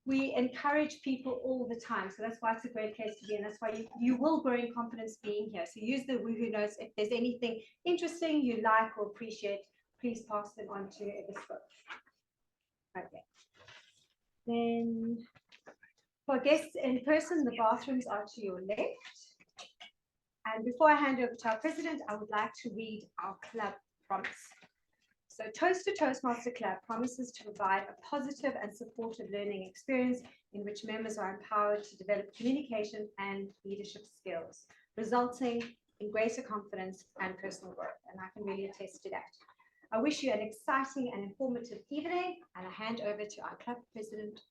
We encourage people all the time, so that's why it's a great place to be, and that's why you will grow in confidence being here. So use the woohoo notes. If there's anything interesting you like or appreciate, please pass them on to Elizabeth. Okay. Then for guests in person, the bathrooms are to your left. And before I hand over to our president, I would like to read our club promise. So ToastEd Toastmaster Club promises to provide a positive and supportive learning experience in which members are empowered to develop communication and leadership skills, resulting in greater confidence and personal growth. And I can really attest to that. I wish you an exciting and informative evening, and I hand over to our club president.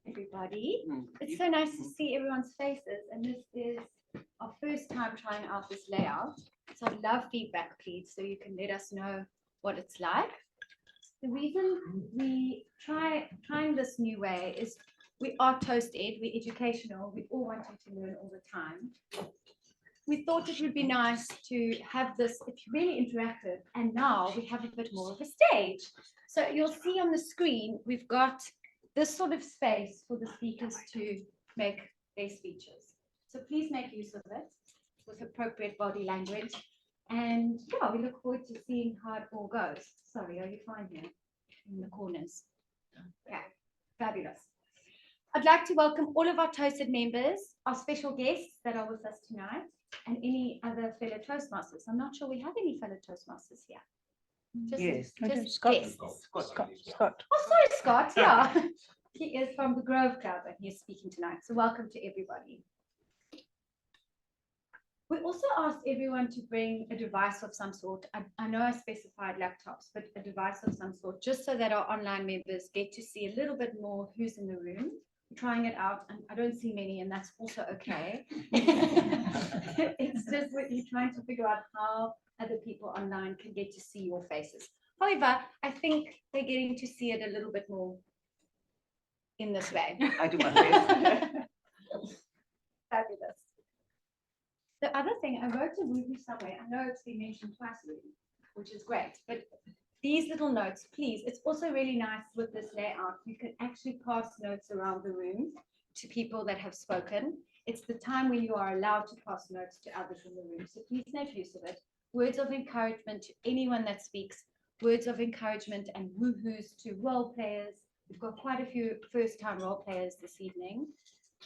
Everybody, it's so nice to see everyone's faces, and this is our first time trying out this layout, so I'd love feedback, please, so you can let us know what it's like. The reason we trying this new way is we are ToastEd, we're educational, we all wanting to learn all the time. We thought it would be nice to have this, it's really interactive, and now we have a bit more of a stage. So you'll see on the screen, we've got this sort of space for the speakers to make their speeches. So please make use of it with appropriate body language. And yeah, we look forward to seeing how it all goes. Sorry, are you fine here in the corners? Okay, fabulous. I'd like to welcome all of our ToastEd members, our special guests that are with us tonight, and any other fellow Toastmasters. I'm not sure we have any fellow Toastmasters here. Just Scott. guests. Scott. Oh, sorry, Scott. Yeah, he is from the Grove Club and he's speaking tonight. So welcome to everybody. We also asked everyone to bring a device of some sort. I know I specified laptops, but a device of some sort, just so that our online members get to see a little bit more who's in the room. We're trying it out, and I don't see many, and that's also okay. It's just what you're trying to figure out how other people online can get to see your faces. However, I think they're getting to see it a little bit more in this way. I do my best. Fabulous. The other thing, I wrote a woohoo somewhere. I know it's been mentioned twice already, which is great, but these little notes, please, it's also really nice with this layout. You can actually pass notes around the room to people that have spoken. It's the time when you are allowed to pass notes to others in the room. So please make use of it. Words of encouragement to anyone that speaks, words of encouragement and woohoos to role players. We've got quite a few first-time role players this evening.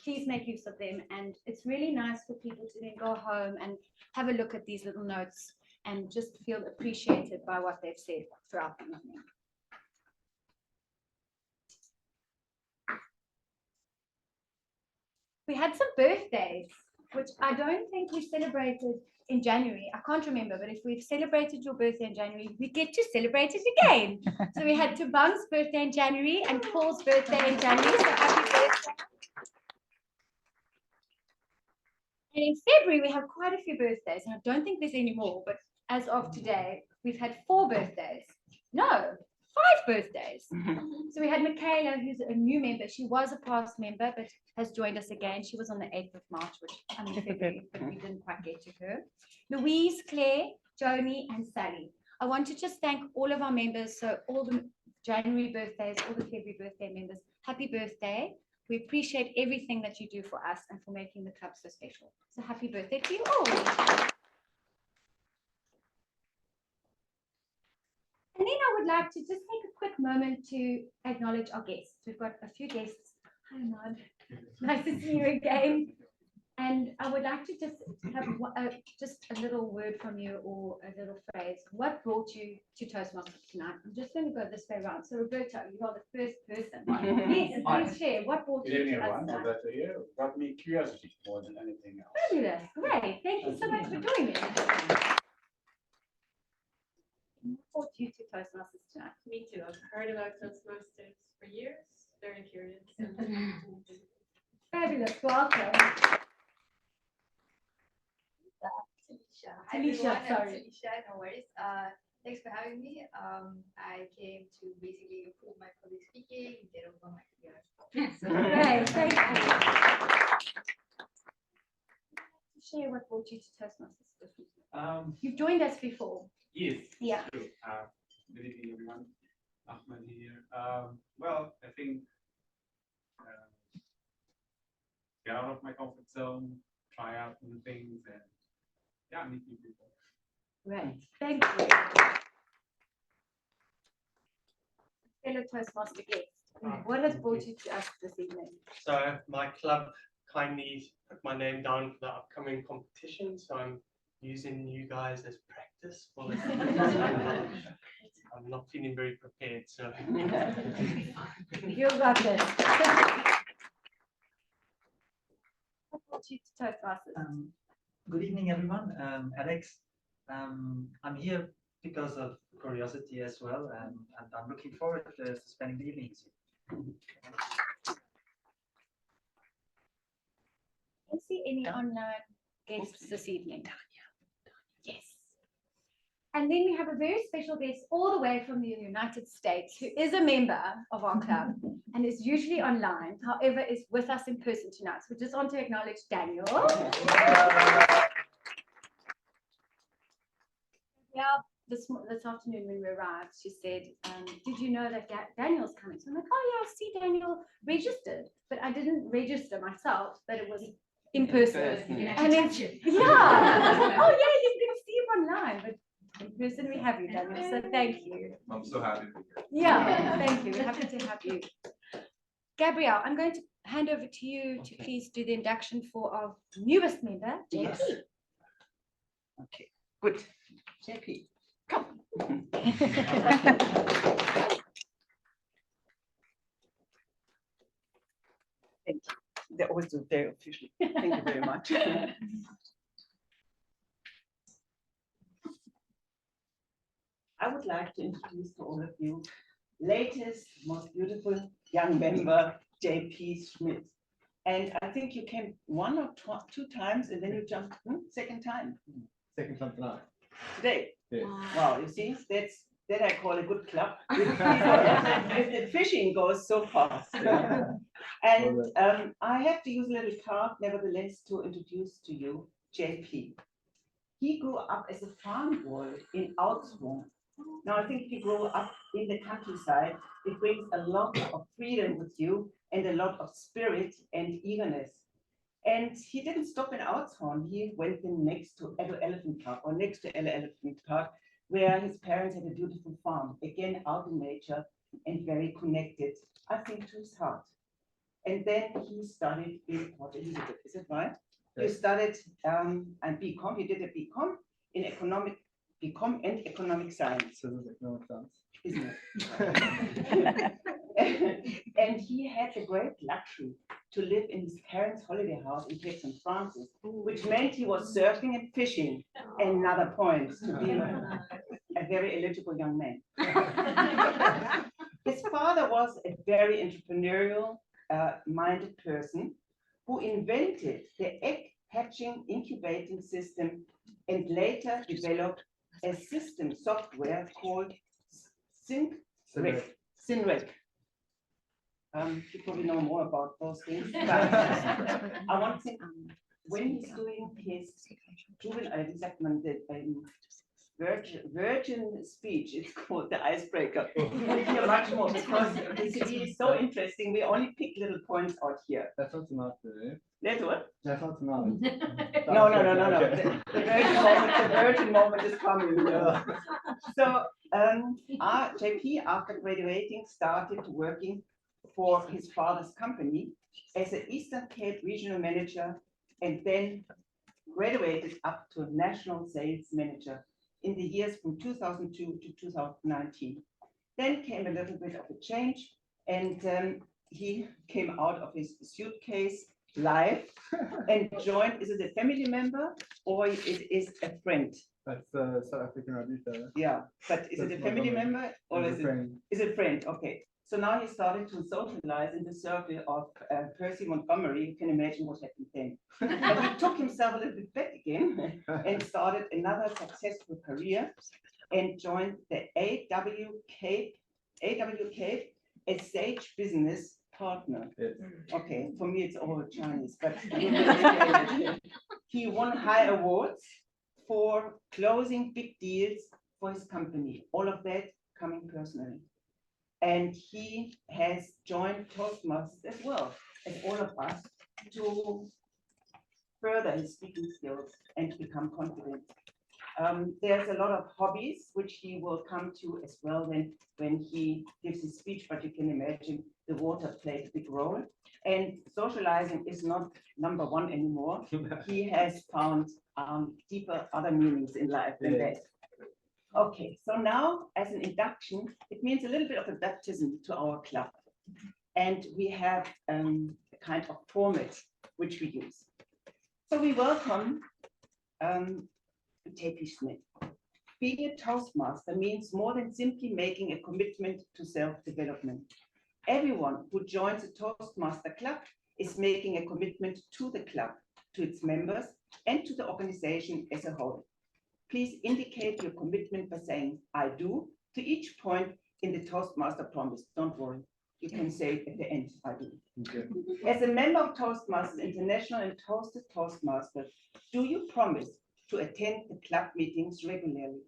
Please make use of them, and it's really nice for people to then go home and have a look at these little notes and just feel appreciated by what they've said throughout the evening. We had some birthdays, which I don't think we celebrated in January. I can't remember, but if we've celebrated your birthday in January, we get to celebrate it again. So we had Tabang's birthday in January and Paul's birthday in January. So happy birthday. And in February, we have quite a few birthdays, and I don't think there's any more, but as of today, we've had 4 birthdays. No, 5 birthdays. So we had Michaela, who's a new member. She was a past member, but has joined us again. She was on the 8th of March, which I'm in February, but we didn't quite get to her. Louise, Claire, Joni, and Sally. I want to just thank all of our members, so all the January birthdays, all the February birthday members, happy birthday. We appreciate everything that you do for us and for making the club so special. So happy birthday to you all. And then I would like to just take a quick moment to acknowledge our guests. We've got a few guests. Hi, Ahmad. Nice to see you again. And I would like to just have just a little word from you, or a little phrase. What brought you to Toastmasters tonight? I'm just going to go this way around. So Roberto, you are the first person. Yes, please share. What brought you to us tonight? Roberto here. Brought me curiosity more than anything else. Fabulous. Great. Thank you so much for joining me. What brought you to Toastmasters tonight? Me too. I've heard about Toastmasters for years. Very curious. Fabulous. Welcome. Alicia, sorry. Alicia, no worries. Thanks for having me. I came to basically improve my public speaking, get over my fear. Great, thank you. share what brought you to Toastmasters? Um, You've joined us before. yes. Yeah. True. Good evening, everyone. Ahmed here. Well, I think get out of my comfort zone, try out new things, and yeah, meet new people. Right. Thank you. Fellow Toastmaster guest, what has brought you to us this evening? So my club kindly put my name down for the upcoming competition, so I'm using you guys as practice for this. I'm not feeling very prepared, so. You got this. What brought you to Toastmasters? Good evening, everyone. Alex, I'm here because of curiosity as well, and I'm looking forward to spending the evenings. Can see any online guests this evening? Yes. And then we have a very special guest all the way from the United States who is a member of our club and is usually online, however, is with us in person tonight. So we just want to acknowledge Daniel. Yeah, this afternoon when we arrived, she said, did you know that Daniel's coming? So I'm like, oh yeah, I see Daniel registered, but I didn't register myself, but it was in person. And then, yeah, oh yeah, you can see him online, but in person we have you, Daniel, so thank you. I'm so happy. Yeah, thank you, we're happy to have you. Gabrielle, I'm going to hand over to you to please do the induction for our newest member, JP. Yes. Okay, good. JP, come. Thank you. They always do very officially. Thank you very much. I would like to introduce to all of you latest, most beautiful young member, JP Schmidt. And I think you came one or two times and then you jumped second time. Second time tonight. Today. Yeah. Wow, you see, that I call a good club. If the fishing goes so fast. And I have to use a little card, nevertheless, to introduce to you JP. He grew up as a farm boy in Oudsprung. Now, I think if you grow up in the countryside, it brings a lot of freedom with you and a lot of spirit and eagerness. And he didn't stop in Oudsprung. He went in next to Edo Elephant Park, or next to Edo Elephant Park, where his parents had a beautiful farm, again out in nature and very connected, I think, to his heart. And then he studied in Port Elizabeth, is it right? You studied and BCom, you did a BCom in BCom and economic science. So there's economic science. Isn't it? And he had the great luxury to live in his parents' holiday house in Cape St. Francis, which meant he was surfing and fishing. Another point to be a very eligible young man. His father was a very entrepreneurial minded person who invented the egg hatching incubating system and later developed a system software called SynRec. You probably know more about those things, but I want to think when he's doing his juvenile, virgin speech, it's called the icebreaker. You will hear much more because the CD is so interesting. We only pick little points out here. That's not tonight, though. That's what? That's not tonight. No. Okay. The virgin moment is coming. Yeah. So JP, after graduating, started working for his father's company as an Eastern Cape regional manager, and then graduated up to national sales manager in the years from 2002 to 2019. Then came a little bit of a change, and he came out of his suitcase live and joined. Is it a family member or it is a friend? That's South African Radita. Yeah, but is it a family member or is it a friend? Okay. So now he started to socialize in the circle of Percy Montgomery. You can imagine what happened then. But he took himself a little bit back again and started another successful career and joined the AW Cape, a Sage Business partner. Yes. Okay, for me, it's all Chinese, but you will explain it. He won high awards for closing big deals for his company, all of that coming personally. And he has joined Toastmasters as well as all of us to further his speaking skills and become confident. There's a lot of hobbies which he will come to as well when he gives his speech, but you can imagine the water plays a big role. And socializing is not number one anymore. He has found deeper other meanings in life than that. Okay, so now as an induction, it means a little bit of a baptism to our club. And we have a kind of format which we use. So we welcome T.P. Schmidt. Being a Toastmaster means more than simply making a commitment to self-development. Everyone who joins a Toastmaster club is making a commitment to the club, to its members, and to the organization as a whole. Please indicate your commitment by saying "I do" to each point in the Toastmaster promise. Don't worry, you can say it at the end, "I do." Okay. As a member of Toastmasters International and ToastEd Toastmasters, do you promise to attend the club meetings regularly,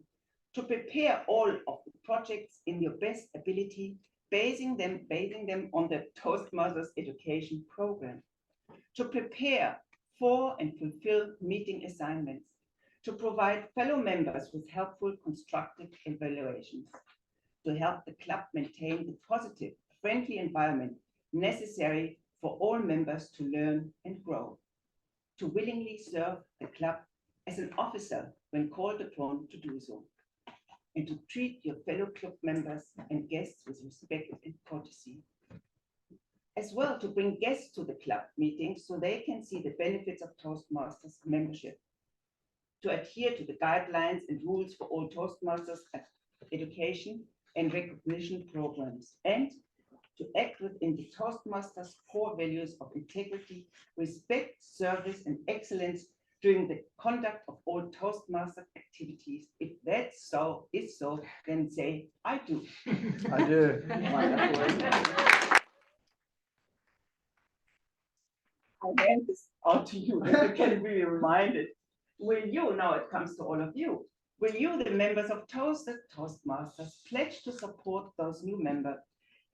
to prepare all of the projects in your best ability, basing them on the Toastmasters education program, to prepare for and fulfill meeting assignments, to provide fellow members with helpful, constructive evaluations, to help the club maintain the positive, friendly environment necessary for all members to learn and grow, to willingly serve the club as an officer when called upon to do so, and to treat your fellow club members and guests with respect and courtesy. As well, to bring guests to the club meetings so they can see the benefits of Toastmasters membership, to adhere to the guidelines and rules for all Toastmasters education and recognition programs, and to act within the Toastmasters core values of integrity, respect, service, and excellence during the conduct of all Toastmaster activities. If that is so, then say, "I do." I do. I hand this out to you, that you can be reminded. Will you, now it comes to all of you, will you, the members of ToastEd Toastmasters, pledge to support this new member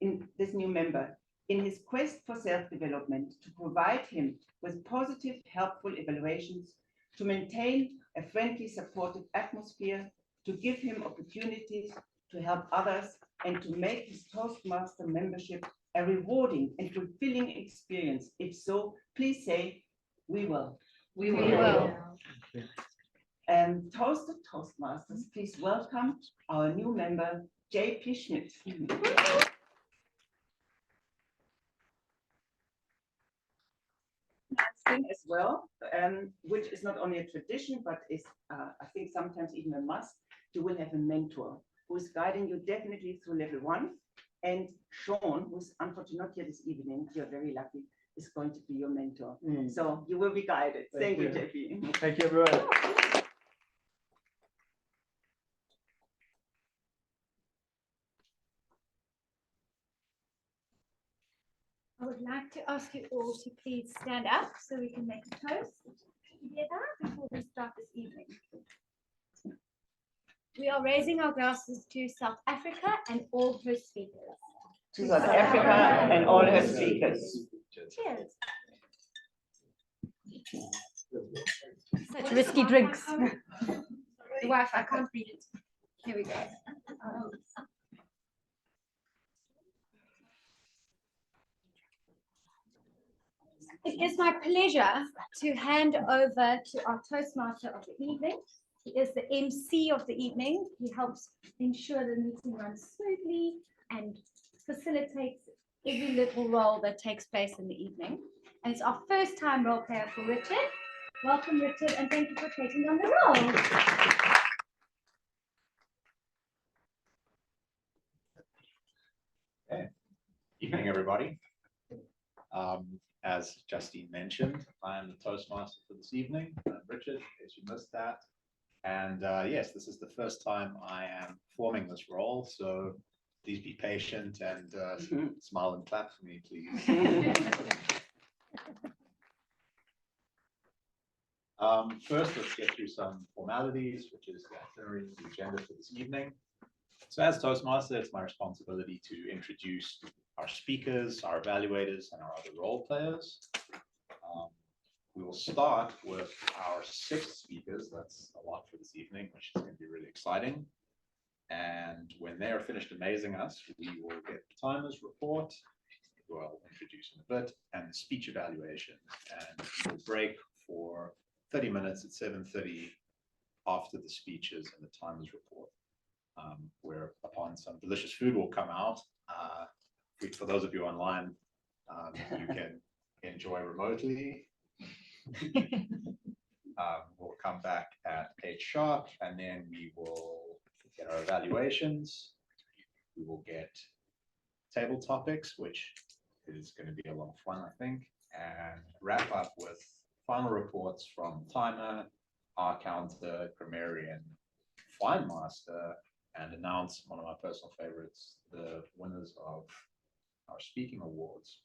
in his quest for self-development, to provide him with positive, helpful evaluations, to maintain a friendly, supportive atmosphere, to give him opportunities to help others, and to make his Toastmaster membership a rewarding and fulfilling experience? If so, please say, "We will." We will. ToastEd Toastmasters, please welcome our new member, J.P. Schmidt. Thing as well, which is not only a tradition, but is, I think, sometimes even a must. You will have a mentor who is guiding you definitely through level 1. And Sean, who's unfortunately not here this evening, you're very lucky, is going to be your mentor. So you will be guided. Thank you, JP. Thank you, everyone. I would like to ask you all to please stand up so we can make a toast together before we start this evening. We are raising our glasses to South Africa and all her speakers. To South Africa and all her speakers. Cheers. Such risky drinks. The wife, I can't read it. Here we go. It is my pleasure to hand over to our Toastmaster of the evening. He is the MC of the evening. He helps ensure the meeting runs smoothly and facilitates every little role that takes place in the evening. And it's our first time role player for Richard. Welcome, Richard, and thank you for taking on the role. Okay. Evening, everybody. As Justine mentioned, I am the Toastmaster for this evening. I'm Richard, in case you missed that. And yes, this is the first time I am performing this role. So please be patient and smile and clap for me, please. First, let's get through some formalities, which is the itinerary, the agenda for this evening. So as Toastmaster, it's my responsibility to introduce our speakers, our evaluators, and our other role players. We will start with our 6 speakers. That's a lot for this evening, which is going to be really exciting. And when they are finished amazing us, we will get the timers report, who I'll introduce in a bit, and the speech evaluation. And we'll break for 30 minutes at 7:30 after the speeches and the timers report, where upon some delicious food will come out. For those of you online, you can enjoy remotely. We'll come back at 8 sharp, and then we will get our evaluations. We will get table topics, which is going to be a lot of fun, I think, and wrap up with final reports from Timer, our counter, grammarian, Fine Master, and announce one of my personal favorites, the winners of our speaking awards.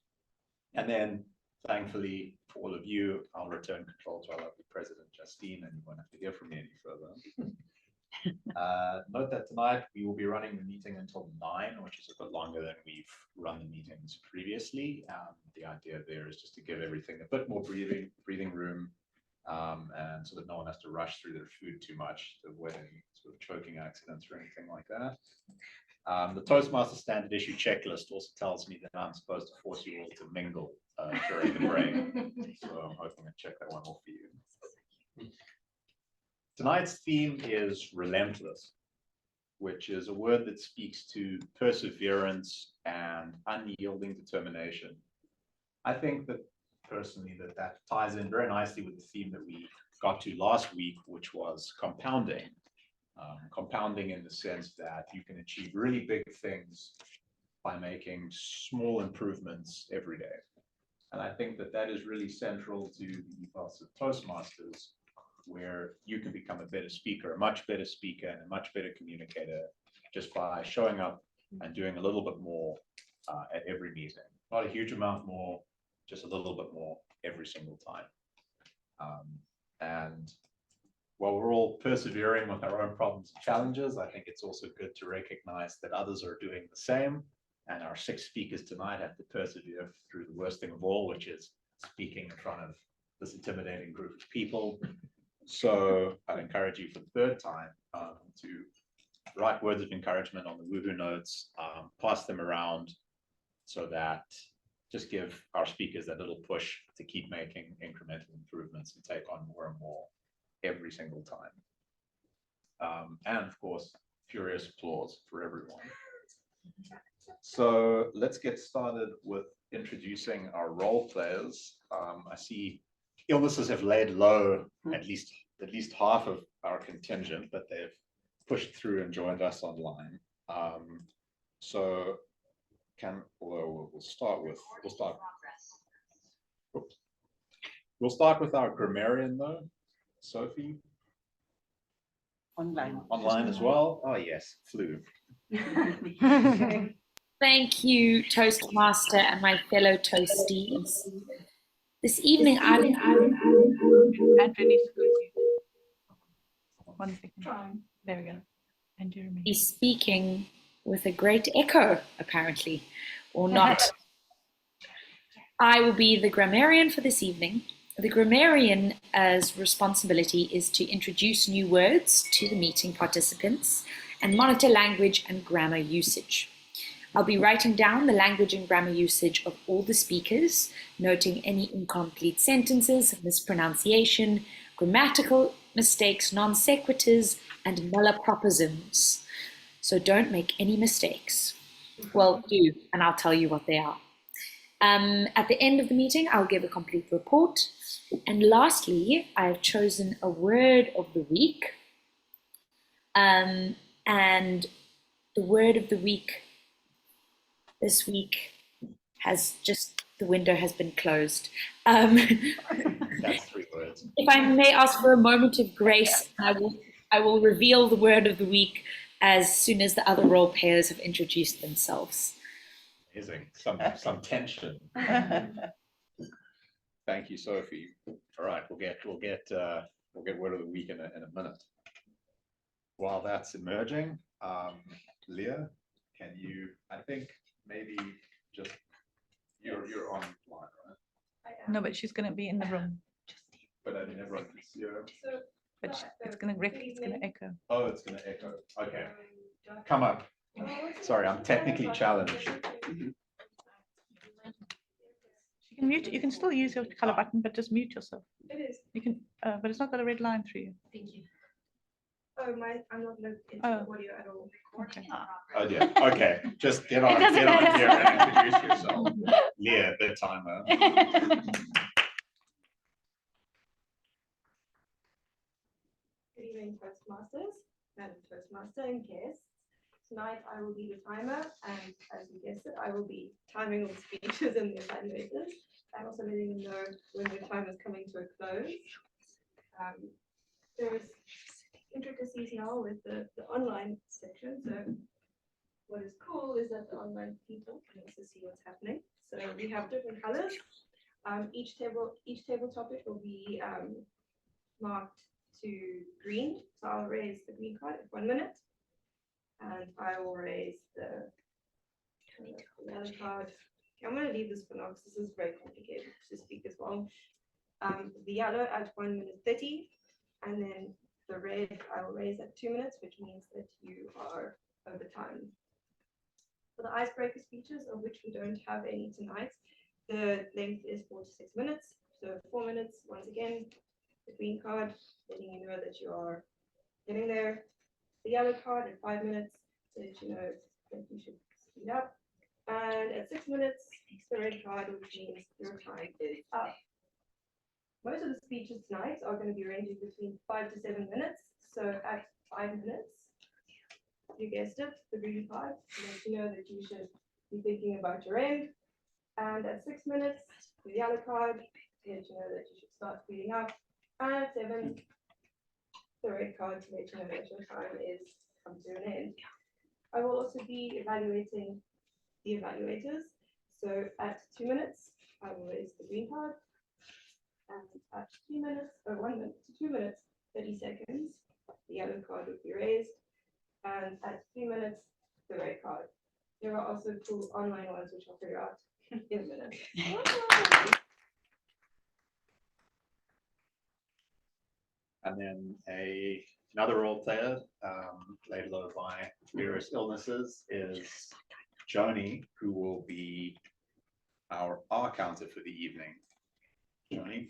And then, thankfully, for all of you, I'll return control to our lovely President, Justine, and you won't have to hear from me any further. Note that tonight we will be running the meeting until 9, which is a bit longer than we've run the meetings previously. The idea there is just to give everything a bit more breathing room, and so that no one has to rush through their food too much to avoid any sort of choking accidents or anything like that. The Toastmaster standard issue checklist also tells me that I'm supposed to force you all to mingle during the break. So I'm hoping to check that one off for you. Tonight's theme is relentless, which is a word that speaks to perseverance and unyielding determination. I think that personally that ties in very nicely with the theme that we got to last week, which was compounding. Compounding in the sense that you can achieve really big things by making small improvements every day. And I think that that is really central to the ethos of Toastmasters, where you can become a better speaker, a much better speaker, and a much better communicator just by showing up and doing a little bit more at every meeting. Not a huge amount more, just a little bit more every single time. And while we're all persevering with our own problems and challenges, I think it's also good to recognize that others are doing the same. And our 6 speakers tonight have to persevere through the worst thing of all, which is speaking in front of this intimidating group of people. So I'd encourage you for the 3rd time to write words of encouragement on the woohoo notes, pass them around, so that just give our speakers that little push to keep making incremental improvements and take on more and more every single time. And of course, furious applause for everyone. So let's get started with introducing our role players. I see illnesses have laid low at least half of our contingent, but they've pushed through and joined us online. So we'll start with our grammarian though, Sophie. Online as well. Oh yes, flu. Thank you, Toastmaster and my fellow Toasties. This evening, I will be speaking with a great echo, apparently, or not. I will be the grammarian for this evening. The grammarian's responsibility is to introduce new words to the meeting participants and monitor language and grammar usage. I'll be writing down the language and grammar usage of all the speakers, noting any incomplete sentences, mispronunciation, grammatical mistakes, non sequiturs, and malapropisms. So don't make any mistakes. Well, do, and I'll tell you what they are. At the end of the meeting, I'll give a complete report. And lastly, I've chosen a word of the week. And the word of the week this week has just, the window has been closed. That's 3 words. If I may ask for a moment of grace, I will reveal the word of the week as soon as the other role players have introduced themselves. Amazing. Some tension. Thank you, Sophie. All right, we'll get word of the week in a minute. While that's emerging, Leah, can you? I think maybe just you're online, right? No, but she's going to be in the room. But I mean, everyone can see her. But it's going to echo. Oh, it's going to echo. Okay, come up. Sorry, I'm technically challenged. You can mute. You can still use your color button, but just mute yourself. It is. You can, but it's not got a red line through you. Thank you. Oh, I'm not logged into audio at all. Okay. Oh dear. Okay, just get on here and introduce yourself. Leah, the timer. Good evening, Toastmasters and Toastmaster and guests. Tonight I will be the timer, and as you guessed it, I will be timing all the speeches and the evaluators. I'm also letting them know when the time is coming to a close. There's intricacies now with the online section. So what is cool is that the online people can also see what's happening. So we have different colors. Each table topic will be marked to green. So I'll raise the green card at 1 minute, and I will raise the yellow card. Okay, I'm going to leave this for now because this is very complicated to speak as well. The yellow at 1 minute 30, and then the red I will raise at 2 minutes, which means that you are over time. For the icebreaker speeches, of which we don't have any tonight, the length is 4 to 6 minutes. So 4 minutes, once again, the green card, letting you know that you are getting there. The yellow card at 5 minutes, so that you know that you should speed up. And at 6 minutes, the red card, which means your time is up. Most of the speeches tonight are going to be ranging between 5 to 7 minutes. So at 5 minutes, you guessed it, the green card, lets you know that you should be thinking about your end. And at 6 minutes, the yellow card, lets you know that you should start speeding up. And at 7, the red card to let you know that your time is come to an end. I will also be evaluating the evaluators. So at 2 minutes, I will raise the green card. And at 2 minutes, or 1 minute to 2 minutes, 30 seconds, the yellow card would be raised. And at 3 minutes, the red card. There are also cool online ones which I'll figure out in a minute. And then another role player, laid low by various illnesses, is Joni, who will be our R counter for the evening. Joni.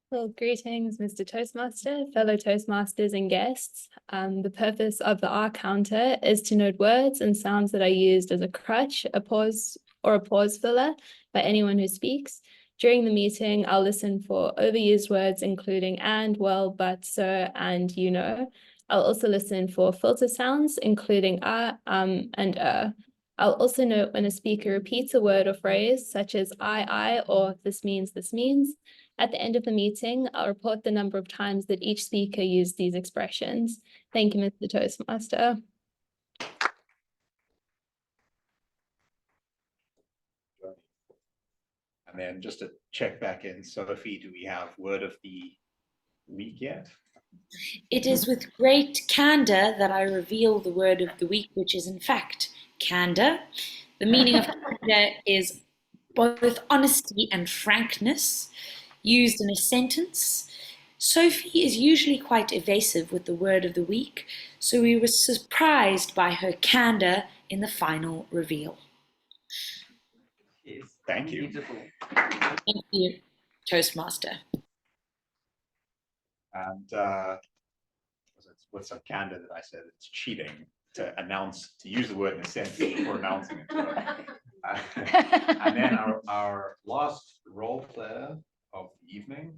Well, greetings, Mr. Toastmaster, fellow Toastmasters and guests. The purpose of the R counter is to note words and sounds that are used as a crutch, a pause, or a pause filler by anyone who speaks. During the meeting, I'll listen for overused words, including and, well, but, so, and, you know. I'll also listen for filter sounds, including and I'll also note when a speaker repeats a word or phrase, such as I, or this means, this means. At the end of the meeting, I'll report the number of times that each speaker used these expressions. Thank you, Mr. Toastmaster. And then just to check back in, Sophie, do we have word of the week yet? It is with great candor that I reveal the word of the week, which is in fact candor. The meaning of candor is both honesty and frankness used in a sentence. Sophie is usually quite evasive with the word of the week, so we were surprised by her candor in the final reveal. Thank you. Thank you, Toastmaster. And what's some candor that I said? It's cheating to use the word in a sentence before announcing it. And then our last role player of the evening,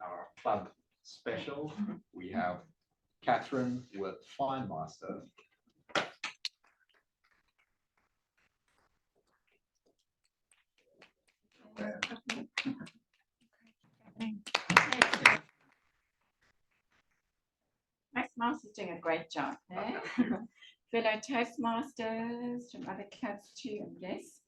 our club special, we have Catherine with Fine Master. Mouse is doing a great job. Fellow Toastmasters from other clubs too, yes.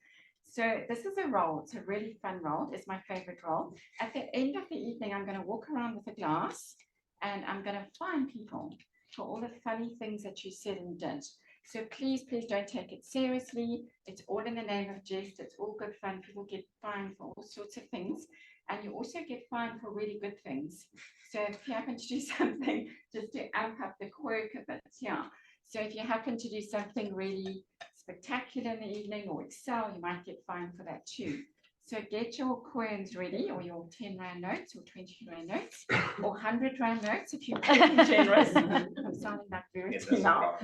So this is a role. It's a really fun role. It's my favorite role. At the end of the evening, I'm going to walk around with a glass and I'm going to fine people for all the funny things that you said and did. So please, please don't take it seriously. It's all in the name of jest. It's all good fun. People get fined for all sorts of things. And you also get fined for really good things. So if you happen to do something just to amp up the quirk a bit, yeah. So if you happen to do something really spectacular in the evening or excel, you might get fined for that too. So get your coins ready, or your 10 Rand notes or 20 Rand notes or 100 Rand notes if you're feeling generous. I'm sounding like very now.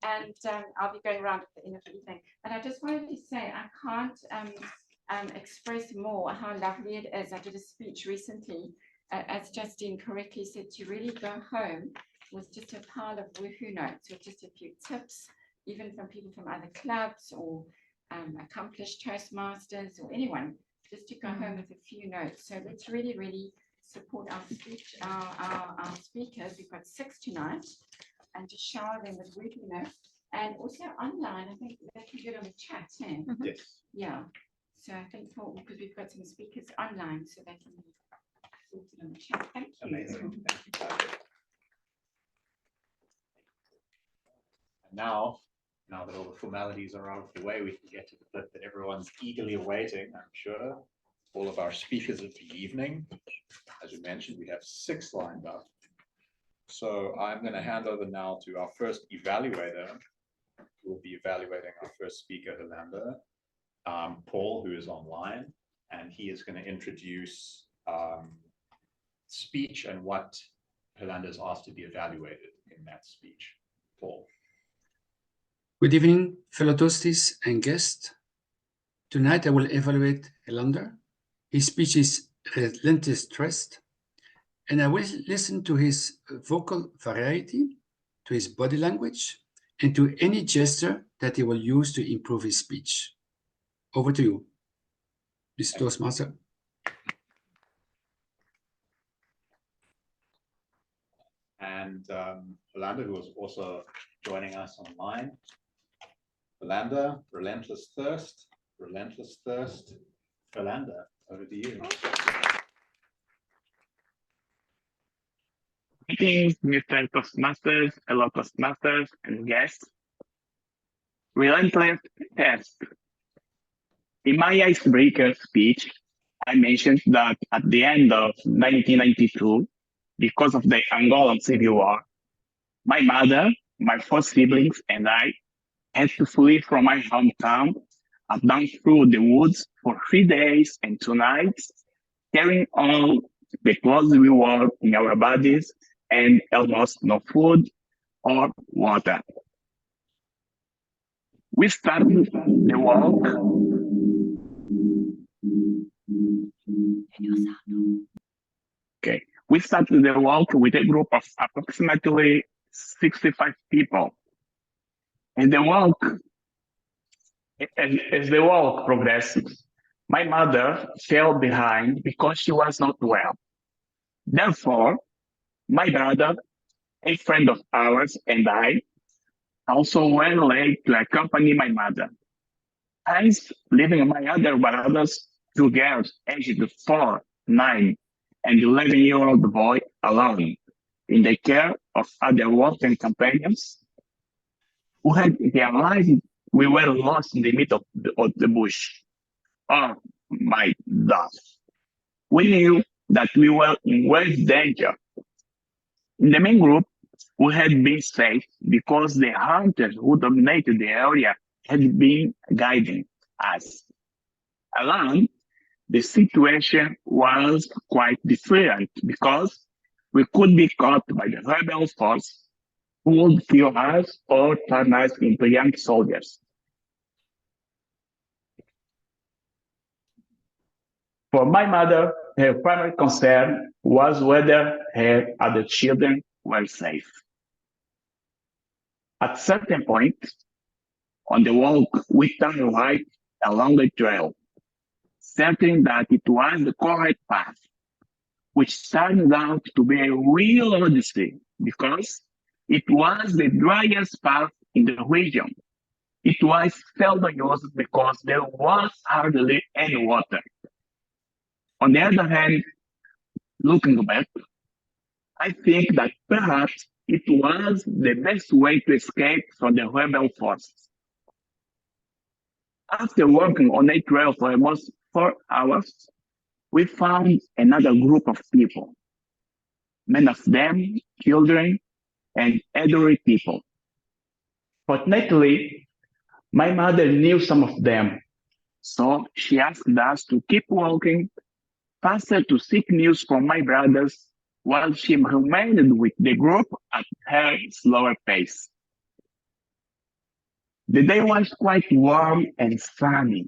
And I'll be going around at the end of the evening. But I just wanted to say, I can't express more how lovely it is. I did a speech recently, as Justine correctly said, to really go home with just a pile of woohoo notes, with just a few tips, even from people from other clubs or accomplished Toastmasters or anyone, just to go home with a few notes. So let's really, really support our speech, our speakers. We've got 6 tonight, and just shower them with woohoo notes. And also online, I think they can do it on the chat. Eh? Yes. Yeah. So I think because we've got some speakers online, so they can be sorted on the chat. Thank you. Amazing. Thank you. And now that all the formalities are out of the way, we can get to the bit that everyone's eagerly awaiting, I'm sure. All of our speakers of the evening. As we mentioned, we have 6 lined up. So I'm going to hand over now to our first evaluator, who will be evaluating our first speaker, Yolanda. Paul, who is online, and he is going to introduce speech and what Yolanda is asked to be evaluated in that speech. Paul. Good evening, fellow Toasties and guests. Tonight I will evaluate Yolanda. His speech is Relentless, and I will listen to his vocal variety, to his body language, and to any gesture that he will use to improve his speech. Over to you, Mr. Toastmaster. And Yolanda, who is also joining us online. Yolanda, Relentless Thirst, Yolanda, over to you. Greetings, Mr. Toastmasters, fellow Toastmasters, and guests. Relentless test. In my icebreaker speech, I mentioned that at the end of 1992, because of the Angolan Civil War, my mother, my 4 siblings, and I had to flee from my hometown and down through the woods for 3 days and 2 nights, carrying all the clothes we wore in our bodies and almost no food or water. We started the walk. We started the walk with a group of approximately 65 people. And the walk, as the walk progressed, my mother fell behind because she was not well. Therefore, my brother, a friend of ours, and I also went late to accompany my mother. Hence, leaving my other brothers, 2 girls aged 4, 9, and 11-year-old boy alone in the care of other walking companions who had realized we were lost in the middle of the bush. Oh my God. We knew that we were in great danger. In the main group, we had been safe because the hunters who dominated the area had been guiding us. Alone, the situation was quite different because we could be caught by the rebel force who would kill us or turn us into young soldiers. For my mother, her primary concern was whether her other children were safe. At a certain point on the walk, we turned right along the trail, certain that it was the correct path, which turned out to be a real odyssey because It was the driest path in the region. It was seldom used because there was hardly any water. On the other hand, looking back, I think that perhaps it was the best way to escape from the rebel forces. After working on a trail for almost 4 hours, we found another group of people, many of them children and elderly people. Fortunately, my mother knew some of them, so she asked us to keep walking faster to seek news from my brothers while she remained with the group at her slower pace. The day was quite warm and sunny.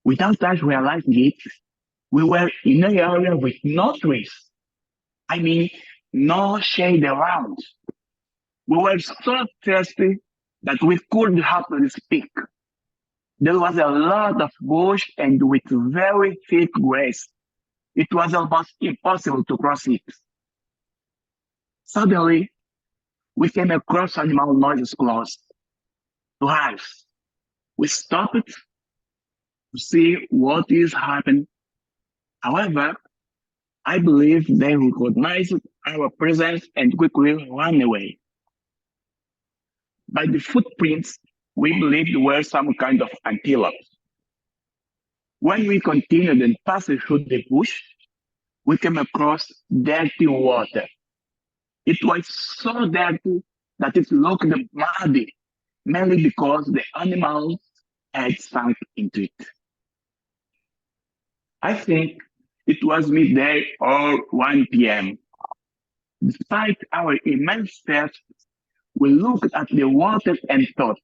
Without us realizing it, we were in an area with no trees. I mean, no shade around. We were so thirsty that we couldn't hardly speak. There was a lot of bush and with very thick grass. It was almost impossible to cross it. Suddenly, we came across animal noises close to us. We stopped to see what is happening. However, I believe they recognized our presence and quickly ran away. By the footprints, we believed were some kind of antelope. When we continued and passed through the bush, we came across dirty water. It was so dirty that it looked muddy, mainly because the animals had sunk into it. I think it was midday or 1 p.m. Despite our immense thirst, we looked at the water and thought,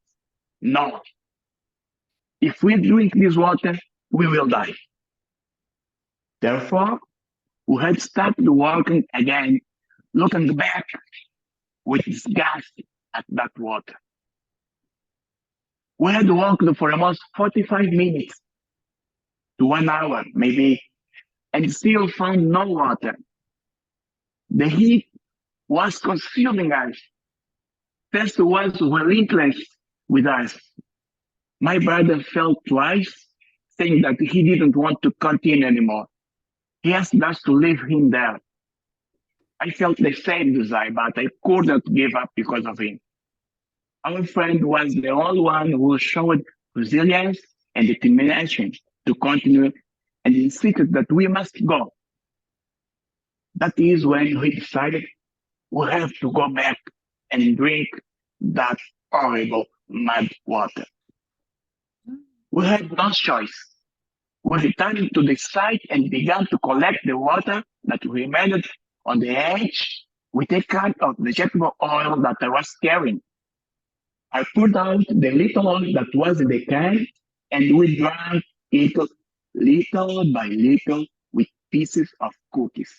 no, if we drink this water, we will die. Therefore, we had started walking again, looking back with disgust at that water. We had walked for almost 45 minutes to 1 hour, maybe, and still found no water. The heat was consuming us. Thirst was relentless with us. My brother fell twice, saying that he didn't want to continue anymore. He asked us to leave him there. I felt the same desire, but I could not give up because of him. Our friend was the only one who showed resilience and determination to continue and insisted that we must go. That is when we decided we have to go back and drink that horrible mud water. We had no choice. We returned to the site and began to collect the water that remained on the edge with a can of vegetable oil that I was carrying. I poured out the little oil that was in the can and we drank it little by little with pieces of cookies.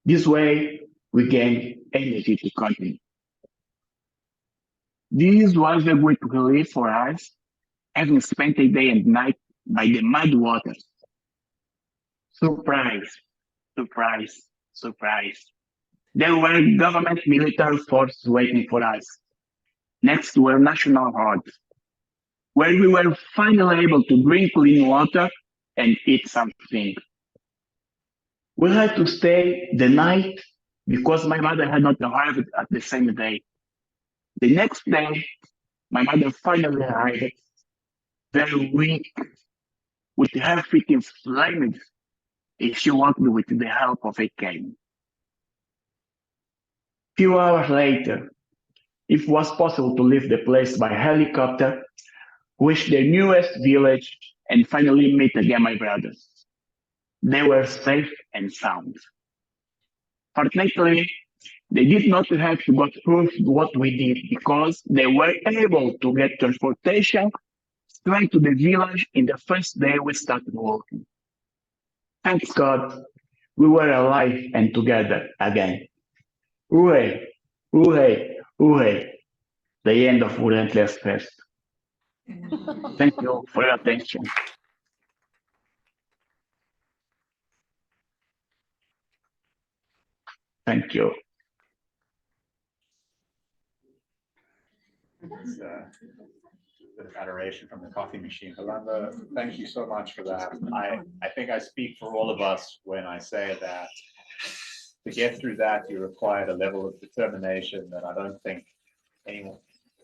This way, we gained energy to continue. This was a great relief for us, having spent a day and night by the mud waters. Surprise, surprise, surprise. There were government military forces waiting for us, next to our national roads, where we were finally able to drink clean water and eat something. We had to stay the night because my mother had not arrived at the same day. The next day, my mother finally arrived, very weak, with her feet inflamed, and she walked with the help of a cane. Few hours later, it was possible to leave the place by helicopter, reach the nearest village, and finally meet again my brothers. They were safe and sound. Fortunately, they did not have to go through what we did because they were able to get transportation straight to the village in the first day we started walking. Thanks God, we were alive and together again. Hooray, hooray, hooray. The end of Relentless Fest. Thank you for your attention. Thank you. It's, a bit of adoration from the coffee machine. Yolanda, thank you so much for that. I think I speak for all of us when I say that to get through that, you required a level of determination that I don't think anyone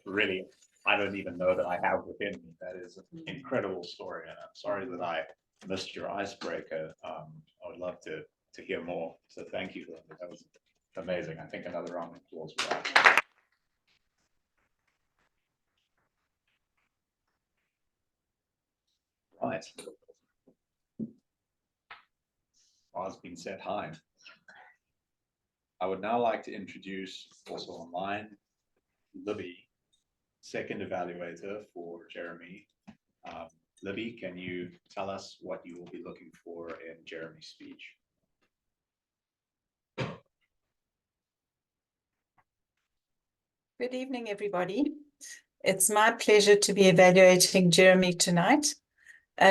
really, I don't even know that I have within me. That is an incredible story, and I'm sorry that I missed your icebreaker. I would love to hear more. So thank you, Yolanda. That was amazing. I think another round of applause for that. Right. Bar's been set high. I would now like to introduce, also online, Libby, second evaluator for Jeremy. Libby, can you tell us what you will be looking for in Jeremy's speech? Good evening, everybody. It's my pleasure to be evaluating Jeremy tonight.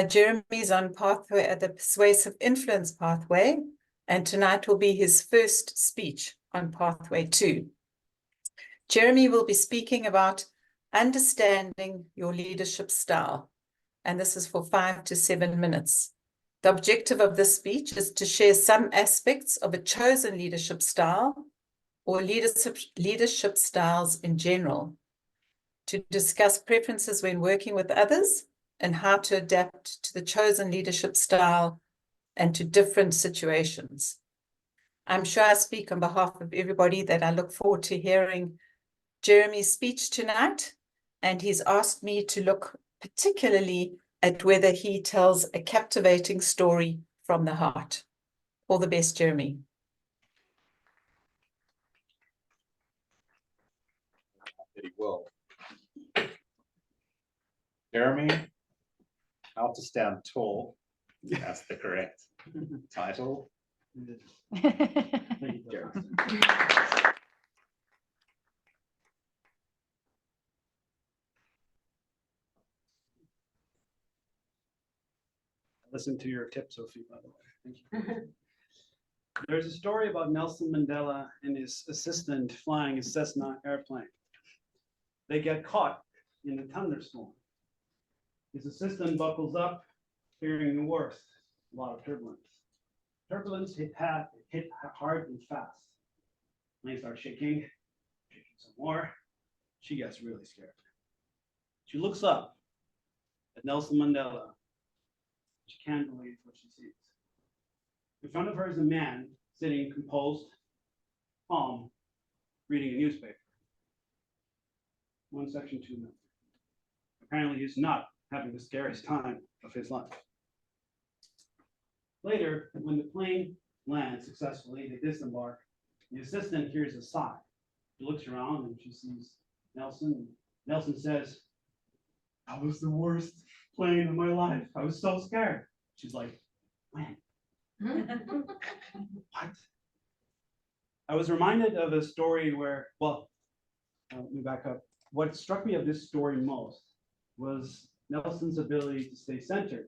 Jeremy's on pathway, the persuasive influence pathway, and tonight will be his first speech on pathway 2. Jeremy will be speaking about understanding your leadership style, and this is for 5 to 7 minutes. The objective of this speech is to share some aspects of a chosen leadership style or leadership styles in general, to discuss preferences when working with others and how to adapt to the chosen leadership style and to different situations. I'm sure I speak on behalf of everybody that I look forward to hearing Jeremy's speech tonight, and he's asked me to look particularly at whether he tells a captivating story from the heart. All the best, Jeremy. That he will. Jeremy, How to Stand Tall. That's the correct title. Listen to your tip, Sophie, by the way. Thank you. There's a story about Nelson Mandela and his assistant flying a Cessna airplane. They get caught in a thunderstorm. His assistant buckles up, fearing the worst, a lot of turbulence. Turbulence hit hard and fast. Plane starts shaking some more. She gets really scared. She looks up at Nelson Mandela. She can't believe what she sees. In front of her is a man sitting composed, calm, reading a newspaper. One section, 2 minutes. Apparently he's not having the scariest time of his life. Later, when the plane lands successfully, they disembark. The assistant hears a sigh. She looks around and she sees Nelson. Nelson says, "That was the worst plane of my life. I was so scared." She's like, "When?" What? I was reminded of a story where, well, let me back up. What struck me of this story most was Nelson's ability to stay centered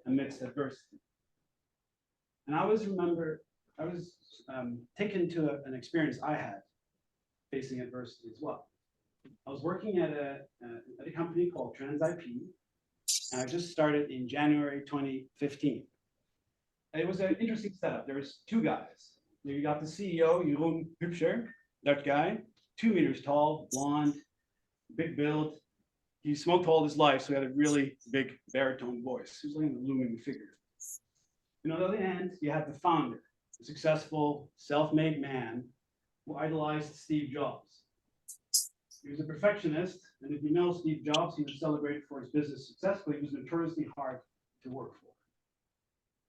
amidst adversity. And I was taken to an experience I had facing adversity as well. I was working at a company called TransIP, and I just started in January 2015. And it was an interesting setup. There was 2 guys. You got the CEO, Jeroen Hübscher, that guy, 2 meters tall, blonde, big build. He smoked all his life, so he had a really big baritone voice. He was like a looming figure. And on the other hand, you had the founder, a successful, self-made man who idolized Steve Jobs. He was a perfectionist, and if you know Steve Jobs, he was celebrated for his business success, but he was notoriously hard to work for.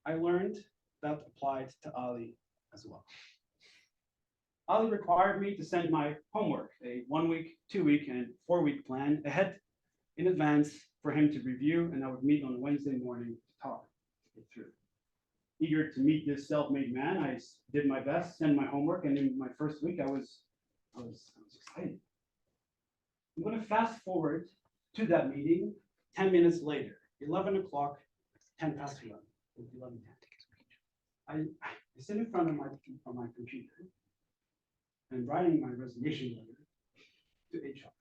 I learned that applied to Ali as well. Ali required me to send my homework, a 1-week, 2-week, and 4-week plan ahead in advance for him to review, and I would meet on a Wednesday morning to talk it through. Eager to meet this self-made man, I did my best, send my homework, and in my first week, I was excited. I'm going to fast forward to that meeting 10 minutes later, 11 o'clock, 10 past 11, 11:10. I sit in front of my computer and writing my resignation letter to HR.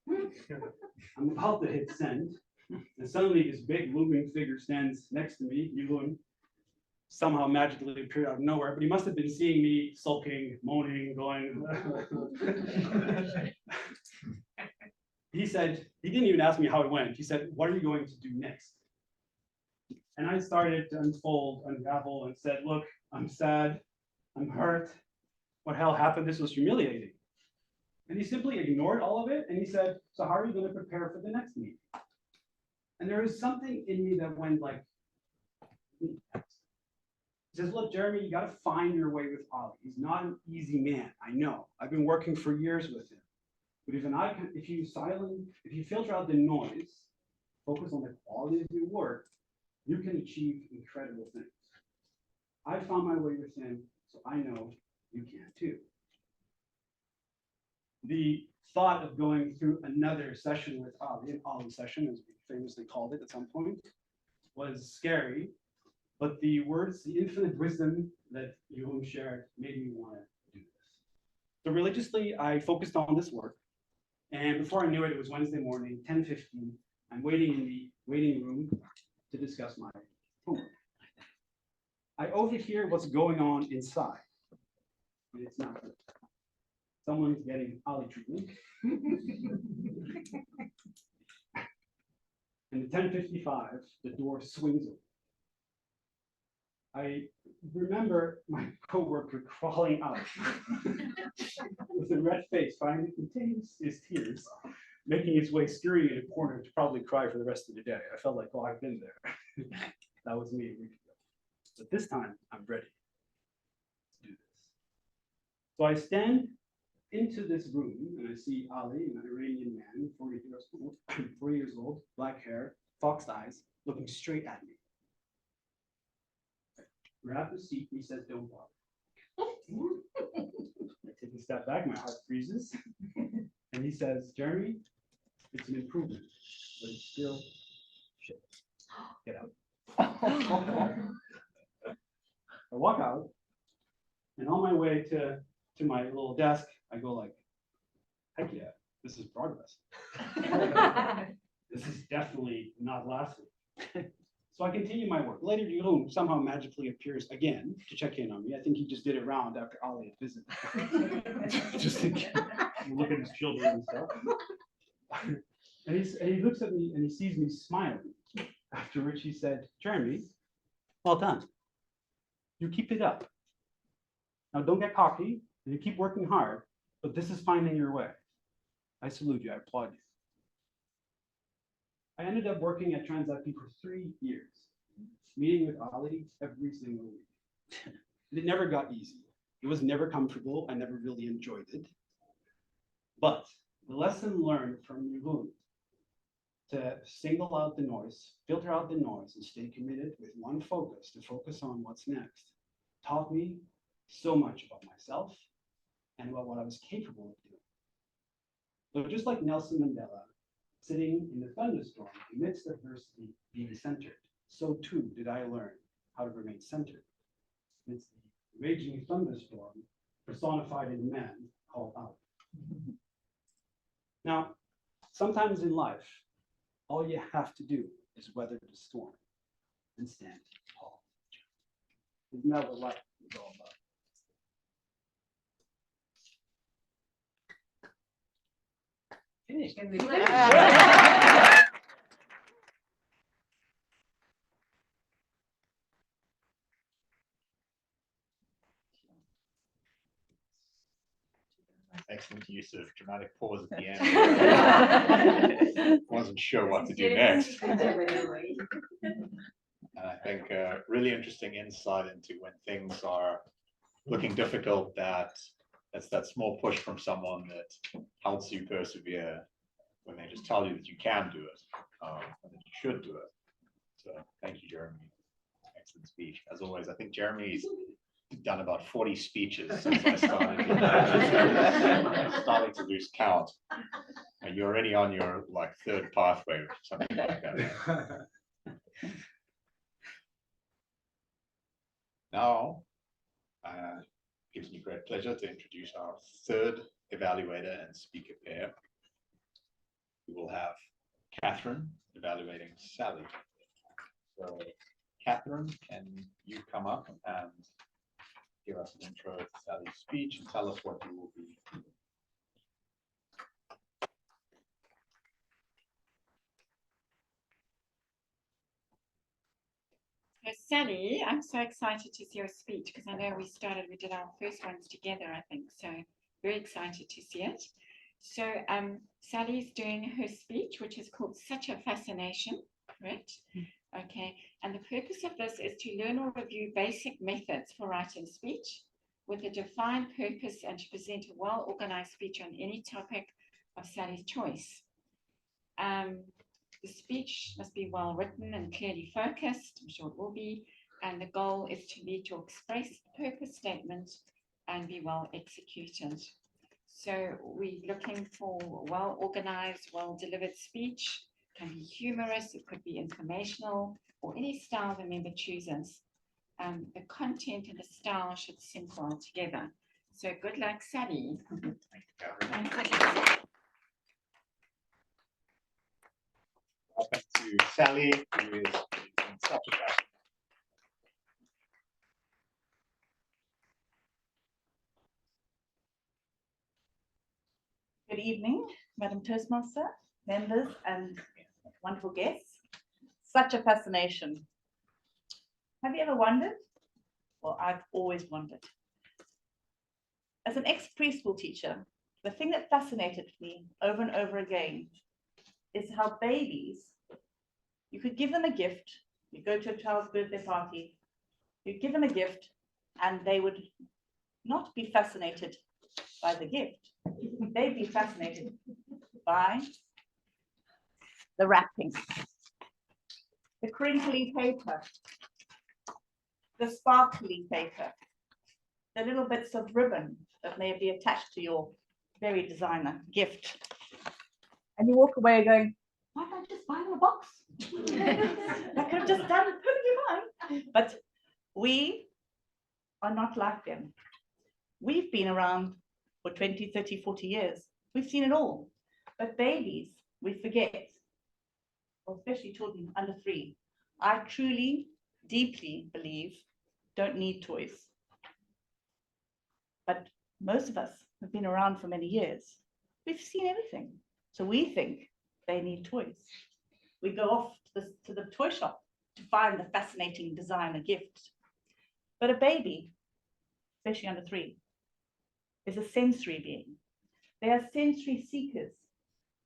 I'm about to hit send, and suddenly this big looming figure stands next to me, Yulun, somehow magically appeared out of nowhere, but he must have been seeing me sulking, moaning, going. He said, he didn't even ask me how it went. He said, what are you going to do next? And I started to unfold, unravel, and said, look, I'm sad, I'm hurt. What hell happened? This was humiliating. And he simply ignored all of it, and he said, so how are you going to prepare for the next meeting? And there was something in me that went like, he says, look, Jeremy, you got to find your way with Ollie. He's not an easy man. I know. I've been working for years with him. But if you filter out the noise, focus on the quality of your work, you can achieve incredible things. I found my way with him, so I know you can too. The thought of going through another session with Ollie, an Ollie session, as we famously called it at some point, was scary. But the words, the infinite wisdom that Yulun shared made me want to do this. So religiously, I focused on this work. And before I knew it, it was Wednesday morning, 10:15. I'm waiting in the waiting room to discuss my homework. I overhear what's going on inside. And it's not good. Someone's getting Ollie treatment. And at 10:55, the door swings open. I remember my coworker crawling out with a red face, trying to contain his tears, making his way scurrying in a corner to probably cry for the rest of the day. I felt like, oh, I've been there. That was me a week ago. But this time, I'm ready to do this. So I stand into this room and I see Ali, an Iranian man, 40 years old, black hair, fox eyes, looking straight at me. Grab the seat, he says, don't bother. I take a step back, my heart freezes. And he says, Jeremy, it's an improvement, but it's still shit. Get out. I walk out, and on my way to my little desk, I go like, heck yeah, this is progress. This is definitely not last week. So I continue my work. Later, Yulun somehow magically appears again to check in on me. I think he just did a round after Ali had visited. Just to look at his children and stuff. And he looks at me and he sees me smiling. After which he said, Jeremy, well done. You keep it up. Now don't get cocky, and you keep working hard, but this is finding your way. I salute you, I applaud you. I ended up working at TransIP for 3 years, meeting with Ali every single week. It never got easy. It was never comfortable. I never really enjoyed it. But the lesson learned from Yulun to single out the noise, filter out the noise, and stay committed with one focus, to focus on what's next, taught me so much about myself and about what I was capable of doing. So just like Nelson Mandela, sitting in the thunderstorm amidst adversity, being centered, so too did I learn how to remain centered amidst the raging thunderstorm personified in a man called Ali. Now, sometimes in life, all you have to do is weather the storm and stand tall. Isn't that what life is all about? Finished. Excellent use of dramatic pause at the end. Wasn't sure what to do next. And I think really interesting insight into when things are looking difficult, that's that small push from someone that helps you persevere when they just tell you that you can do it, and that you should do it. So thank you, Jeremy. Excellent speech. As always, I think Jeremy's done about 40 speeches since I started. I'm starting to lose count. And you're already on your third pathway or something like that. Now, gives me great pleasure to introduce our third evaluator and speaker pair. we will have Catherine evaluating Sally. So Catherine, can you come up and give us an intro to Sally's speech and tell us what you will be doing? So Sally, I'm so excited to see your speech because I know we did our first ones together, I think. So very excited to see it. So Sally's doing her speech, which is called Such a Fascination, correct? Okay, and the purpose of this is to learn or review basic methods for writing speech with a defined purpose and to present a well-organized speech on any topic of Sally's choice. The speech must be well written and clearly focused, I'm sure it will be, and the goal is to meet your express purpose statement and be well executed. So we're looking for well-organized, well-delivered speech. It can be humorous, it could be informational, or any style the member chooses. The content and the style should sync well together. So good luck, Sally. Welcome to Sally, who is in such a fashion. Good evening, Madam Toastmaster, members, and wonderful guests. Such a fascination. Have you ever wondered? Well, I've always wondered. As an ex-preschool teacher, the thing that fascinated me over and over again is how babies, you could give them a gift, you go to a child's birthday party, you give them a gift, and they would not be fascinated by the gift. They'd be fascinated by the wrapping, the crinkly paper, the sparkly paper, the little bits of ribbon that may be attached to your very designer gift. And you walk away going, why don't I just buy them a box? I could have just done it perfectly fine. But we are not like them. We've been around for 20, 30, 40 years. We've seen it all. But babies, we forget, especially children under 3. I truly, deeply believe don't need toys. But most of us have been around for many years. We've seen everything. So we think they need toys. We go off to the toy shop to find the fascinating designer gift. But a baby, especially under 3, is a sensory being. They are sensory seekers.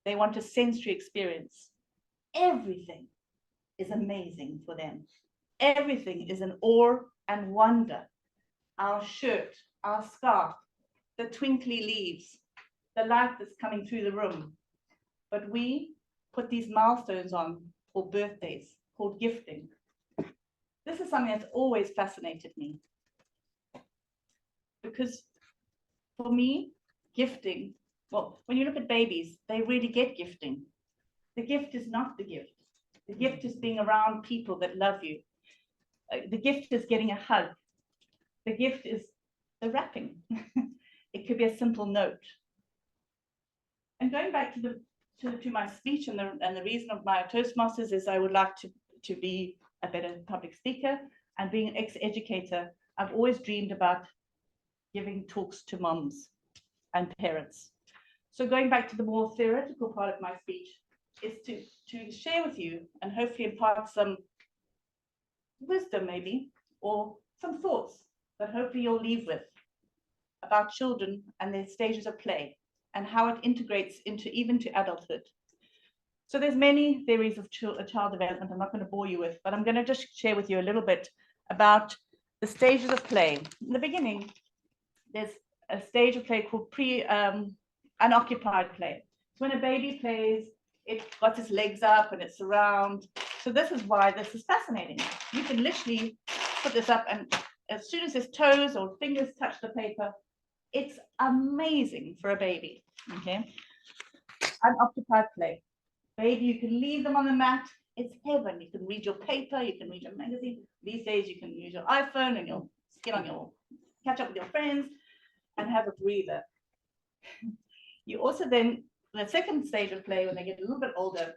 They want a sensory experience. Everything is amazing for them. Everything is an awe and wonder. Our shirt, our scarf, the twinkly leaves, the light that's coming through the room. But we put these milestones on for birthdays called gifting. This is something that's always fascinated me. Because for me, gifting, well, when you look at babies, they really get gifting. The gift is not the gift. The gift is being around people that love you. The gift is getting a hug. The gift is the wrapping. It could be a simple note. And going back to my speech and the reason of my Toastmasters is I would like to be a better public speaker, and being an ex-educator, I've always dreamed about giving talks to moms and parents. So going back to the more theoretical part of my speech is to share with you and hopefully impart some wisdom maybe, or some thoughts that hopefully you'll leave with about children and their stages of play and how it integrates even to adulthood. So there's many theories of child development I'm not going to bore you with, but I'm going to just share with you a little bit about the stages of play. In the beginning, there's a stage of play called unoccupied play. When a baby plays, it's got its legs up and it's around. So this is why this is fascinating. You can literally put this up, and as soon as his toes or fingers touch the paper, it's amazing for a baby. Okay, unoccupied play. Baby, you can leave them on the mat. It's heaven. You can read your paper, you can read your magazine. These days you can use your iPhone and you'll get on your, catch up with your friends and have a breather. You also then the second stage of play, when they get a little bit older,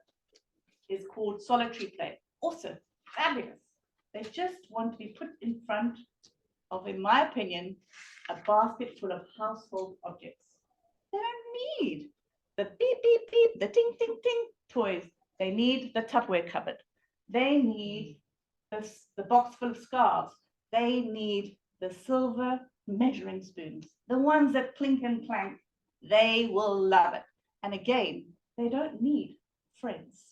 is called solitary play. Also fabulous. They just want to be put in front of, in my opinion, a basket full of household objects. They don't need the beep, beep, beep, the ting, ting, ting toys. They need the Tupperware cupboard. They need the box full of scarves. They need the silver measuring spoons, the ones that clink and clank. They will love it. And again, they don't need friends.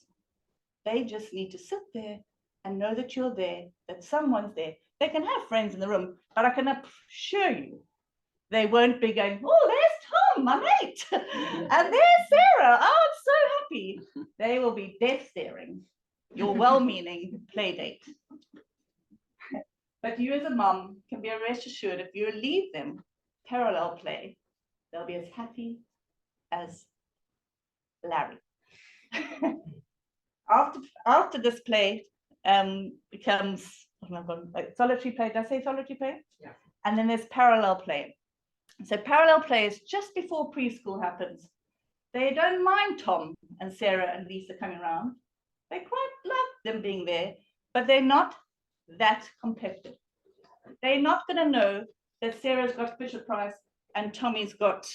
They just need to sit there and know that you're there, that someone's there. They can have friends in the room, but I can assure you, they won't be going, oh, there's Tom, my mate, and there's Sarah. Oh, I'm so happy. They will be death staring your well-meaning play date. But you as a mom can be rest assured if you leave them parallel play, they'll be as happy as Larry. After this play becomes, oh my God, like solitary play. Did I say solitary play? Yeah. And then there's parallel play. So parallel play is just before preschool happens. They don't mind Tom and Sarah and Lisa coming around. They quite love them being there, but they're not that competitive. They're not going to know that Sarah's got Fisher-Price and Tommy's got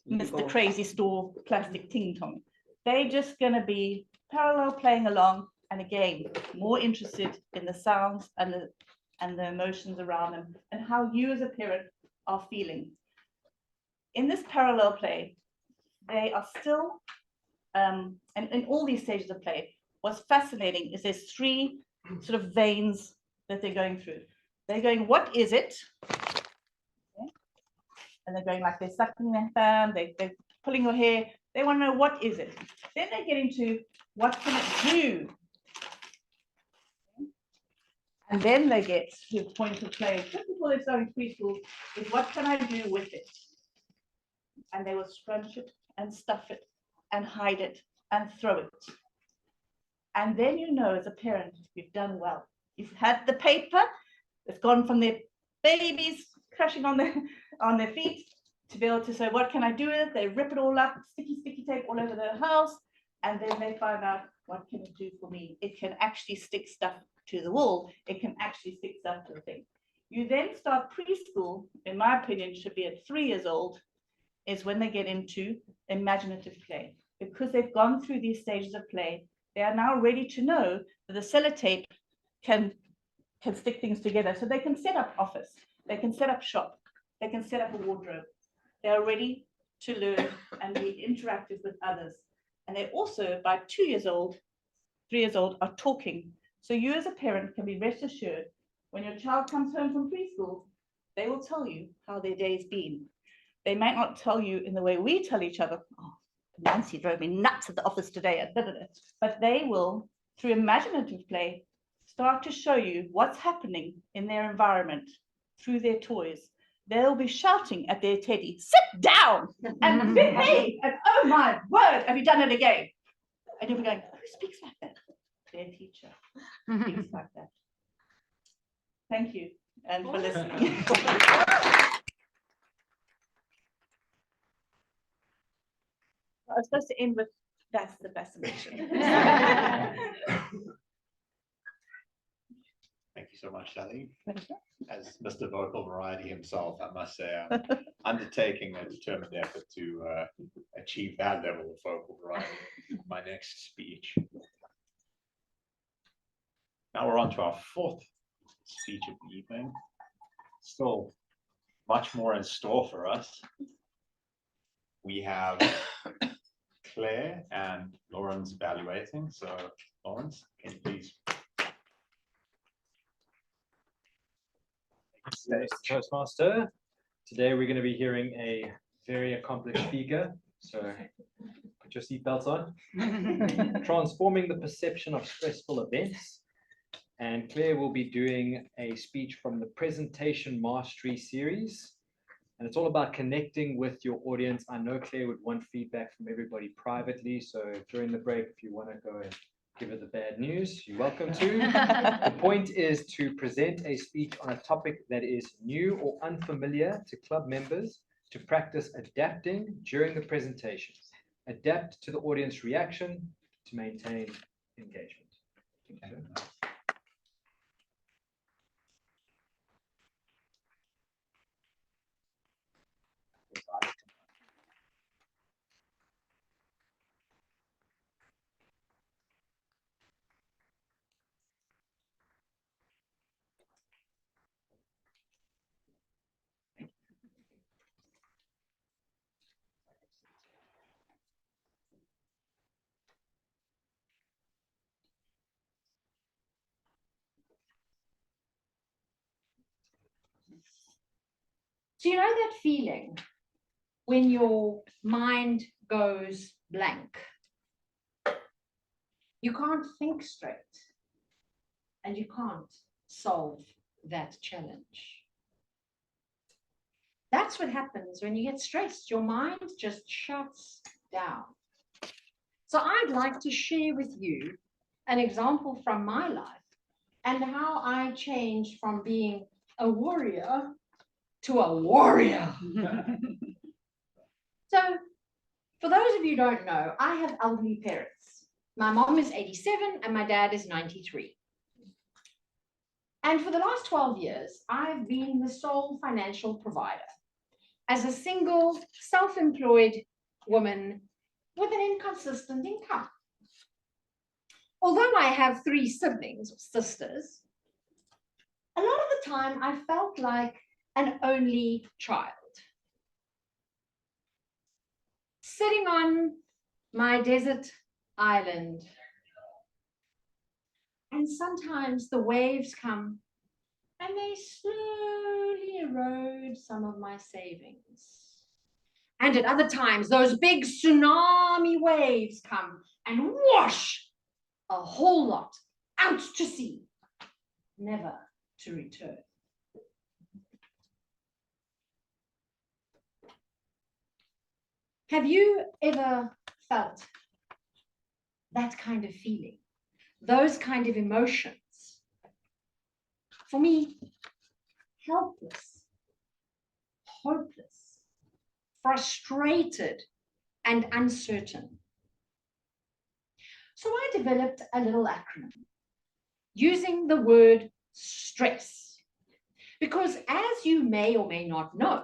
Mr. Crazy Store plastic ting Tommy. They're just going to be parallel playing along, and again, more interested in the sounds and the emotions around them and how you as a parent are feeling. In this parallel play, they are still, and in all these stages of play, what's fascinating is there's three sort of veins that they're going through. They're going, what is it? Okay. And they're going like they're sucking their thumb, they're pulling your hair. They want to know what is it. Then they get into what can it do? And then they get to the point of play, just before they start preschool, is what can I do with it? And they will scrunch it and stuff it and hide it and throw it. And then you know as a parent, you've done well. You've had the paper, it's gone from their babies crashing on their feet to be able to say, what can I do with it? They rip it all up, sticky tape all over their house, and then they find out, what can it do for me? It can actually stick stuff to the wall. It can actually stick stuff to the thing. You then start preschool, in my opinion, should be at 3 years old, is when they get into imaginative play. Because they've gone through these stages of play, they are now ready to know that the sellotape can stick things together. So they can set up office, they can set up shop, they can set up a wardrobe. They are ready to learn and be interactive with others. And they also, by 2 years old, 3 years old, are talking. So you as a parent can be rest assured, when your child comes home from preschool, they will tell you how their day's been. They might not tell you in the way we tell each other, oh, Nancy drove me nuts at the office today, but they will, through imaginative play, start to show you what's happening in their environment through their toys. They'll be shouting at their teddy, sit down and behave, and oh my word, have you done it again? And you'll be going, who speaks like that? Their teacher speaks like that. Thank you, and for listening. I was supposed to end with, that's the fascination. Thank you so much, Sally. As Mr. Vocal Variety himself, I must say I'm undertaking a determined effort to achieve that level of vocal variety in my next speech. Now we're on to our fourth speech of the evening. Still much more in store for us. We have Claire and Lauren's evaluating. So Lawrence, can you please? Toastmaster. Today we're going to be hearing a very accomplished speaker, so put your seatbelts on. Transforming the perception of stressful events. And Claire will be doing a speech from the Presentation Mastery series. And it's all about connecting with your audience. I know Claire would want feedback from everybody privately, so during the break, if you want to go and give her the bad news, you're welcome to. The point is to present a speech on a topic that is new or unfamiliar to club members, to practice adapting during the presentation. adapt to the audience reaction to maintain engagement. So you know that feeling when your mind goes blank? You can't think straight and you can't solve that challenge. That's what happens when you get stressed. Your mind just shuts down. So I'd like to share with you an example from my life and how I changed from being a warrior to a warrior. So for those of you who don't know, I have elderly parents. My mom is 87 and my dad is 93. And for the last 12 years, I've been the sole financial provider as a single, self-employed woman with an inconsistent income. Although I have 3 siblings or sisters, a lot of the time I felt like an only child. Sitting on my desert island, and sometimes the waves come and they slowly erode some of my savings. And at other times, those big tsunami waves come and wash a whole lot out to sea, never to return. Have you ever felt that kind of feeling, those kind of emotions? For me, helpless, hopeless, frustrated, and uncertain. So I developed a little acronym using the word stress, because as you may or may not know,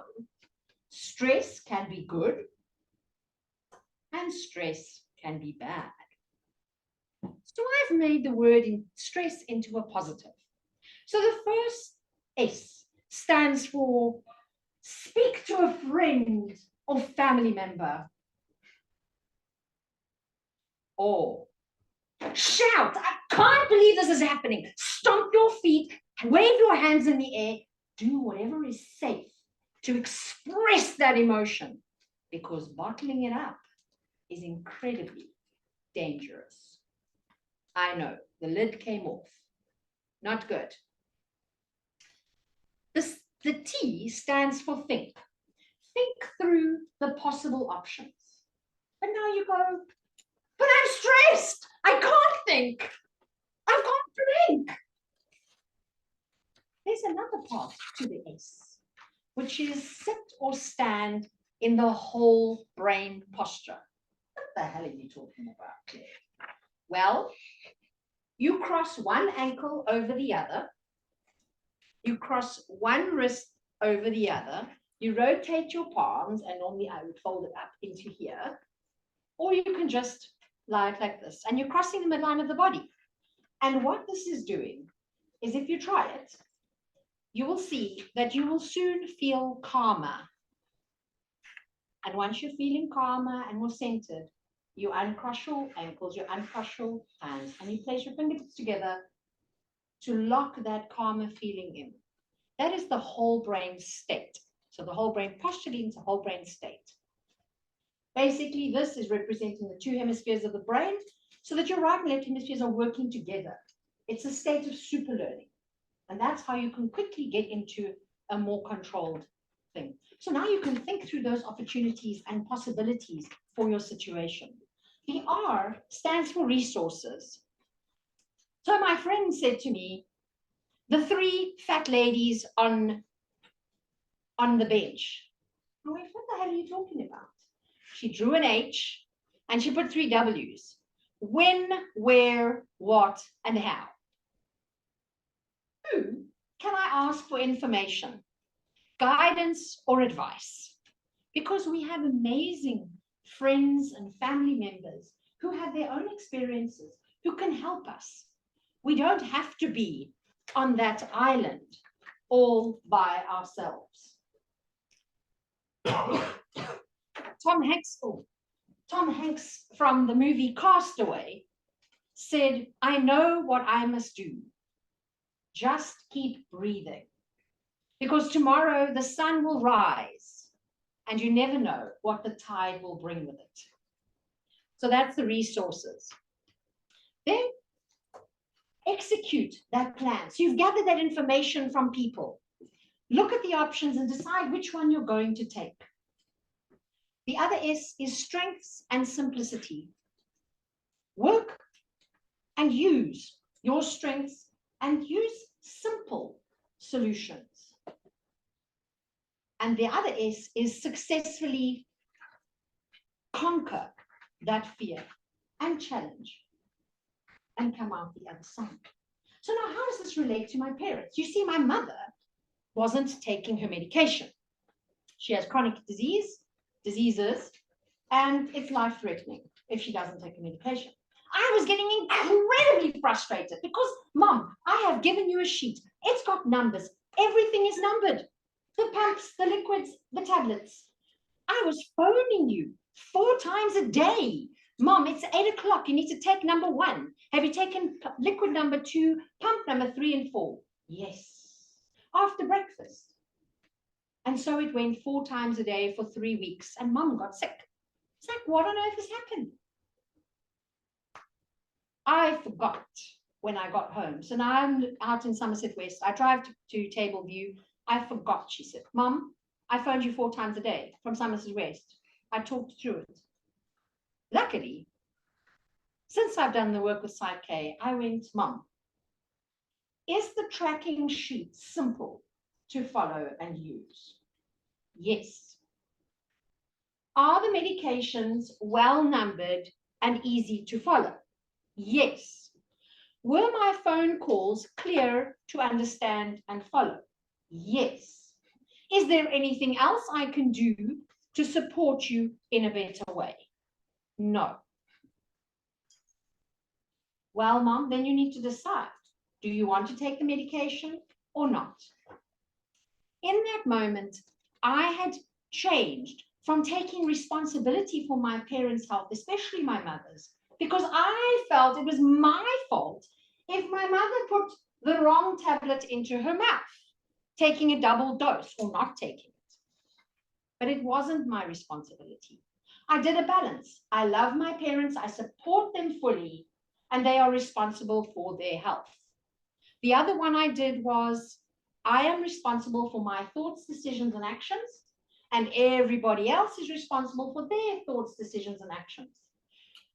stress can be good and stress can be bad. So I've made the word stress into a positive. So the first S stands for speak to a friend or family member. Or shout, I can't believe this is happening. Stomp your feet, wave your hands in the air, do whatever is safe to express that emotion, because bottling it up is incredibly dangerous. I know, the lid came off. Not good. The T stands for think. Think through the possible options. But now you go, but I'm stressed. I can't think. I can't think. There's another part to the S, which is sit or stand in the whole brain posture. What the hell are you talking about, Claire? Well, you cross one ankle over the other. You cross one wrist over the other. You rotate your palms, and normally I would fold it up into here. Or you can just lie it like this, and you're crossing the midline of the body. And what this is doing is, if you try it, you will see that you will soon feel calmer. And once you're feeling calmer and more centered, you uncross your ankles, you uncross your hands, and you place your fingertips together to lock that calmer feeling in. That is the whole brain state. So the whole brain posture leads to whole brain state. Basically, this is representing the 2 hemispheres of the brain, so that your right and left hemispheres are working together. It's a state of super learning. And that's how you can quickly get into a more controlled thing. So now you can think through those opportunities and possibilities for your situation. The R stands for resources. So my friend said to me, the 3 fat ladies on the bench. I went, what the hell are you talking about? She drew an H And she put 3 W's. When, where, what, and how. Who can I ask for information, guidance, or advice? Because we have amazing friends and family members who have their own experiences, who can help us. We don't have to be on that island all by ourselves. Tom Hanks from the movie Castaway said, I know what I must do. Just keep breathing. Because tomorrow the sun will rise and you never know what the tide will bring with it. So that's the resources. Then execute that plan. So you've gathered that information from people. Look at the options and decide which one you're going to take. The other S is strengths and simplicity. Work and use your strengths and use simple solutions. And the other S is successfully conquer that fear and challenge and come out the other side. So now how does this relate to my parents? You see, my mother wasn't taking her medication. She has chronic diseases, and it's life-threatening if she doesn't take her medication. I was getting incredibly frustrated because, Mom, I have given you a sheet. It's got numbers. Everything is numbered. The pumps, the liquids, the tablets. I was phoning you 4 times a day. Mom, it's 8 o'clock. You need to take number 1. Have you taken liquid number 2, pump number 3 and 4? Yes. After breakfast. And so it went 4 times a day for 3 weeks, and Mom got sick. It's like, what on earth has happened? I forgot when I got home. So now I'm out in Somerset West. I drive to Table View. I forgot, she said. Mom, I phoned you 4 times a day from Somerset West. I talked through it. Luckily, since I've done the work with Psych-K, I went, Mom, is the tracking sheet simple to follow and use? Yes. Are the medications well numbered and easy to follow? Yes. Were my phone calls clear to understand and follow? Yes. Is there anything else I can do to support you in a better way? No. Well, Mom, then you need to decide. Do you want to take the medication or not? In that moment, I had changed from taking responsibility for my parents' health, especially my mother's, because I felt it was my fault if my mother put the wrong tablet into her mouth, taking a double dose or not taking it. But it wasn't my responsibility. I did a balance. I love my parents, I support them fully, and they are responsible for their health. The other one I did was, I am responsible for my thoughts, decisions, and actions, and everybody else is responsible for their thoughts, decisions, and actions.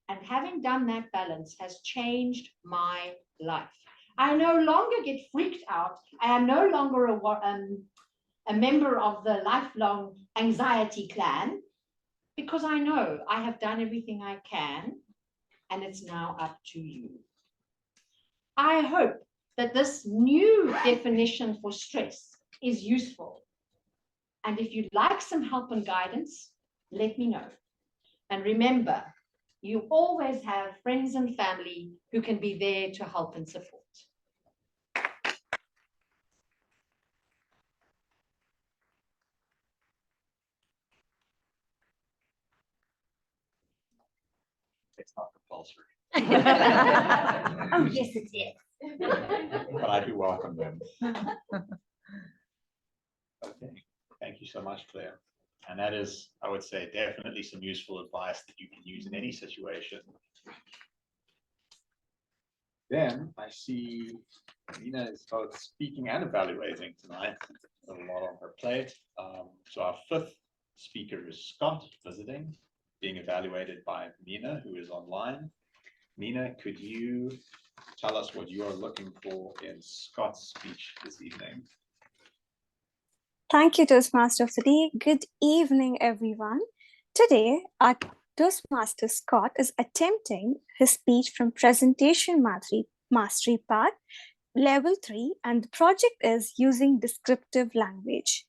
And having done that balance has changed my life. I no longer get freaked out. I am no longer a member of the lifelong anxiety clan, because I know I have done everything I can, and it's now up to you. I hope that this new definition for stress is useful. And if you'd like some help and guidance, let me know. And remember, you always have friends and family who can be there to help and support. It's not compulsory. Oh, yes, it is. But I do welcome them. Okay, thank you so much, Claire. And that is, I would say, definitely some useful advice that you can use in any situation. Then I see Nina is both speaking and evaluating tonight. A lot on her plate. So our 5th speaker is Scott, visiting, being evaluated by Nina, who is online. Nina, could you tell us what you are looking for in Scott's speech this evening? Thank you, Toastmaster of the Day. Good evening, everyone. Today, our Toastmaster Scott is attempting his speech from Presentation Mastery Part Level 3, and the project is using descriptive language.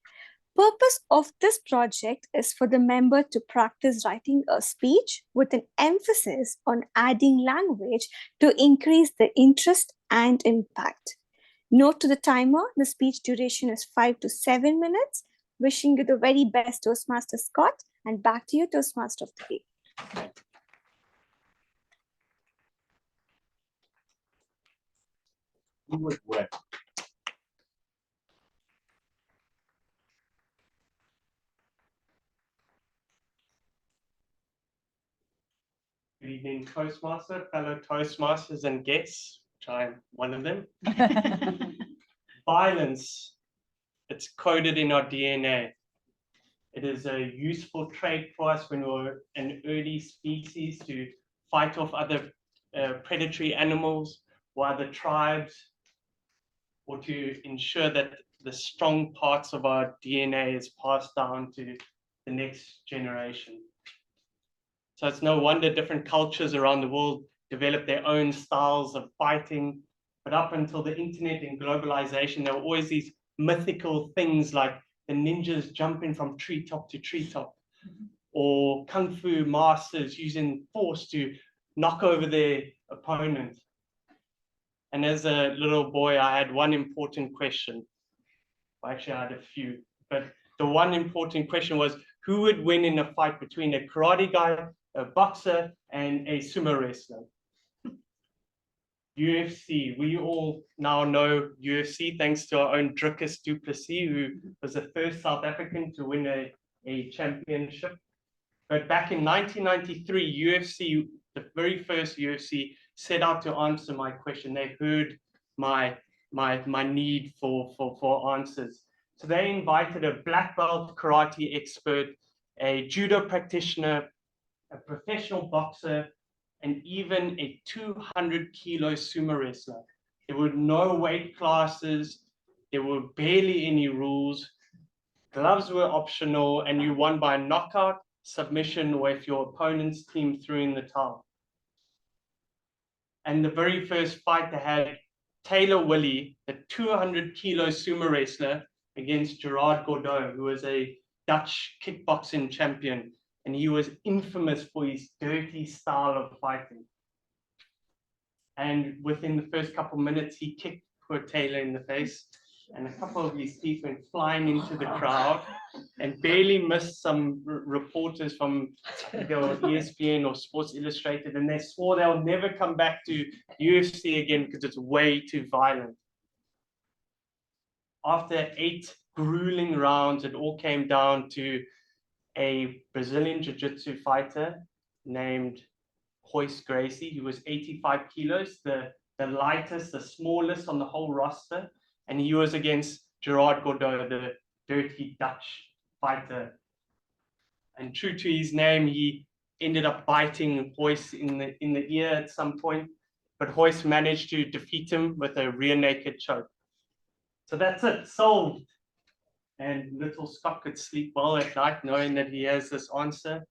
Purpose of this project is for the member to practice writing a speech with an emphasis on adding language to increase the interest and impact. Note to the timer, the speech duration is 5 to 7 minutes. Wishing you the very best, Toastmaster Scott, and back to you, Toastmaster of the Day. Who would win? Good evening, Toastmaster, fellow Toastmasters and guests, which I am one of them. Violence, it's coded in our DNA. It is a useful trait for us when we're an early species to fight off other predatory animals or other tribes, or to ensure that the strong parts of our DNA is passed down to the next generation. So it's no wonder different cultures around the world develop their own styles of fighting. But up until the internet and globalization, there were always these mythical things like the ninjas jumping from treetop to treetop, or kung fu masters using force to knock over their opponent. And as a little boy, I had one important question. Well, actually, I had a few, but the one important question was, who would win in a fight between a karate guy, a boxer, and a sumo wrestler? UFC, we all now know UFC thanks to our own Dricus du Plessis, who was the first South African to win a championship. But back in 1993, UFC, the very first UFC, set out to answer my question. They heard my need for answers. So they invited a black belt karate expert, a judo practitioner, a professional boxer, and even a 200-kilo sumo wrestler. There were no weight classes. There were barely any rules. Gloves were optional, and you won by knockout, submission, or if your opponent's team threw in the towel. And the very first fight, they had Taylor Willie, the 200-kilo sumo wrestler, against Gerard Gordeau, who was a Dutch kickboxing champion. And he was infamous for his dirty style of fighting. And within the first couple of minutes, he kicked poor Taylor in the face, and a couple of his teeth went flying into the crowd and barely missed some reporters from ESPN or Sports Illustrated, and they swore they'll never come back to UFC again because it's way too violent. After 8 grueling rounds, it all came down to a Brazilian Jiu-Jitsu fighter named Royce Gracie. He was 85 kilos, the lightest, the smallest on the whole roster. And he was against Gerard Gordeau, the dirty Dutch fighter. And true to his name, he ended up biting Royce in the ear at some point. But Royce managed to defeat him with a rear naked choke. So that's it, solved. And little Scott could sleep well at night knowing that he has this answer.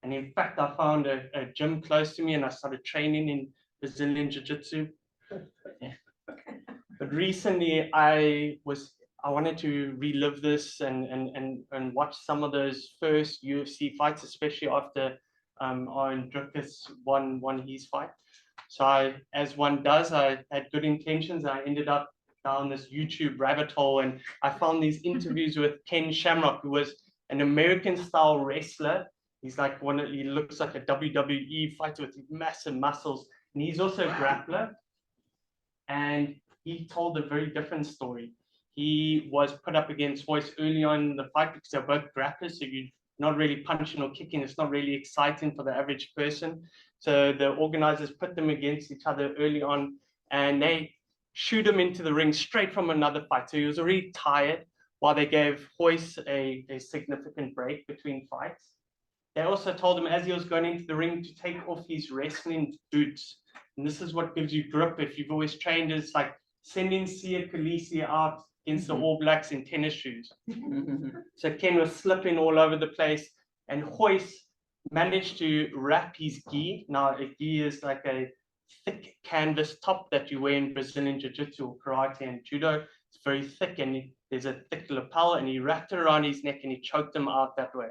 And in fact, I found a gym close to me and I started training in Brazilian Jiu-Jitsu. But recently I wanted to relive this and watch some of those first UFC fights, especially after Aaron Dricus won his fight. So as one does, I had good intentions. I ended up down this YouTube rabbit hole, and I found these interviews with Ken Shamrock, who was an American-style wrestler. He's like he looks like a WWE fighter with massive muscles, and he's also a grappler. And he told a very different story. He was put up against Royce early on in the fight because they're both grapplers, so you're not really punching or kicking. It's not really exciting for the average person. So the organizers put them against each other early on, and they shoot him into the ring straight from another fight. So he was already tired while they gave Royce a significant break between fights. They also told him as he was going into the ring to take off his wrestling boots. And this is what gives you grip. If you've always trained, it's like sending Sia Khaleesi out against the All Blacks in tennis shoes. So Ken was slipping all over the place, and Royce managed to wrap his gi. Now, a gi is like a thick canvas top that you wear in Brazilian Jiu-Jitsu, or karate and judo. It's very thick, and there's a thick lapel, and he wrapped it around his neck and he choked him out that way.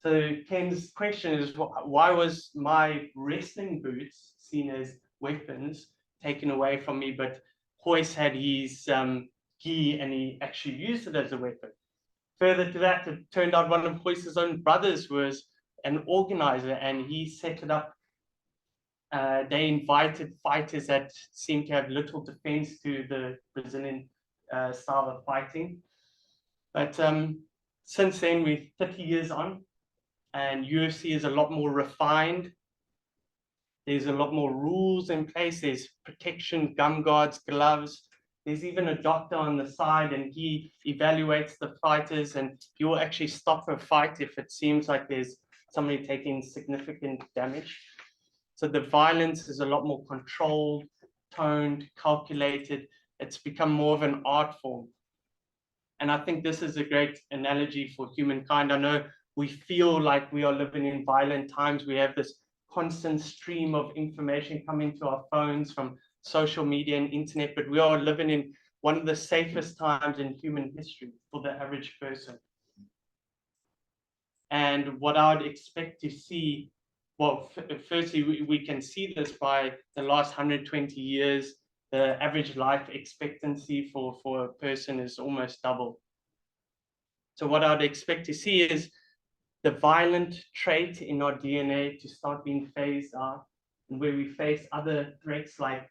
So Ken's question is, why was my wrestling boots seen as weapons taken away from me, but Hoyce had his gi and he actually used it as a weapon? Further to that, it turned out one of Hoyce's own brothers was an organizer, and he set it up. They invited fighters that seemed to have little defense to the Brazilian style of fighting. But since then, we're 30 years on, and UFC is a lot more refined. There's a lot more rules in place. There's protection, gum guards, gloves. There's even a doctor on the side, and he evaluates the fighters, and he will actually stop a fight if it seems like there's somebody taking significant damage. So the violence is a lot more controlled, toned, calculated. It's become more of an art form. And I think this is a great analogy for humankind. I know we feel like we are living in violent times. We have this constant stream of information coming to our phones from social media and internet, but we are living in one of the safest times in human history for the average person. And what I would expect to see, well, firstly, we can see this by the last 120 years, the average life expectancy for a person is almost double. So what I'd expect to see is the violent trait in our DNA to start being phased out, and where we face other threats like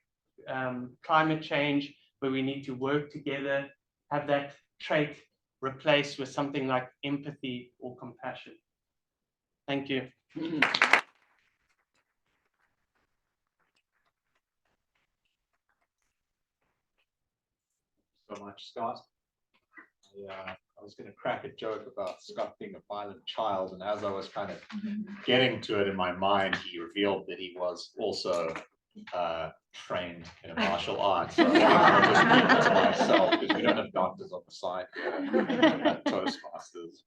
climate change, where we need to work together, have that trait replaced with something like empathy or compassion. Thank you. So much, Scott. I was going to crack a joke about Scott being a violent child, and as I was kind of getting to it in my mind, he revealed that he was also trained in a martial art. So I think I'll just keep it to myself, because we don't have doctors on the side here at Toastmasters.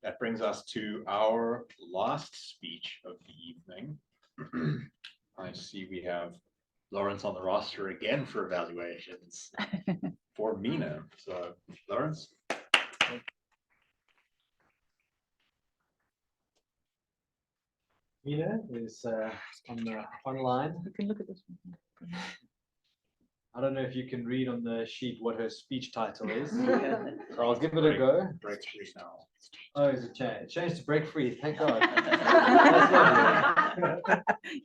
That brings us to our last speech of the evening. I see we have Lawrence on the roster again for evaluations for Mina. So, Lawrence. Mina is on the online. You can look at this one. I don't know if you can read on the sheet what her speech title is. So I'll give it a go. Break free now. Oh, is it changed? It changed to break free. Thank God.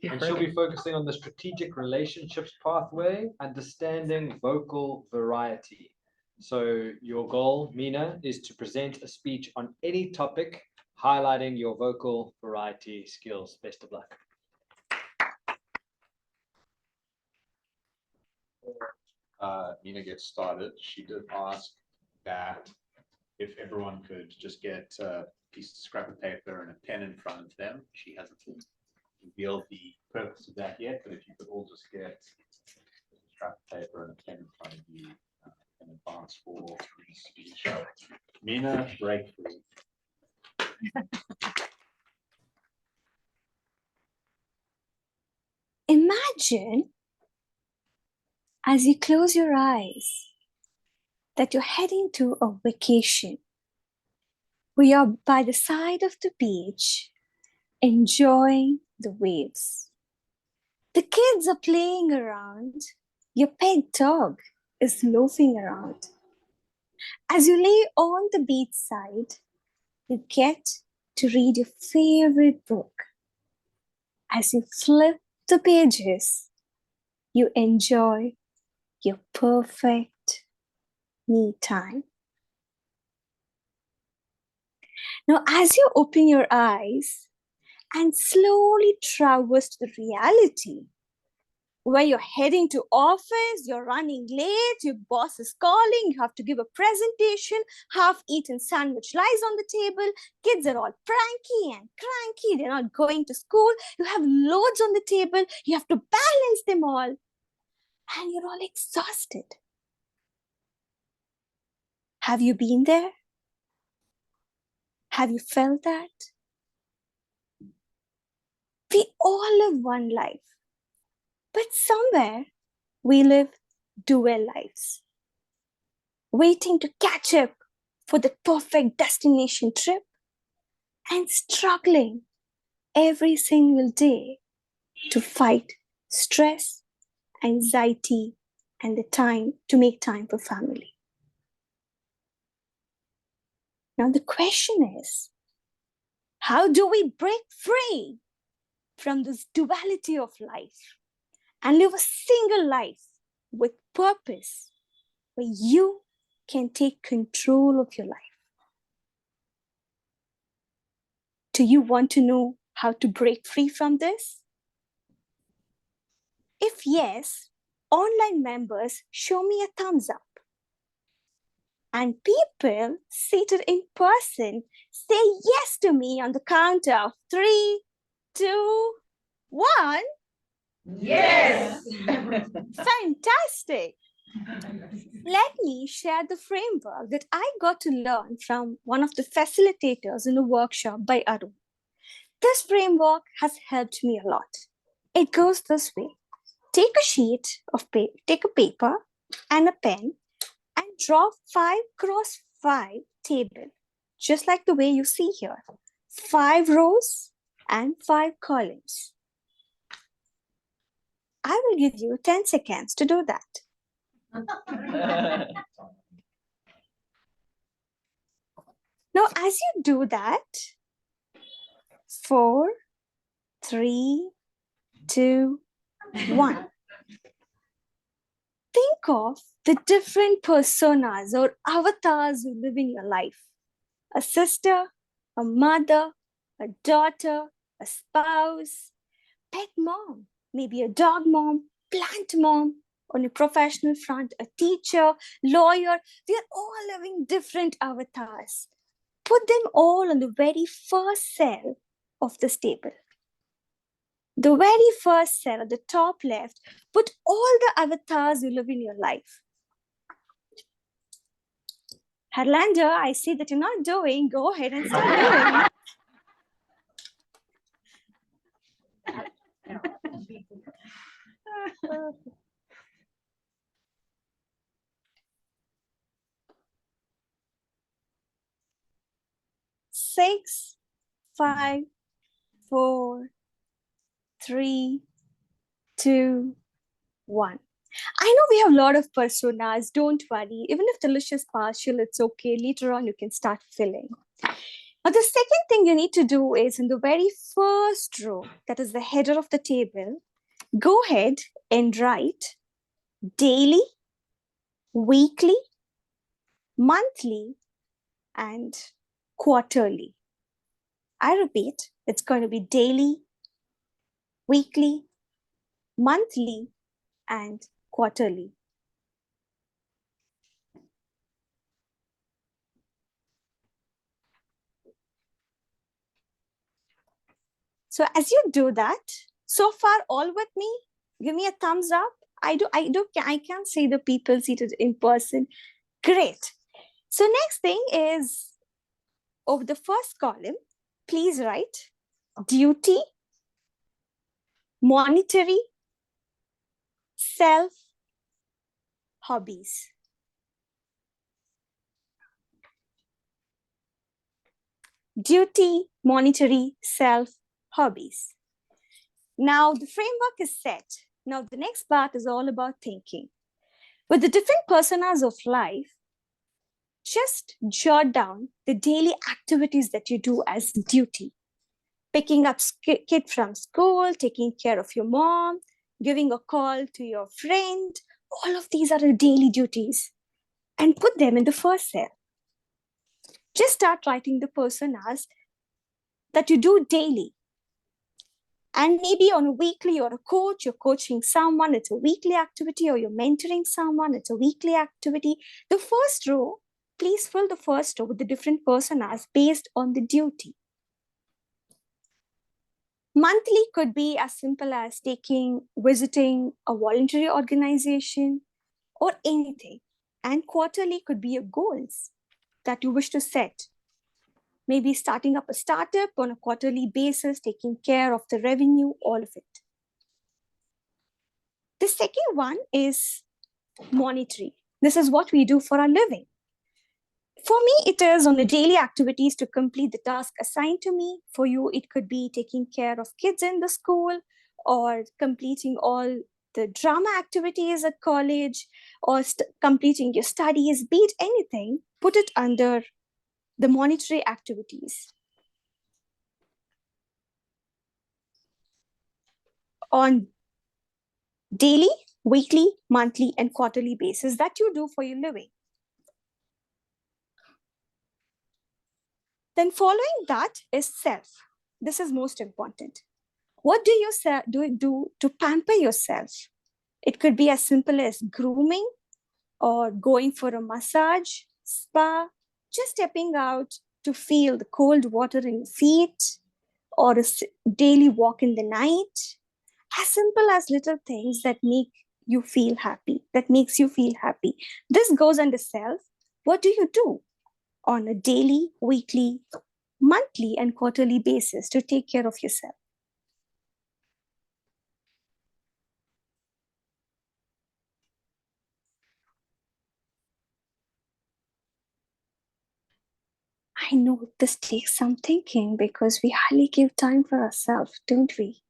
And she'll be focusing on the strategic relationships pathway, understanding vocal variety. So your goal, Mina, is to present a speech on any topic, highlighting your vocal variety skills. Best of luck. Mina gets started. She did ask that if everyone could just get a piece of scrap of paper and a pen in front of them. She hasn't revealed the purpose of that yet, but if you could all just get a scrap of paper and a pen in front of you in advance for the speech. Mina, break free. Imagine, as you close your eyes, that you're heading to a vacation where you're by the side of the beach, enjoying the waves. The kids are playing around. Your pet dog is loafing around. As you lay on the beach side, you get to read your favorite book. As you flip the pages, you enjoy your perfect me time. Now, as you open your eyes and slowly traverse to the reality, where you're heading to office, you're running late, your boss is calling, you have to give a presentation, half-eaten sandwich lies on the table, kids are all pranky and cranky, they're not going to school, you have loads on the table, you have to balance them all, and you're all exhausted. Have you been there? Have you felt that? We all live one life, but somewhere we live dual lives, waiting to catch up for the perfect destination trip and struggling every single day to fight stress, anxiety, and the time to make time for family. Now the question is, how do we break free from this duality of life and live a single life with purpose where you can take control of your life? Do you want to know how to break free from this? If yes, online members show me a thumbs up. And people seated in person say yes to me on the count of 3, 2, 1. Yes! Fantastic! Let me share the framework that I got to learn from one of the facilitators in a workshop by Arun. This framework has helped me a lot. It goes this way. Take a sheet of paper, take a paper and a pen and draw 5 cross 5 table, just like the way you see here. 5 rows and 5 columns. I will give you 10 seconds to do that. Now, as you do that, 4, 3, 2, 1. Think of the different personas or avatars who live in your life. A sister, a mother, a daughter, a spouse, pet mom, maybe a dog mom, plant mom, on a professional front, a teacher, lawyer. We are all living different avatars. Put them all on the very first cell of this table. The very first cell at the top left, put all the avatars who live in your life. Harlander, I see that you're not doing. Go ahead and start doing. 6, 5, 4, 3, 2, 1. I know we have a lot of personas. Don't worry. Even if the list is partial, it's okay. Later on, you can start filling. Now, the second thing you need to do is in the very first row, that is the header of the table, go ahead and write daily, weekly, monthly, and quarterly. I repeat, it's going to be daily, weekly, monthly, and quarterly. So as you do that, so far all with me, give me a thumbs up. I can't see the people seated in person. Great. So next thing is, over the first column, please write duty, monetary, self, hobbies. Duty, monetary, self, hobbies. Now the framework is set. Now the next part is all about thinking. With the different personas of life, just jot down the daily activities that you do as duty. Picking up kid from school, taking care of your mom, giving a call to your friend. All of these are the daily duties. And put them in the first cell. Just start writing the personas that you do daily. And maybe on a weekly, you're a coach, you're coaching someone, it's a weekly activity, or you're mentoring someone, it's a weekly activity. The first row, please fill the first row with the different personas based on the duty. Monthly could be as simple as visiting a voluntary organization or anything. And quarterly could be your goals that you wish to set. maybe starting up a startup on a quarterly basis, taking care of the revenue, all of it. The second one is monetary. This is what we do for our living. For me, it is on the daily activities to complete the task assigned to me. For you, it could be taking care of kids in the school or completing all the drama activities at college or completing your studies, be it anything, put it under the monetary activities. On daily, weekly, monthly, and quarterly basis that you do for your living. Then following that is self. This is most important. What do you do to pamper yourself? It could be as simple as grooming or going for a massage, spa, just stepping out to feel the cold water in your feet, or a daily walk in the night. As simple as little things that make you feel happy, that makes you feel happy. This goes under self. What do you do on a daily, weekly, monthly, and quarterly basis to take care of yourself? I know this takes some thinking because we hardly give time for ourselves, don't we?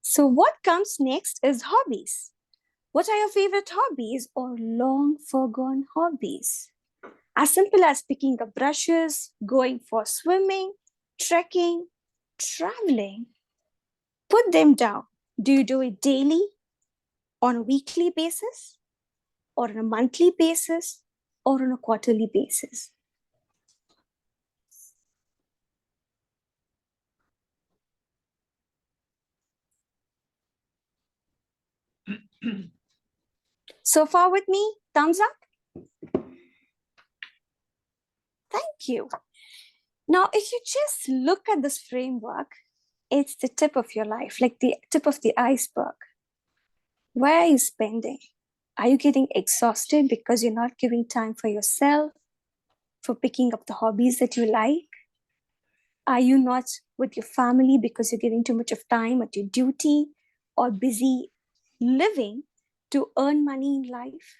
So what comes next is hobbies. What are your favorite hobbies or long forgone hobbies? As simple as picking up brushes, going for swimming, trekking, traveling. Put them down. Do you do it daily, on a weekly basis, or on a monthly basis, or on a quarterly basis? So far with me, thumbs up? Thank you. Now, if you just look at this framework, it's the tip of your life, like the tip of the iceberg. Where are you spending? Are you getting exhausted because you're not giving time for yourself, for picking up the hobbies that you like? Are you not with your family because you're giving too much of time at your duty or busy living to earn money in life?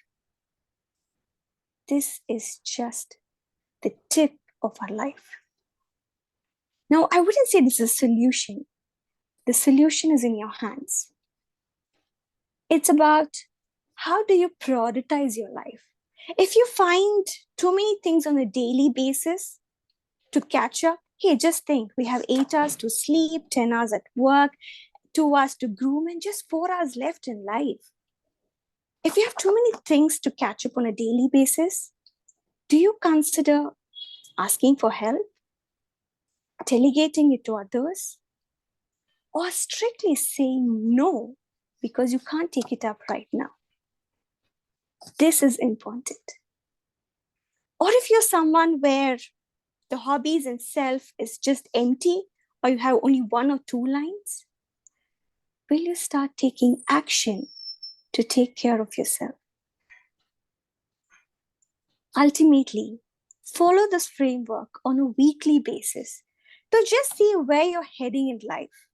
This is just the tip of our life. Now, I wouldn't say this is a solution. The solution is in your hands. It's about how do you prioritize your life? If you find too many things on a daily basis to catch up, hey, just think, we have 8 hours to sleep, 10 hours at work, 2 hours to groom, and just 4 hours left in life. If you have too many things to catch up on a daily basis, do you consider asking for help, delegating it to others, or strictly saying no because you can't take it up right now? This is important. Or if you're someone where the hobbies and self is just empty, or you have only 1 or 2 lines, will you start taking action to take care of yourself? Ultimately, follow this framework on a weekly basis to just see where you're heading in life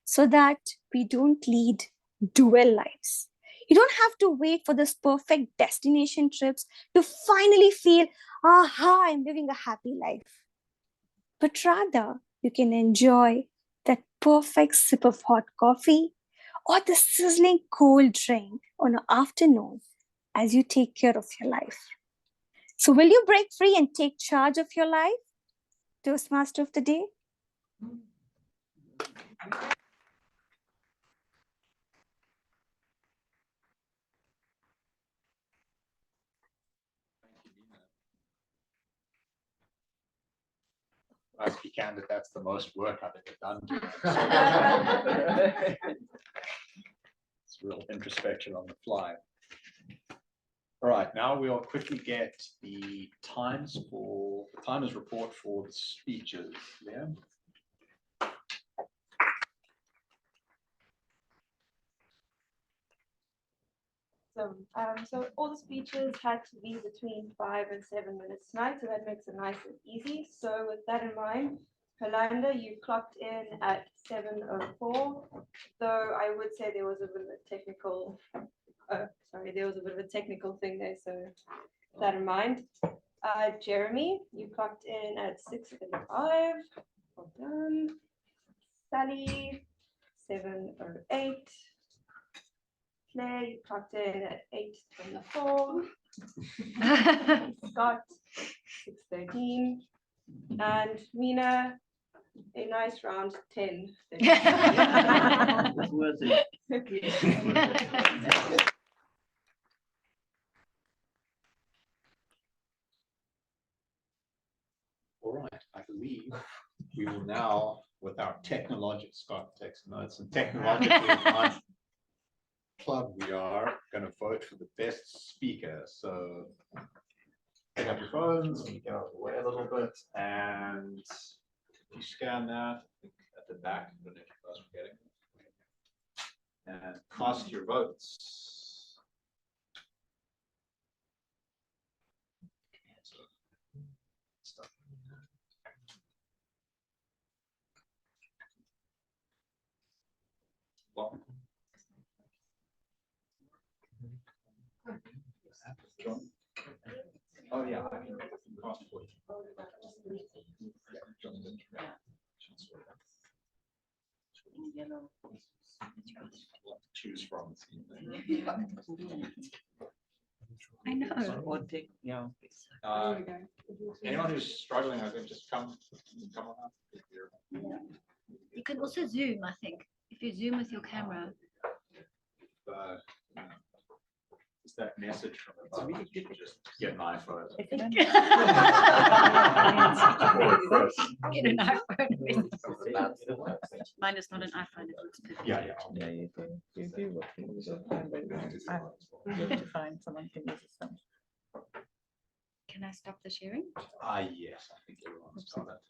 so that we don't lead dual lives. You don't have to wait for this perfect destination trips to finally feel, aha, I'm living a happy life. But rather, you can enjoy that perfect sip of hot coffee or the sizzling cold drink on an afternoon as you take care of your life. So will you break free and take charge of your life? Toastmaster of the day. I be candid, that's the most work I've ever done. It's real introspection on the fly. All right, now we'll quickly get the timers report for the speeches. Yeah. So awesome. So all the speeches had to be between 5 and 7 minutes tonight, so that makes it nice and easy. So with that in mind, Yolanda, you clocked in at 7:04, though I would say there was a bit of a technical, there was a bit of a technical thing there, so with that in mind. Jeremy, you clocked in at 6:35. Well done. Sally, 7:08. Claire, you clocked in at 8:24. Scott, 6:13. And Mina, a nice round 10. It's worth it. All right, I believe we will now, with our Scott takes notes, and technologically advanced club, we are going to vote for the best speaker. So pick up your phones and get out of the way a little bit, and if you scan that at the back, I don't know if you guys are getting it, and cast your votes. Well, oh yeah, I can cost for you. Choose from. I know. Or take, yeah. Anyone who's struggling, I think just come on up. You can also zoom, I think, if you zoom with your camera. Is that message from above? You should just get an iPhone. Get an iPhone. Mine is not an iPhone. Yeah. You do. I have to find someone who uses them. Can I stop the sharing? Yes, I think everyone's got it.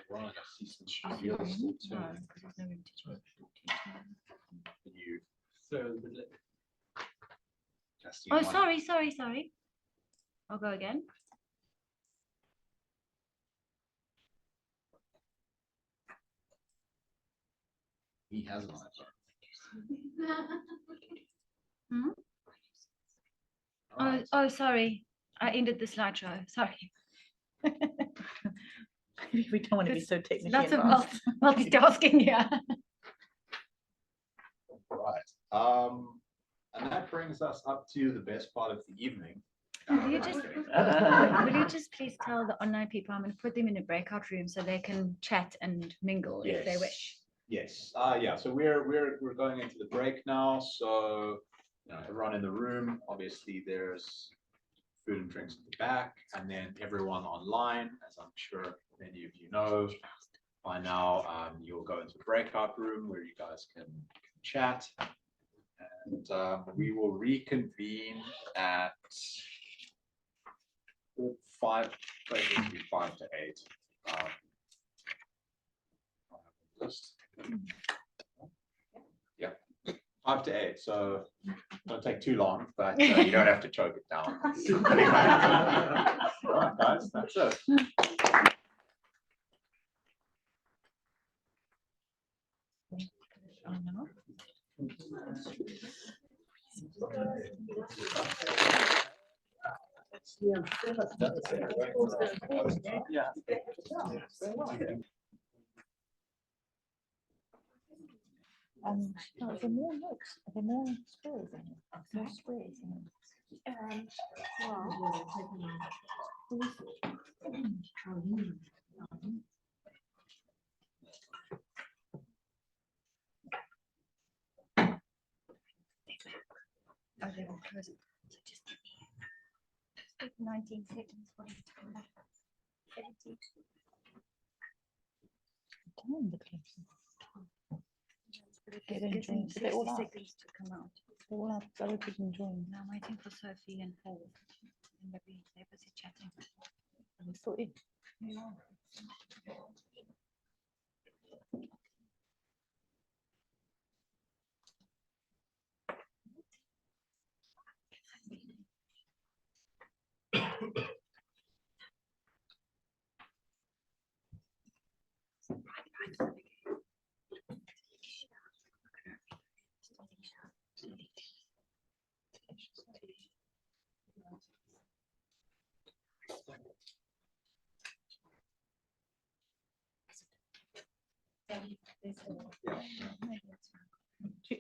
Right, I see some reveals still too. You Oh, sorry. I'll go again. He has an iPhone. Oh, sorry. I ended the slideshow. Sorry. We don't want to be so technically Lots of advanced. multitasking here. Right. And that brings us up to the best part of the evening. Will you just please tell the online people I'm going to put them in a breakout room so they can chat and mingle if they wish. Yes. Yeah. So we're going into the break now. So everyone in the room, obviously there's food and drinks at the back, and then everyone online, as I'm sure many of you know by now, you'll go into the breakout room where you guys can chat, and we will reconvene at 5 to 8. Yeah, 5 to 8. So don't take too long, but you don't have to choke it down. All right, guys, that's it. Yeah. Are there more notes? Are there more squares in it? More squares in it? Oh, they will close it. So just give me 19 seconds for you to come back. 70. Time the clips. It gives join. them So they're 60 all out. seconds to come out. They're all out. Other people join. Now I'm waiting for Sophie and Paul. And maybe they're busy chatting. Are they still in?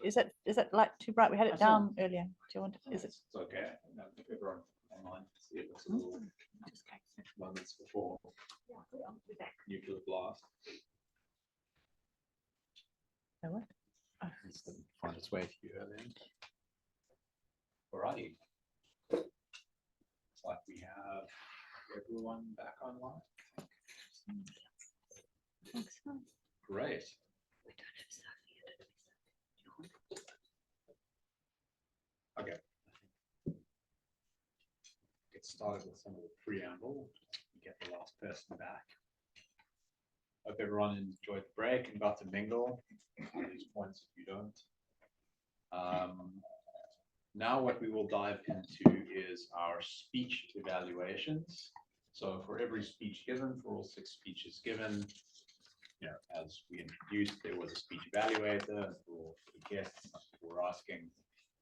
is that light too bright? We had it down earlier. Do you want? Is it? It's okay. No, everyone online, see it looks a little moments before nuclear blast. What? It's to find its way to you earlier. Alrighty. Looks like we have everyone back online. Great. Okay. Get started with some of the preamble. Get the last person back. Hope everyone enjoyed the break and got to mingle on these points if you don't. Now what we will dive into is our speech evaluations. So for every speech given, for all 6 speeches given, you know, as we introduced, there was a speech evaluator. For the guests, we're asking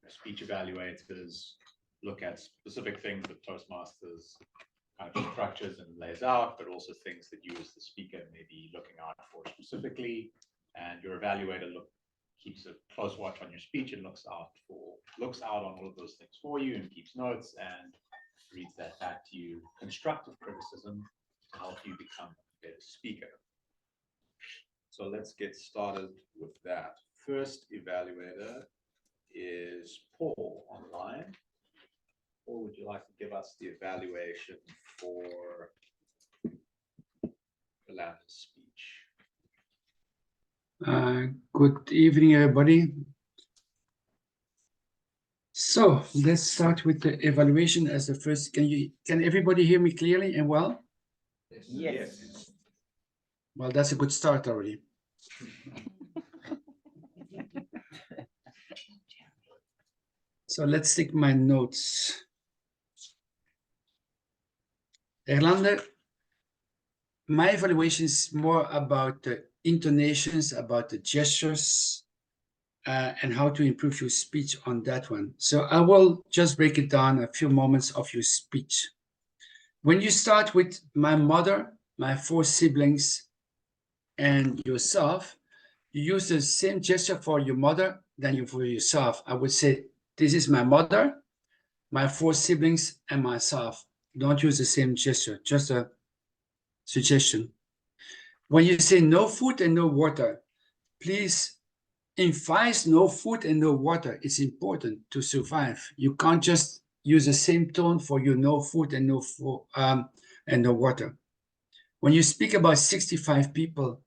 speech evaluators look at specific things that Toastmasters kind of structures and lays out, but also things that you as the speaker may be looking out for specifically. And your evaluator keeps a close watch on your speech and looks out on all of those things for you and keeps notes and reads that back to you. Constructive criticism to help you become a better speaker. So let's get started with that. First evaluator is Paul online. Paul, would you like to give us the evaluation for Relentless speech? Good evening, everybody. So let's start with the evaluation as the first. Can everybody hear me clearly and well? Yes. Well, that's a good start already. So let's take my notes. Erlander, my evaluation is more about the intonations, about the gestures, and how to improve your speech on that one. So I will just break it down a few moments of your speech. When you start with my mother, my 4 siblings, and yourself, you use the same gesture for your mother than you for yourself. I would say, this is my mother, my 4 siblings, and myself. Don't use the same gesture, just a suggestion. When you say no food and no water, please emphasize no food and no water. It's important to survive. You can't just use the same tone for your no food and no water. When you speak about 65 people,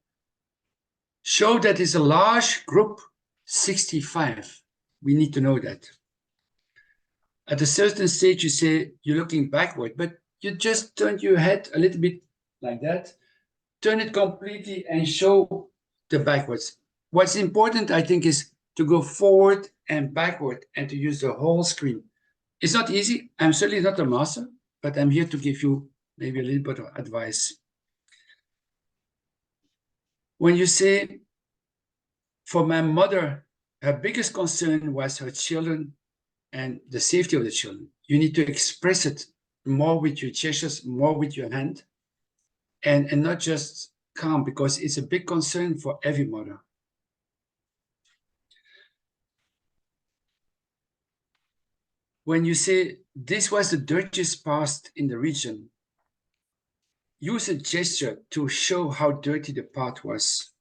show that it's a large group, 65. We need to know that. At a certain stage, you say you're looking backward, but you just turn your head a little bit like that, turn it completely and show the backwards. What's important, I think, is to go forward and backward and to use the whole screen. It's not easy. I'm certainly not a master, but I'm here to give you maybe a little bit of advice. When you say, for my mother, her biggest concern was her children and the safety of the children. You need to express it more with your gestures, more with your hand, and not just calm, because it's a big concern for every mother. When you say, this was the dirtiest part in the region, use a gesture to show how dirty the part was.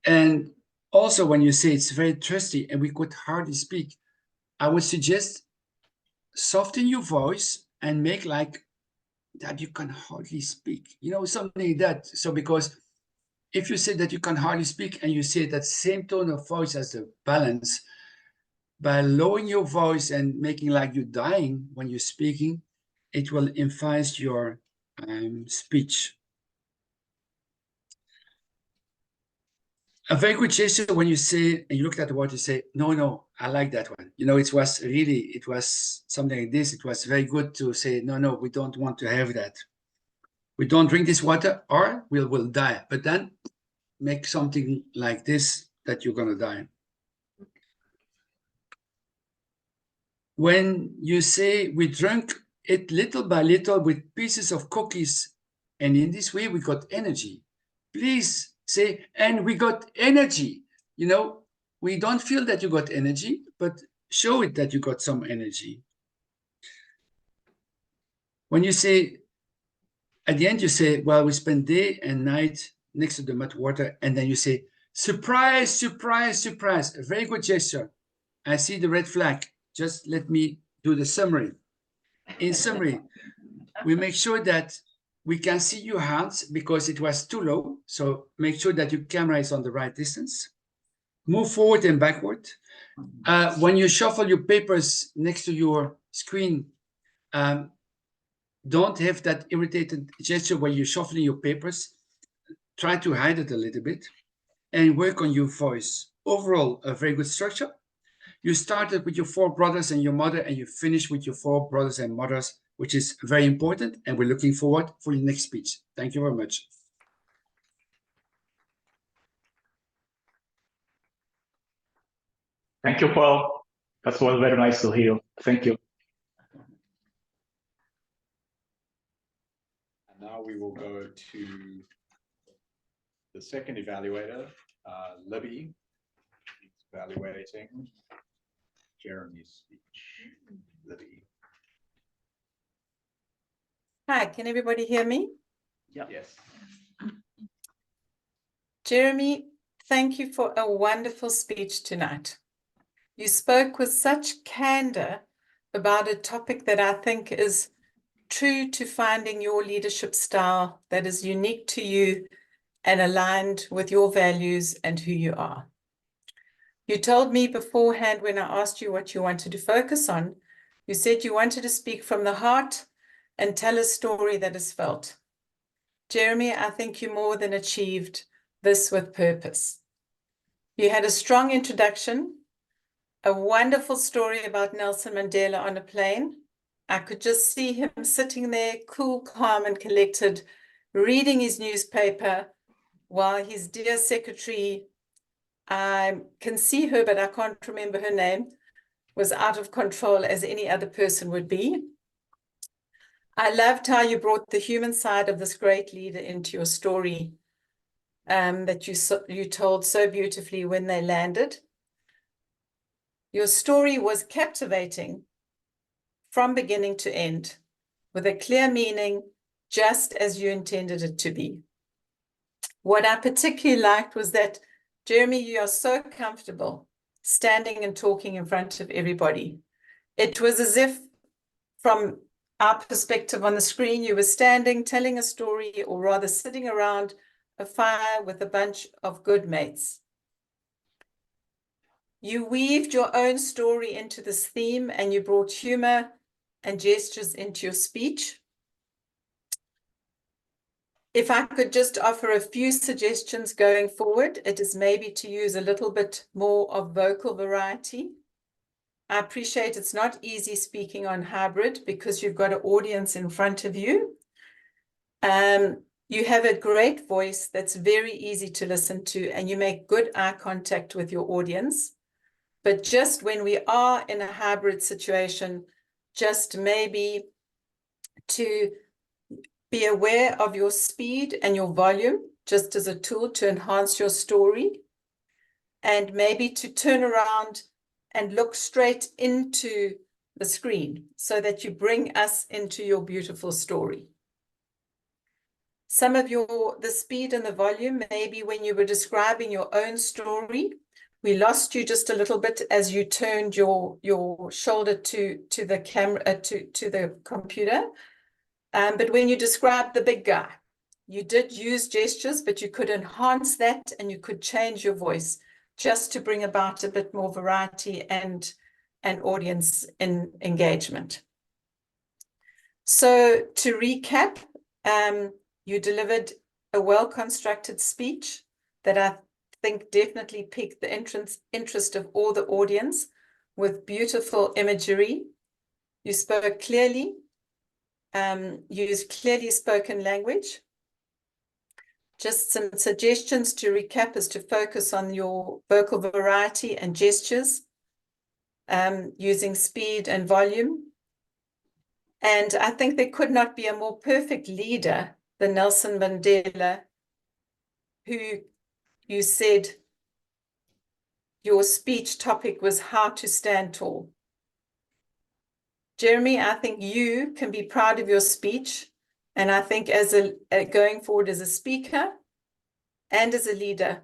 And also when you say it's very thirsty and we could hardly speak, I would suggest soften your voice and make like that you can hardly speak, you know, something like that. So because if you say that you can hardly speak and you say that same tone of voice as the balance, by lowering your voice and making like you're dying when you're speaking, it will emphasize your speech. A very good gesture when you say, and you look at the water, you say, no, I like that one. You know, it was something like this. It was very good to say, no, we don't want to have that. We don't drink this water or we'll die. But then make something like this that you're going to die. When you say we drank it little by little with pieces of cookies, and in this way we got energy. Please say, and we got energy. You know, we don't feel that you got energy, but show it that you got some energy. When you say, at the end, you say, well, we spend day and night next to the mud water, and then you say, surprise, surprise, surprise. A very good gesture. I see the red flag. Just let me do the summary. In summary, we make sure that we can see your hands because it was too low. So make sure that your camera is on the right distance. Move forward and backward. When you shuffle your papers next to your screen, don't have that irritated gesture where you're shuffling your papers. Try to hide it a little bit and work on your voice. Overall, a very good structure. You started with your 4 brothers and your mother, and you finish with your 4 brothers and mothers, which is very important. And we're looking forward for your next speech. Thank you very much. Thank you, Paul. That was very nice to hear. Thank you. And now we will go to the second evaluator, Libby. She's evaluating Jeremy's speech. Libby. Hi, can everybody hear me? Yep. Yes. Jeremy, thank you for a wonderful speech tonight. You spoke with such candor about a topic that I think is true to finding your leadership style that is unique to you and aligned with your values and who you are. You told me beforehand when I asked you what you wanted to focus on, you said you wanted to speak from the heart and tell a story that is felt. Jeremy, I think you more than achieved this with purpose. You had a strong introduction, a wonderful story about Nelson Mandela on a plane. I could just see him sitting there, cool, calm, and collected, reading his newspaper while his dear secretary, I can see her, but I can't remember her name, was out of control as any other person would be. I loved how you brought the human side of this great leader into your story that you told so beautifully when they landed. Your story was captivating from beginning to end, with a clear meaning, just as you intended it to be. What I particularly liked was that, Jeremy, you are so comfortable standing and talking in front of everybody. It was as if, from our perspective on the screen, you were standing, telling a story, or rather sitting around a fire with a bunch of good mates. You weaved your own story into this theme, and you brought humor and gestures into your speech. If I could just offer a few suggestions going forward, it is maybe to use a little bit more of vocal variety. I appreciate it's not easy speaking on hybrid because you've got an audience in front of you. You have a great voice that's very easy to listen to, and you make good eye contact with your audience. But just when we are in a hybrid situation, just maybe to be aware of your speed and your volume, just as a tool to enhance your story, and maybe to turn around and look straight into the screen so that you bring us into your beautiful story. Some of the speed and the volume, maybe when you were describing your own story, we lost you just a little bit as you turned your shoulder to the camera, to the computer. But when you described the big guy, you did use gestures, but you could enhance that and you could change your voice just to bring about a bit more variety and audience engagement. So to recap, you delivered a well-constructed speech that I think definitely piqued the interest of all the audience with beautiful imagery. You spoke clearly, used clearly spoken language. Just some suggestions to recap is to focus on your vocal variety and gestures, using speed and volume. And I think there could not be a more perfect leader than Nelson Mandela, who you said your speech topic was how to stand tall. Jeremy, I think you can be proud of your speech. And I think as going forward as a speaker and as a leader,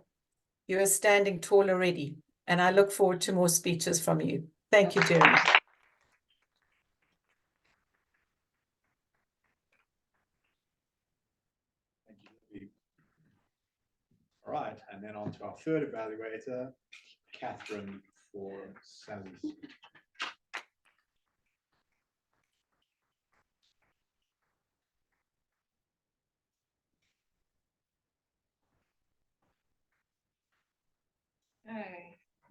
you are standing tall already. And I look forward to more speeches from you. Thank you, Jeremy. Thank you. All right, and then on to our third evaluator, Catherine, for Sally's speech. Oh,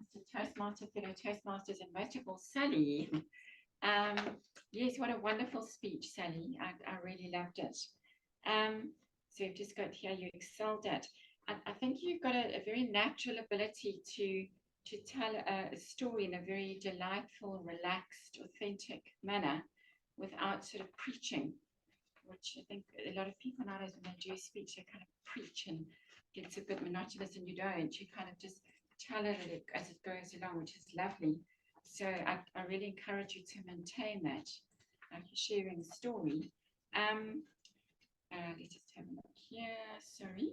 Mr. Toastmaster, fellow Toastmasters, and most of all, Sally. Yes, what a wonderful speech, Sally. I really loved it. So you've just got here, you excelled at. I think you've got a very natural ability to tell a story in a very delightful, relaxed, authentic manner without sort of preaching, which I think a lot of people nowadays, when they do speech, they kind of preach and gets a bit monotonous, and you don't. You kind of just tell it as it goes along, which is lovely. So I really encourage you to maintain that, like you're sharing a story. Let's just have a look here, sorry.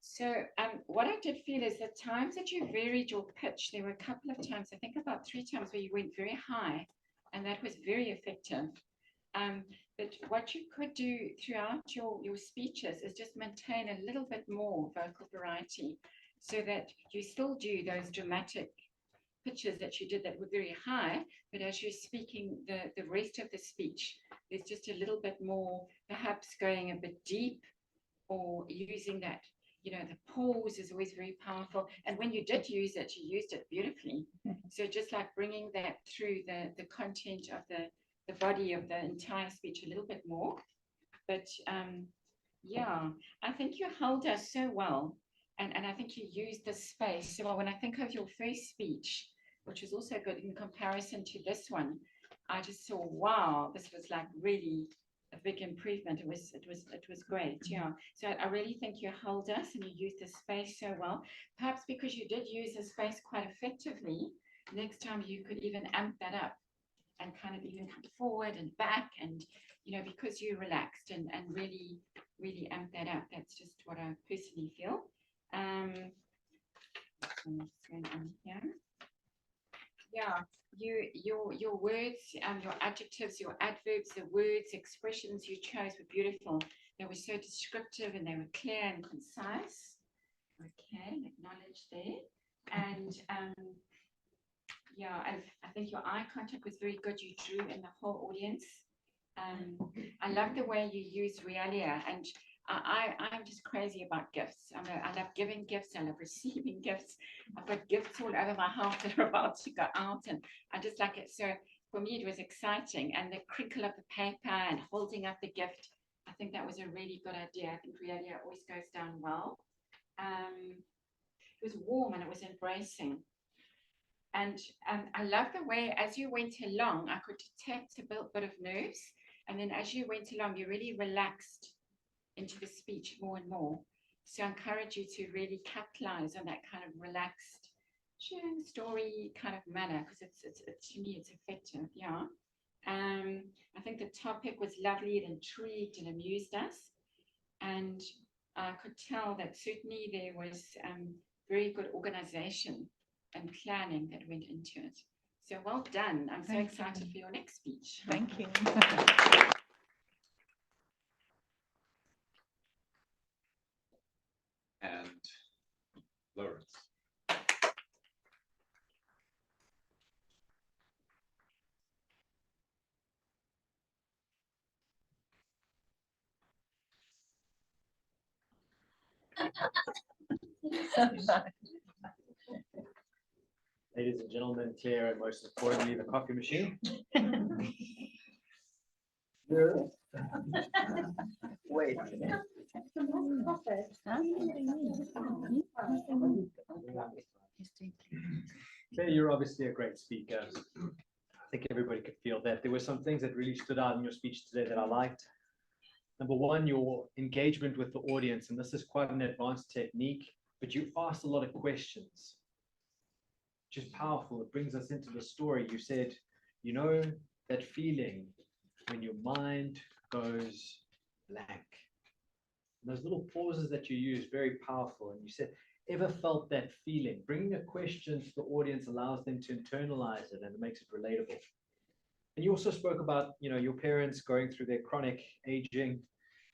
So what I did feel is the times that you varied your pitch, there were a couple of times, I think about 3 times, where you went very high, and that was very effective. But what you could do throughout your speeches is just maintain a little bit more vocal variety, so that you still do those dramatic pitches that you did that were very high, but as you're speaking the rest of the speech, there's just a little bit more, perhaps going a bit deep, or using that, you know, the pause is always very powerful. And when you did use it, you used it beautifully. So just like bringing that through the content of the body of the entire speech a little bit more. But yeah, I think you held us so well. And I think you used the space. So when I think of your first speech, which was also good in comparison to this one, I just saw, wow, this was like really a big improvement. It was great. Yeah. So I really think you held us and you used the space so well. Perhaps because you did use the space quite effectively, next time you could even amp that up and kind of even come forward and back, and you know, because you relaxed and really amp that up. That's just what I personally feel. What's going on here? Yeah, your words, your adjectives, your adverbs, the words, expressions you chose were beautiful. They were so descriptive and they were clear and concise. Okay, acknowledge there. And yeah, and I think your eye contact was very good. You drew in the whole audience. I love the way you use realia, and I'm just crazy about gifts. I love giving gifts. I love receiving gifts. I've got gifts all over my house that are about to go out, and I just like it. So for me, it was exciting. And the crinkle of the paper and holding up the gift, I think that was a really good idea. I think realia always goes down well. It was warm and it was embracing. And I love the way, as you went along, I could detect a bit of nerves. And then as you went along, you really relaxed into the speech more and more. So I encourage you to really capitalize on that kind of relaxed sharing story kind of manner, because it's to me, it's effective. Yeah. I think the topic was lovely. It intrigued and amused us. And I could tell that certainly there was very good organization and planning that went into it. So well done. I'm so excited for your next speech. Thank you. And Lawrence. Ladies and gentlemen, Claire, and most importantly, the coffee machine. Wait. Claire, you're obviously a great speaker. I think everybody could feel that. There were some things that really stood out in your speech today that I liked. Number one, your engagement with the audience, and this is quite an advanced technique, but you asked a lot of questions. which is powerful. It brings us into the story. You said, you know, that feeling when your mind goes blank. Those little pauses that you use, very powerful. And you said, ever felt that feeling? Bringing a question to the audience allows them to internalize it and it makes it relatable. And you also spoke about, you know, your parents going through their chronic aging.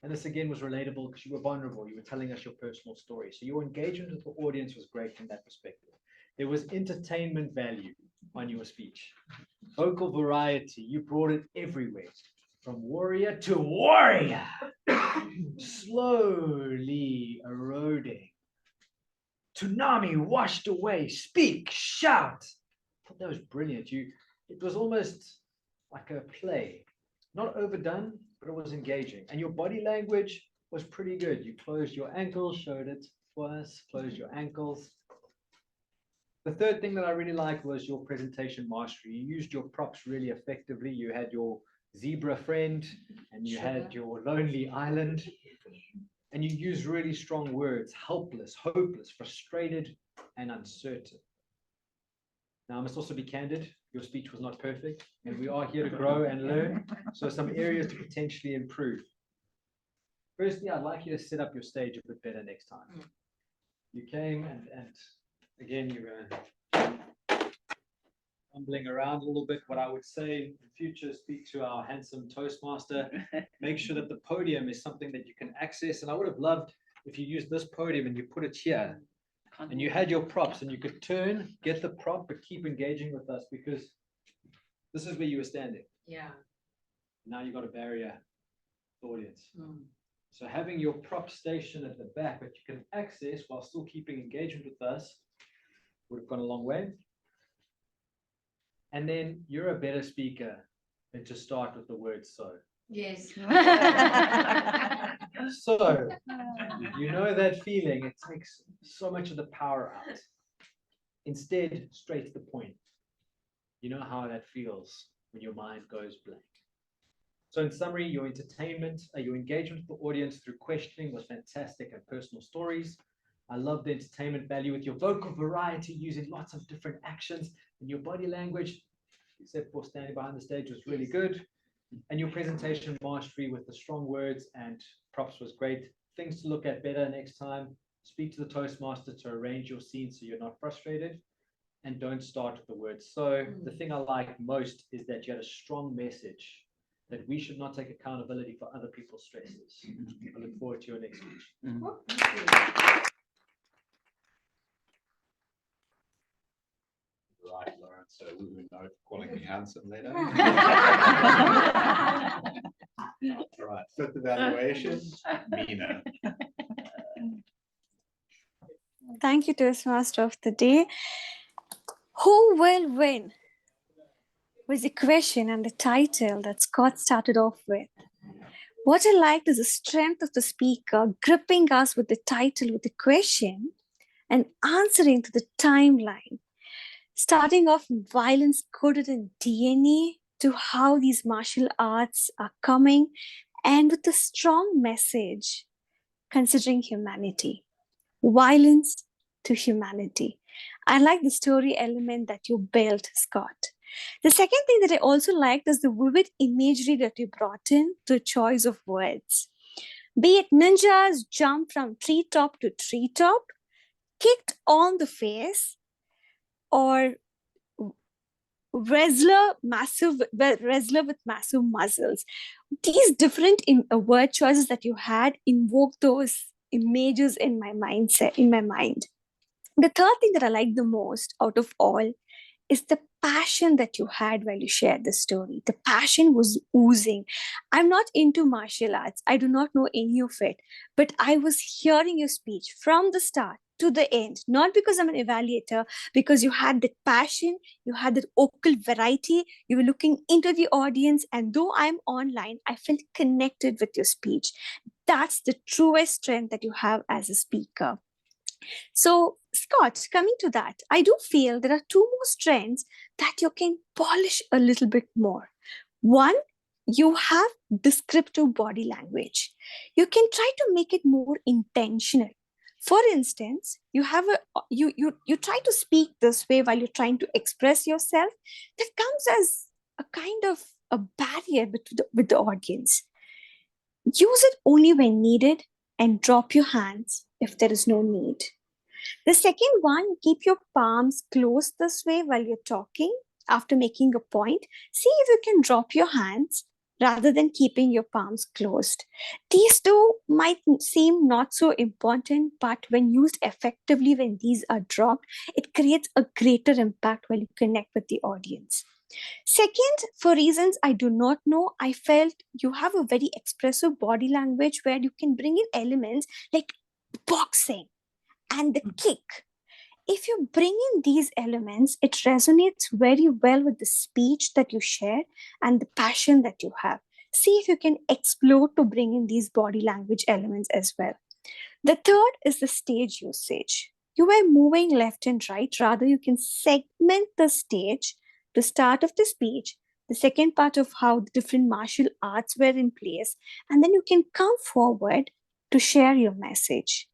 And this again was relatable because you were vulnerable. You were telling us your personal story. So your engagement with the audience was great from that perspective. There was entertainment value on your speech. Vocal variety, you brought it everywhere. From warrior to warrior. Slowly eroding. Tsunami washed away. Speak, shout. I thought that was brilliant. It was almost like a play. Not overdone, but it was engaging. And your body language was pretty good. You closed your ankles, showed it for us, closed your ankles. The third thing that I really liked was your presentation mastery. You used your props really effectively. You had your zebra friend and you had your lonely island. And you used really strong words: helpless, hopeless, frustrated, and uncertain. Now, I must also be candid. Your speech was not perfect, and we are here to grow and learn. So some areas to potentially improve. Firstly, I'd like you to set up your stage a bit better next time. You came and again, you were fumbling around a little bit. What I would say in future, speak to our handsome Toastmaster. Make sure that the podium is something that you can access. And I would have loved if you used this podium and you put it here. And you had your props and you could turn, get the prop, but keep engaging with us because this is where you were standing. Yeah. Now you've got a barrier audience. So having your prop station at the back that you can access while still keeping engagement with us would have gone a long way. And then you're a better speaker than to start with the word so. Yes. So, you know that feeling, it takes so much of the power out. Instead, straight to the point. You know how that feels when your mind goes blank. So in summary, your entertainment, your engagement with the audience through questioning was fantastic and personal stories. I love the entertainment value with your vocal variety, using lots of different actions, and your body language, except for standing behind the stage, was really good. And your presentation mastery with the strong words and props was great. Things to look at better next time. Speak to the Toastmaster to arrange your scene so you're not frustrated. And don't start with the word so. The thing I like most is that you had a strong message that we should not take accountability for other people's stresses. I look forward to your next speech. Right, Lawrence, so we will note calling me handsome later. All right, fifth evaluation, Mina. Thank you, Toastmaster of the Day. Who will win? Was the question and the title that Scott started off with. What I liked is the strength of the speaker gripping us with the title, with the question, and answering to the timeline. Starting off violence coded in DNA to how these martial arts are coming, and with a strong message considering humanity. Violence to humanity. I like the story element that you built, Scott. The second thing that I also liked is the vivid imagery that you brought in, the choice of words. Be it ninjas jump from treetop to treetop, kicked on the face, or wrestler with massive muscles. These different word choices that you had invoke those images in my mindset, in my mind. The third thing that I like the most out of all is the passion that you had while you shared the story. The passion was oozing. I'm not into martial arts. I do not know any of it, but I was hearing your speech from the start to the end, not because I'm an evaluator, because you had that passion, you had that vocal variety, you were looking into the audience, and though I'm online, I felt connected with your speech. That's the truest strength that you have as a speaker. So, Scott, coming to that, I do feel there are two more strengths that you can polish a little bit more. One, you have descriptive body language. You can try to make it more intentional. For instance, you have you try to speak this way while you're trying to express yourself. That comes as a kind of a barrier with the audience. Use it only when needed and drop your hands if there is no need. The second one, keep your palms closed this way while you're talking. After making a point, see if you can drop your hands rather than keeping your palms closed. These two might seem not so important, but when used effectively, when these are dropped, it creates a greater impact when you connect with the audience. Second, for reasons I do not know, I felt you have a very expressive body language where you can bring in elements like boxing and the kick. If you bring in these elements, it resonates very well with the speech that you share and the passion that you have. See if you can explore to bring in these body language elements as well. The third is the stage usage. You are moving left and right, rather you can segment the stage, the start of the speech, the second part of how the different martial arts were in place, and then you can come forward to share your message.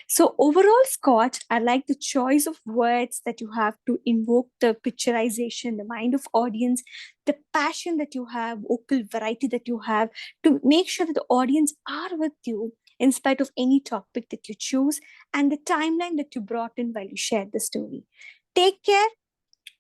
So overall, Scott, I like the choice of words that you have to invoke the picturization, the mind of audience, the passion that you have, vocal variety that you have, to make sure that the audience are with you in spite of any topic that you choose, and the timeline that you brought in while you shared the story. Take care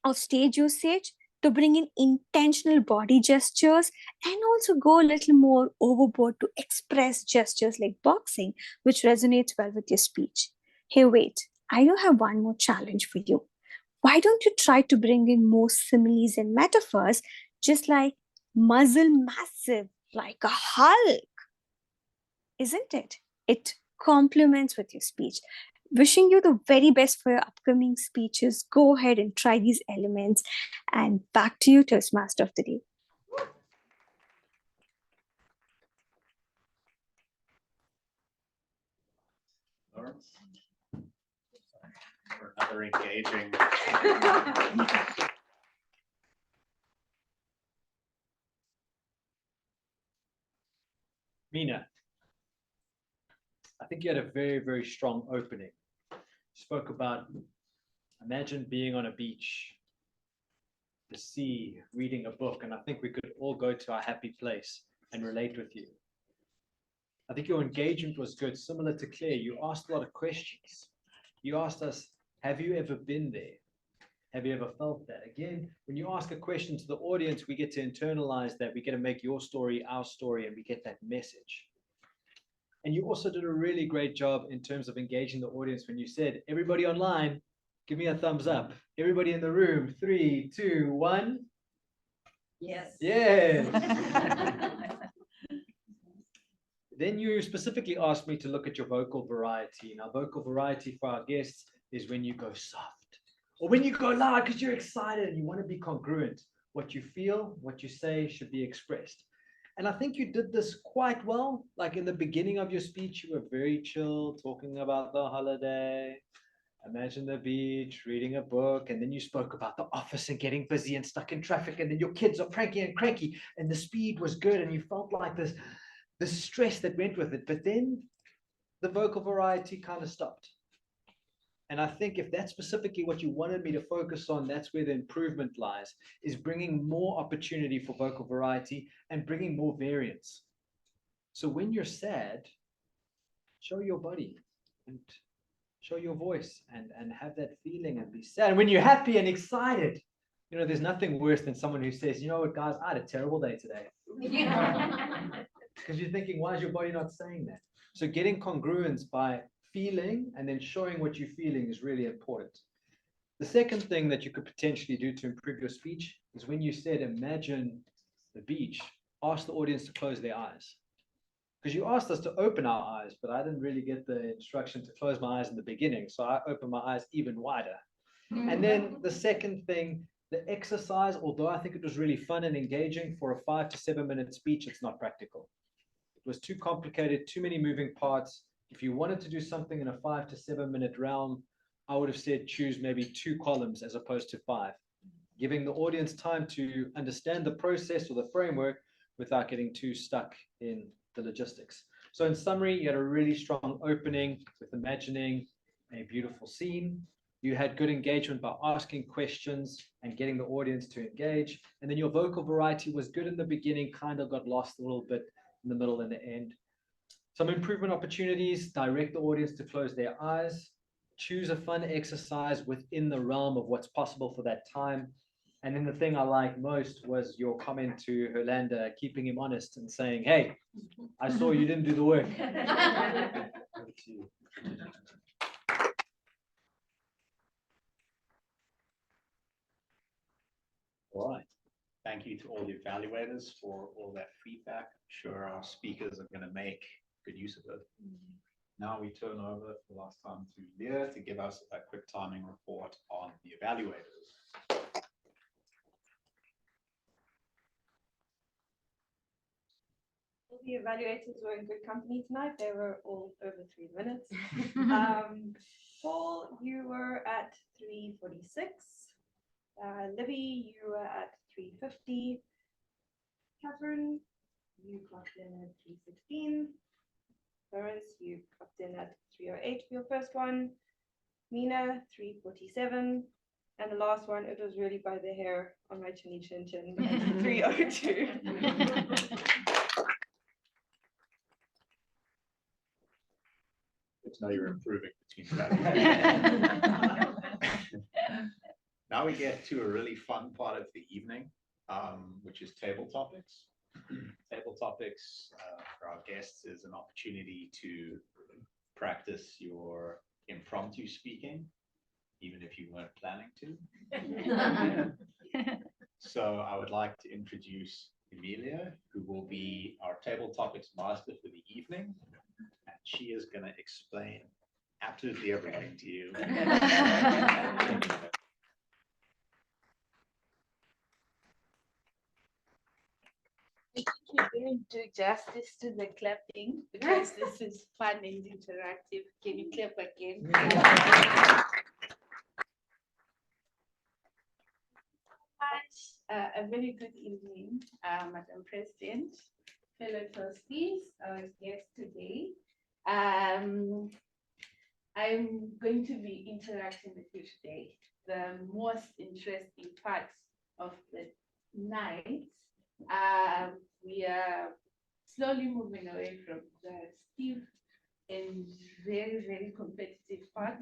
of stage usage to bring in intentional body gestures and also go a little more overboard to express gestures like boxing, which resonates well with your speech. Hey, wait, I do have one more challenge for you. Why don't you try to bring in more similes and metaphors, just like muzzle massive, like a Hulk? Isn't it? It complements with your speech. Wishing you the very best for your upcoming speeches. Go ahead and try these elements. And back to you, Toastmaster of the Day. For another engaging. Mina, I think you had a very, very strong opening. You spoke about, imagine being on a beach, the sea, reading a book, and I think we could all go to our happy place and relate with you. I think your engagement was good, similar to Claire. You asked a lot of questions. You asked us, have you ever been there? Have you ever felt that? Again, when you ask a question to the audience, we get to internalize that. We get to make your story our story, and we get that message. And you also did a really great job in terms of engaging the audience when you said, everybody online, give me a thumbs up. Everybody in the room, 3, 2, 1. Yes. Yes. Then you specifically asked me to look at your vocal variety. Now, vocal variety for our guests is when you go soft or when you go loud because you're excited and you want to be congruent. What you feel, what you say should be expressed. And I think you did this quite well. Like in the beginning of your speech, you were very chill, talking about the holiday, imagine the beach, reading a book, and then you spoke about the office and getting busy and stuck in traffic, and then your kids are pranky and cranky, and the speed was good, and you felt like this stress that went with it. But then the vocal variety kind of stopped. And I think if that's specifically what you wanted me to focus on, that's where the improvement lies, is bringing more opportunity for vocal variety and bringing more variance. So when you're sad, show your body and show your voice and have that feeling and be sad. And when you're happy and excited, you know, there's nothing worse than someone who says, you know what, guys, I had a terrible day today. Because you're thinking, why is your body not saying that? So getting congruence by feeling and then showing what you're feeling is really important. The second thing that you could potentially do to improve your speech is when you said, imagine the beach, ask the audience to close their eyes. Because you asked us to open our eyes, but I didn't really get the instruction to close my eyes in the beginning. So I opened my eyes even wider. And then the second thing, the exercise, although I think it was really fun and engaging for a 5 to 7 minute speech, it's not practical. It was too complicated, too many moving parts. If you wanted to do something in a 5 to 7 minute realm, I would have said choose maybe 2 columns as opposed to 5, giving the audience time to understand the process or the framework without getting too stuck in the logistics. So in summary, you had a really strong opening with imagining a beautiful scene. You had good engagement by asking questions and getting the audience to engage. And then your vocal variety was good in the beginning, kind of got lost a little bit in the middle and the end. Some improvement opportunities: direct the audience to close their eyes, choose a fun exercise within the realm of what's possible for that time. And then the thing I liked most was your comment to Herlanda, keeping him honest and saying, hey, I saw you didn't do the work. Over to you. All right. Thank you to all the evaluators for all that feedback. I'm sure our speakers are going to make good use of it. Now we turn over for the last time to Leah to give us a quick timing report on the evaluators. The evaluators were in good company tonight. They were all over 3 minutes. Paul, you were at 3:46. Libby, you were at 3:50. Catherine, you clocked in at 3:16. Lawrence, you clocked in at 3:08 for your first one. Mina, 3:47. And the last one, it was really by the hair on my chinny chin chin, 3:02. Good to know you're improving between that. Now we get to a really fun part of the evening, which is table topics. Table topics for our guests is an opportunity to practice your impromptu speaking, even if you weren't planning to. So I would like to introduce Emilia, who will be our table topics master for the evening. And she is going to explain absolutely everything to you. I think you didn't do justice to the clapping because this is fun and interactive. Can you clap again? A very good evening, Madam President, fellow trustees, our guests today. I'm going to be interacting with you today. The most interesting part of the night, we are slowly moving away from the stiff and very, very competitive part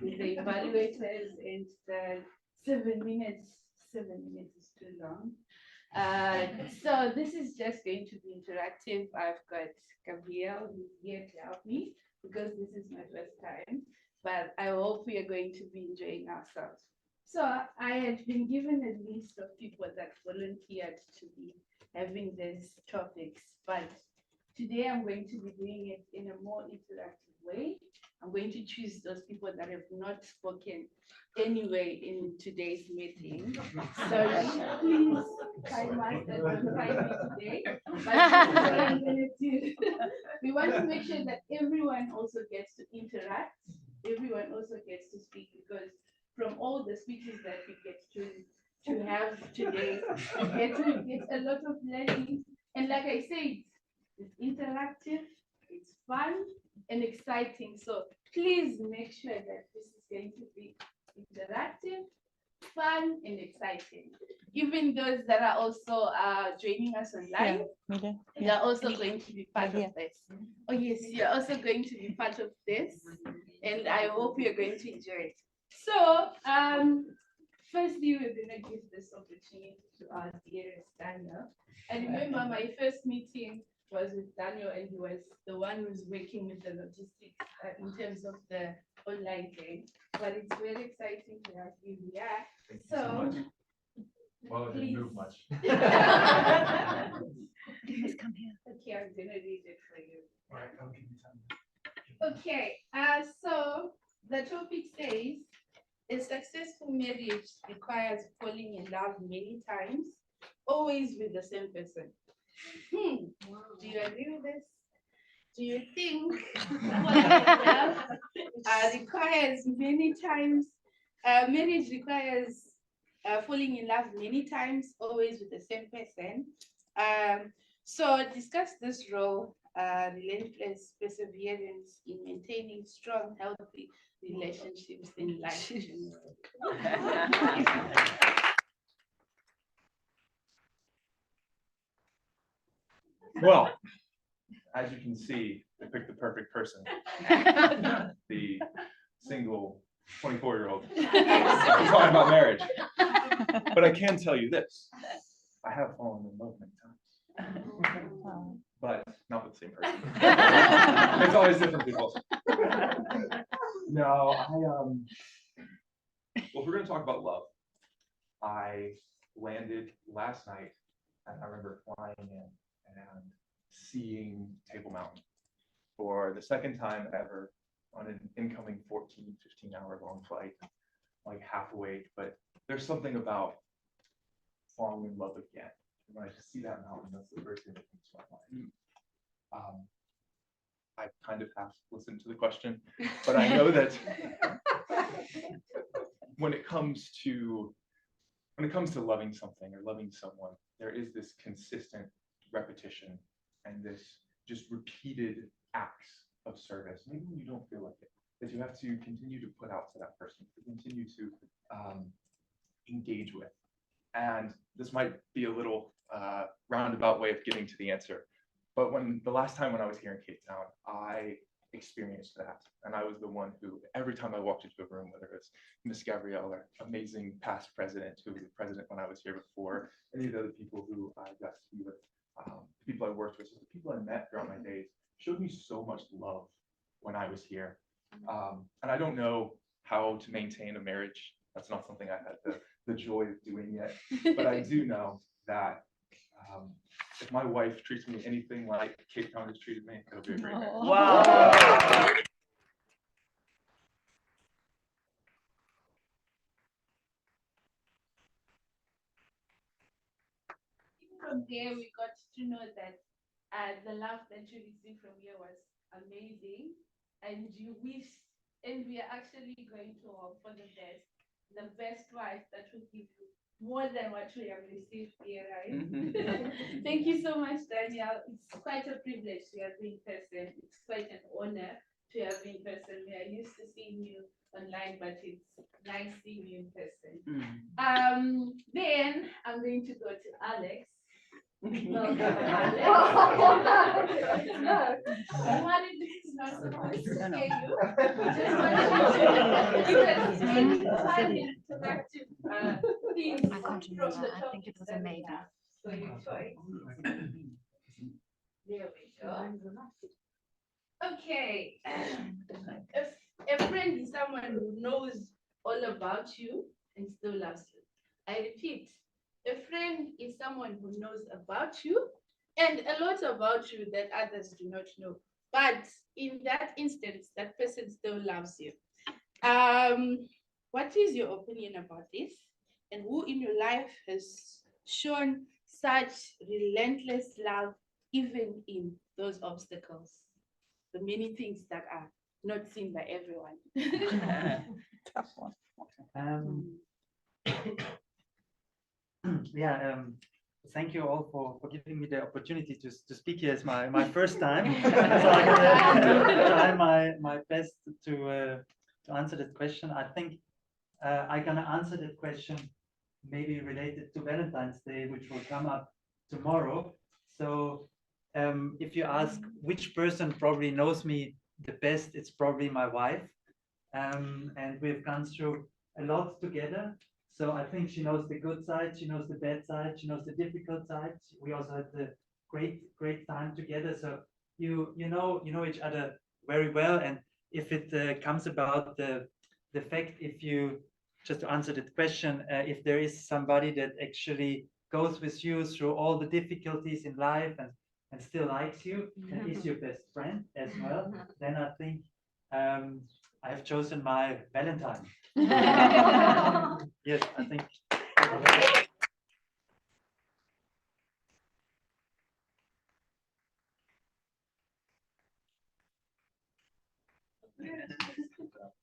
with the evaluators and the 7 minutes. 7 minutes is too long. So this is just going to be interactive. I've got Gabrielle who's here to help me because this is my first time, but I hope we are going to be enjoying ourselves. So I had been given a list of people that volunteered to be having these topics, but today I'm going to be doing it in a more interactive way. I'm going to choose those people that have not spoken anyway in today's meeting. So please, time master, don't find me today. But what I'm going to do, we want to make sure that everyone also gets to interact. Everyone also gets to speak, because from all the speeches that we get to have today, we get a lot of learning. And like I said, it's interactive, it's fun and exciting. So please make sure that this is going to be interactive, fun and exciting. Even those that are also joining us online, they're also going to be part of this. Oh yes, you're also going to be part of this, and I hope you're going to enjoy it. So firstly, we're going to give this opportunity to our dearest Daniel. I remember my first meeting was with Daniel, and he was the one who's working with the logistics in terms of the online thing. But it's very exciting to have you here. Thank you so much. Well, it didn't move much. Please come here. Okay, I'm gonna read it for you. All right, come give me time. Okay, so the topic says, a successful marriage requires falling in love many times, always with the same person. Do you agree with this? Do you think falling in love requires many times, marriage requires falling in love many times, always with the same person? So discuss this role relentless perseverance in maintaining strong, healthy relationships in life. Well, as you can see, they picked the perfect person. The single 24-year-old talking about marriage. But I can tell you this, I have fallen in love many times, but not with the same person. It's always different people. No, well, if we're gonna talk about love, I landed last night and I remember flying in and seeing Table Mountain for the second time ever on an incoming 14, 15-hour long flight, like half awake. But there's something about falling in love again. When I just see that mountain, that's the first thing that comes to my mind. I kind of have listened to the question, but I know that when it comes to loving something or loving someone, there is this consistent repetition and this just repeated acts of service, maybe when you don't feel like it, that you have to continue to put out to that person, to continue to engage with. And this might be a little roundabout way of getting to the answer, but the last time when I was here in Cape Town, I experienced that. And I was the one who, every time I walked into a room, whether it's Miss Gabrielle or amazing past president, who was the president when I was here before, any of the other people who I got to be with, the people I worked with, the people I met throughout my days, showed me so much love when I was here. And I don't know how to maintain a marriage. That's not something I had the joy of doing yet, but I do know that if my wife treats me anything like Cape Town has treated me, it'll be a great marriage. Wow. From there, we got to know that the love that you received from here was amazing, and you wished, and we are actually going to hope for the best wife that will give you more than what we have received here, right? Thank you so much, Daniel. It's quite a privilege to have you in person. It's quite an honor to have you in person. We are used to seeing you online, but it's nice seeing you in person. Then I'm going to go to Alex. Welcome, Alex. It's not supposed to scare you. Just want you to spend fun interactive things I can't remember. I think it was a maybe. for your choice. There we go. Okay. If a friend is someone who knows all about you and still loves you. I repeat, a friend is someone who knows about you and a lot about you that others do not know. But in that instance, that person still loves you. What is your opinion about this? And who in your life has shown such relentless love, even in those obstacles? The many things that are not seen by everyone. Tough one. Yeah, thank you all for giving me the opportunity to speak here. It's my first time, so I'm gonna try my best to answer that question. I think I'm gonna answer that question maybe related to Valentine's Day, which will come up tomorrow. So if you ask which person probably knows me the best, it's probably my wife. And we've gone through a lot together. So I think she knows the good side, she knows the bad side, she knows the difficult side. We also had a great time together. So you know each other very well. And if it comes about the fact, if you just to answer that question, if there is somebody that actually goes with you through all the difficulties in life and still likes you and is your best friend as well, then I think I have chosen my Valentine. Yes, I think.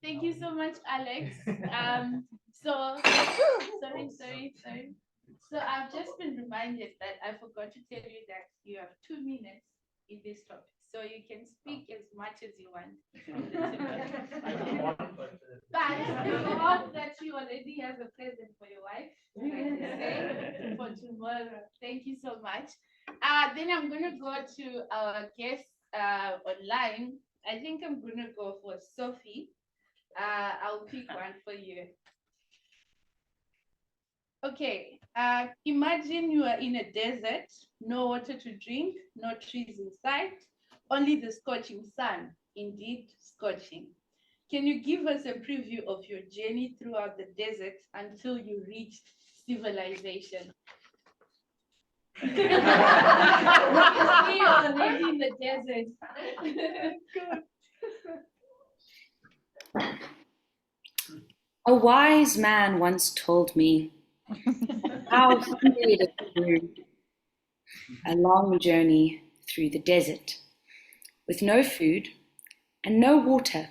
Thank you so much, Alex. Sorry. So I've just been reminded that I forgot to tell you that you have 2 minutes in this topic. so you can speak as much as you want. But I hope that you already have a present for your wife, like you say, for tomorrow. Thank you so much. Then I'm gonna go to our guests online. I think I'm gonna go for Sophie. I'll pick one for you. Okay, imagine you are in a desert, no water to drink, no trees in sight, only the scorching sun, indeed scorching. Can you give us a preview of your journey throughout the desert until you reached civilization? We are already in the desert. A wise man once told me how he had experienced a long journey through the desert with no food and no water,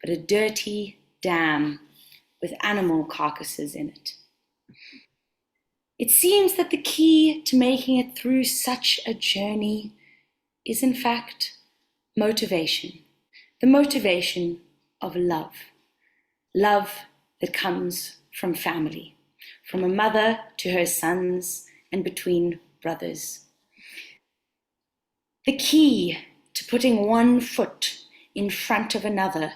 but a dirty dam with animal carcasses in it. It seems that the key to making it through such a journey is, in fact, motivation. The motivation of love. Love that comes from family, from a mother to her sons and between brothers. The key to putting one foot in front of another,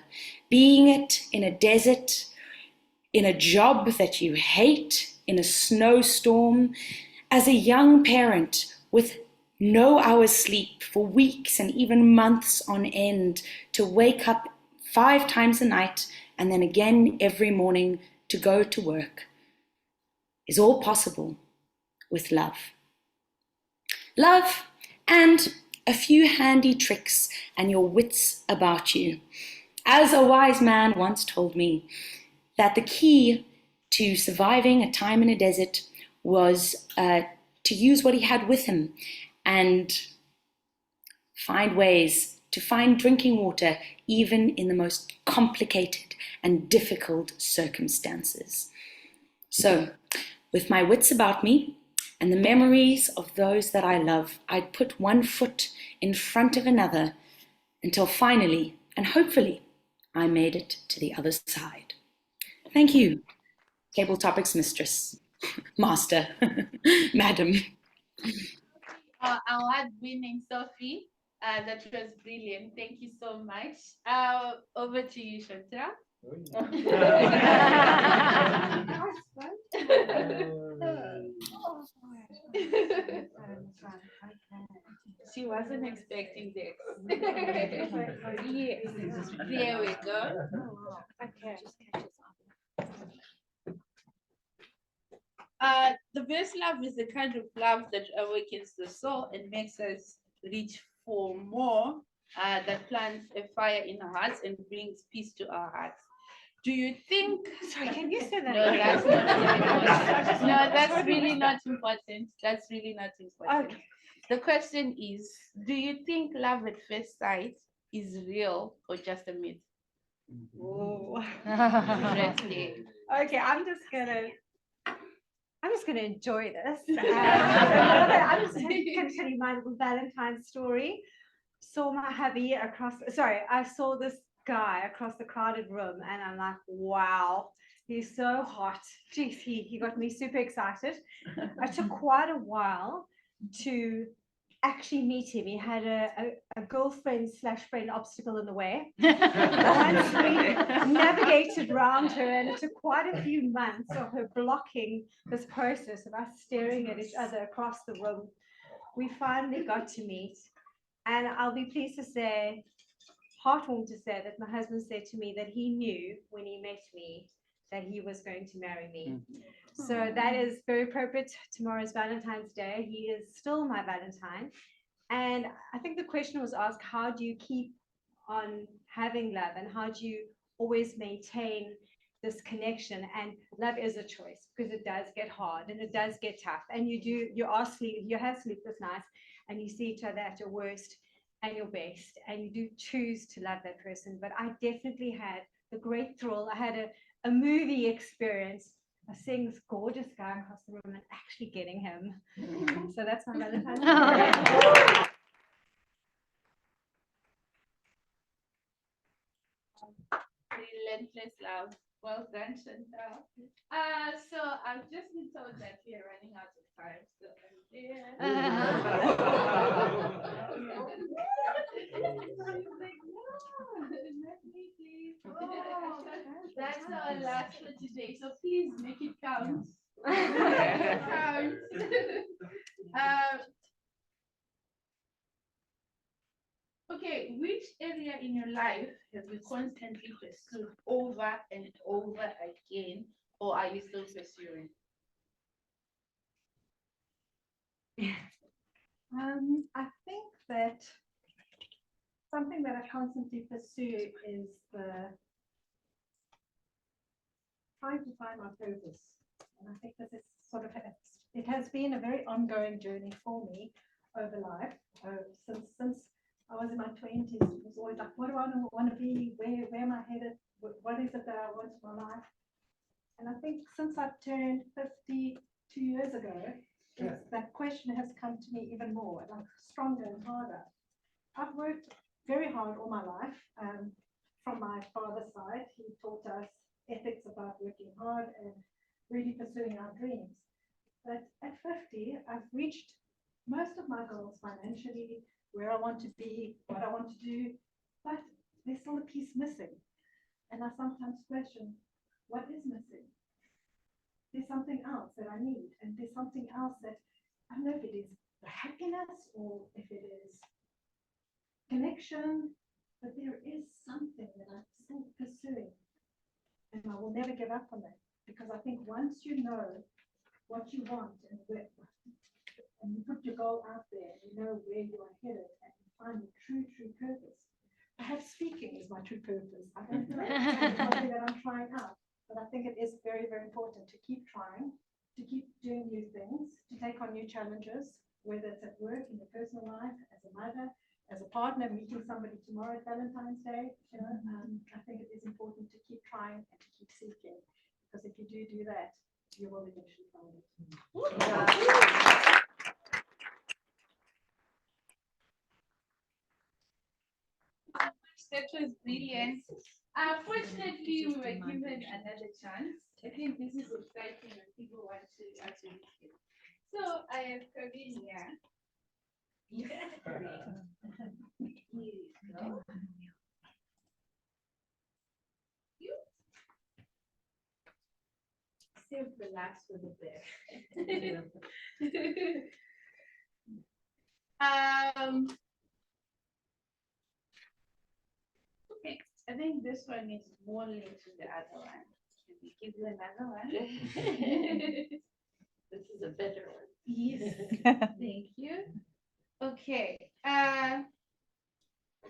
being it in a desert, in a job that you hate, in a snowstorm, as a young parent with no hours sleep for weeks and even months on end, to wake up 5 times a night and then again every morning to go to work, is all possible with love. Love and a few handy tricks and your wits about you. As a wise man once told me, that the key to surviving a time in a desert was to use what he had with him and find ways to find drinking water even in the most complicated and difficult circumstances. So, with my wits about me and the memories of those that I love, I'd put one foot in front of another until finally, and hopefully, I made it to the other side. Thank you, Table Topics Mistress, Master, Madam. Our winning Sophie, that was brilliant. Thank you so much. Over to you, Chantal. She wasn't expecting this. Yes. There we go. Okay. The best love is the kind of love that awakens the soul and makes us reach for more, that plants a fire in our hearts and brings peace to our hearts. Do you think? Sorry, can you say that No, again? that's not important. No, that's really not important. That's really not important. Okay. The question is, do you think love at first sight is real or just a myth? Ooh. Interesting. Okay, I'm just gonna enjoy this. I'm just gonna tell you my little Valentine's story. Saw my hubby I saw this guy across the crowded room and I'm like, wow, he's so hot. Jeez, he got me super excited. It took quite a while to actually meet him. He had a girlfriend/friend obstacle in the way. Once we navigated around her, and it took quite a few months of her blocking this process of us staring at each other across the room, we finally got to meet. And I'll be pleased to say, heartwarmed to say, that my husband said to me that he knew when he met me that he was going to marry me. So that is very appropriate. Tomorrow's Valentine's Day. He is still my Valentine. And I think the question was asked, how do you keep on having love and how do you always maintain this connection? And love is a choice because it does get hard and it does get tough. And you have sleepless nights and you see each other at your worst and your best. And you do choose to love that person. But I definitely had the great thrill. I had a movie experience of seeing this gorgeous guy across the room and actually getting him. So that's my Valentine's Day. Relentless love. Well done, Chantal. So I've just been told that we are running out of time. So that's our last for today. So please make it count. Count. Okay, which area in your life have you constantly pursued over and over again, or are you still pursuing? I think that something that I constantly pursue is trying to find my purpose. And I think this is sort of, it has been a very ongoing journey for me over life. Since I was in my 20s, it was always like, what do I want to be? Where am I headed? What is it that I want in my life? And I think since I've turned 50 years ago, that question has come to me even more, like stronger and harder. I've worked very hard all my life. From my father's side, he taught us ethics about working hard and really pursuing our dreams. But at 50, I've reached most of my goals financially, where I want to be, what I want to do, but there's still a piece missing. And I sometimes question, what is missing? There's something else that I need, and there's something else that, I don't know if it is the happiness or if it is connection, but there is something that I'm still pursuing. And I will never give up on that, because I think once you know what you want and you put your goal out there, and you know where you are headed, and you find your true purpose. Perhaps speaking is my true purpose. I don't know. It's something that I'm trying out, but I think it is very, very important to keep trying, to keep doing new things, to take on new challenges, whether it's at work, in your personal life, as a mother, as a partner, meeting somebody tomorrow at Valentine's Day. You know, I think it is important to keep trying and to keep seeking, because if you do that, you will eventually find it. That was brilliant. Fortunately, we were given another chance. I think this is exciting and people want to actually see it. So I have Kevin here. Yes, you save the last for the best. Okay, I think this one is more linked to the other one. Can we give you another one? This is a better one. Yes, thank you. Okay,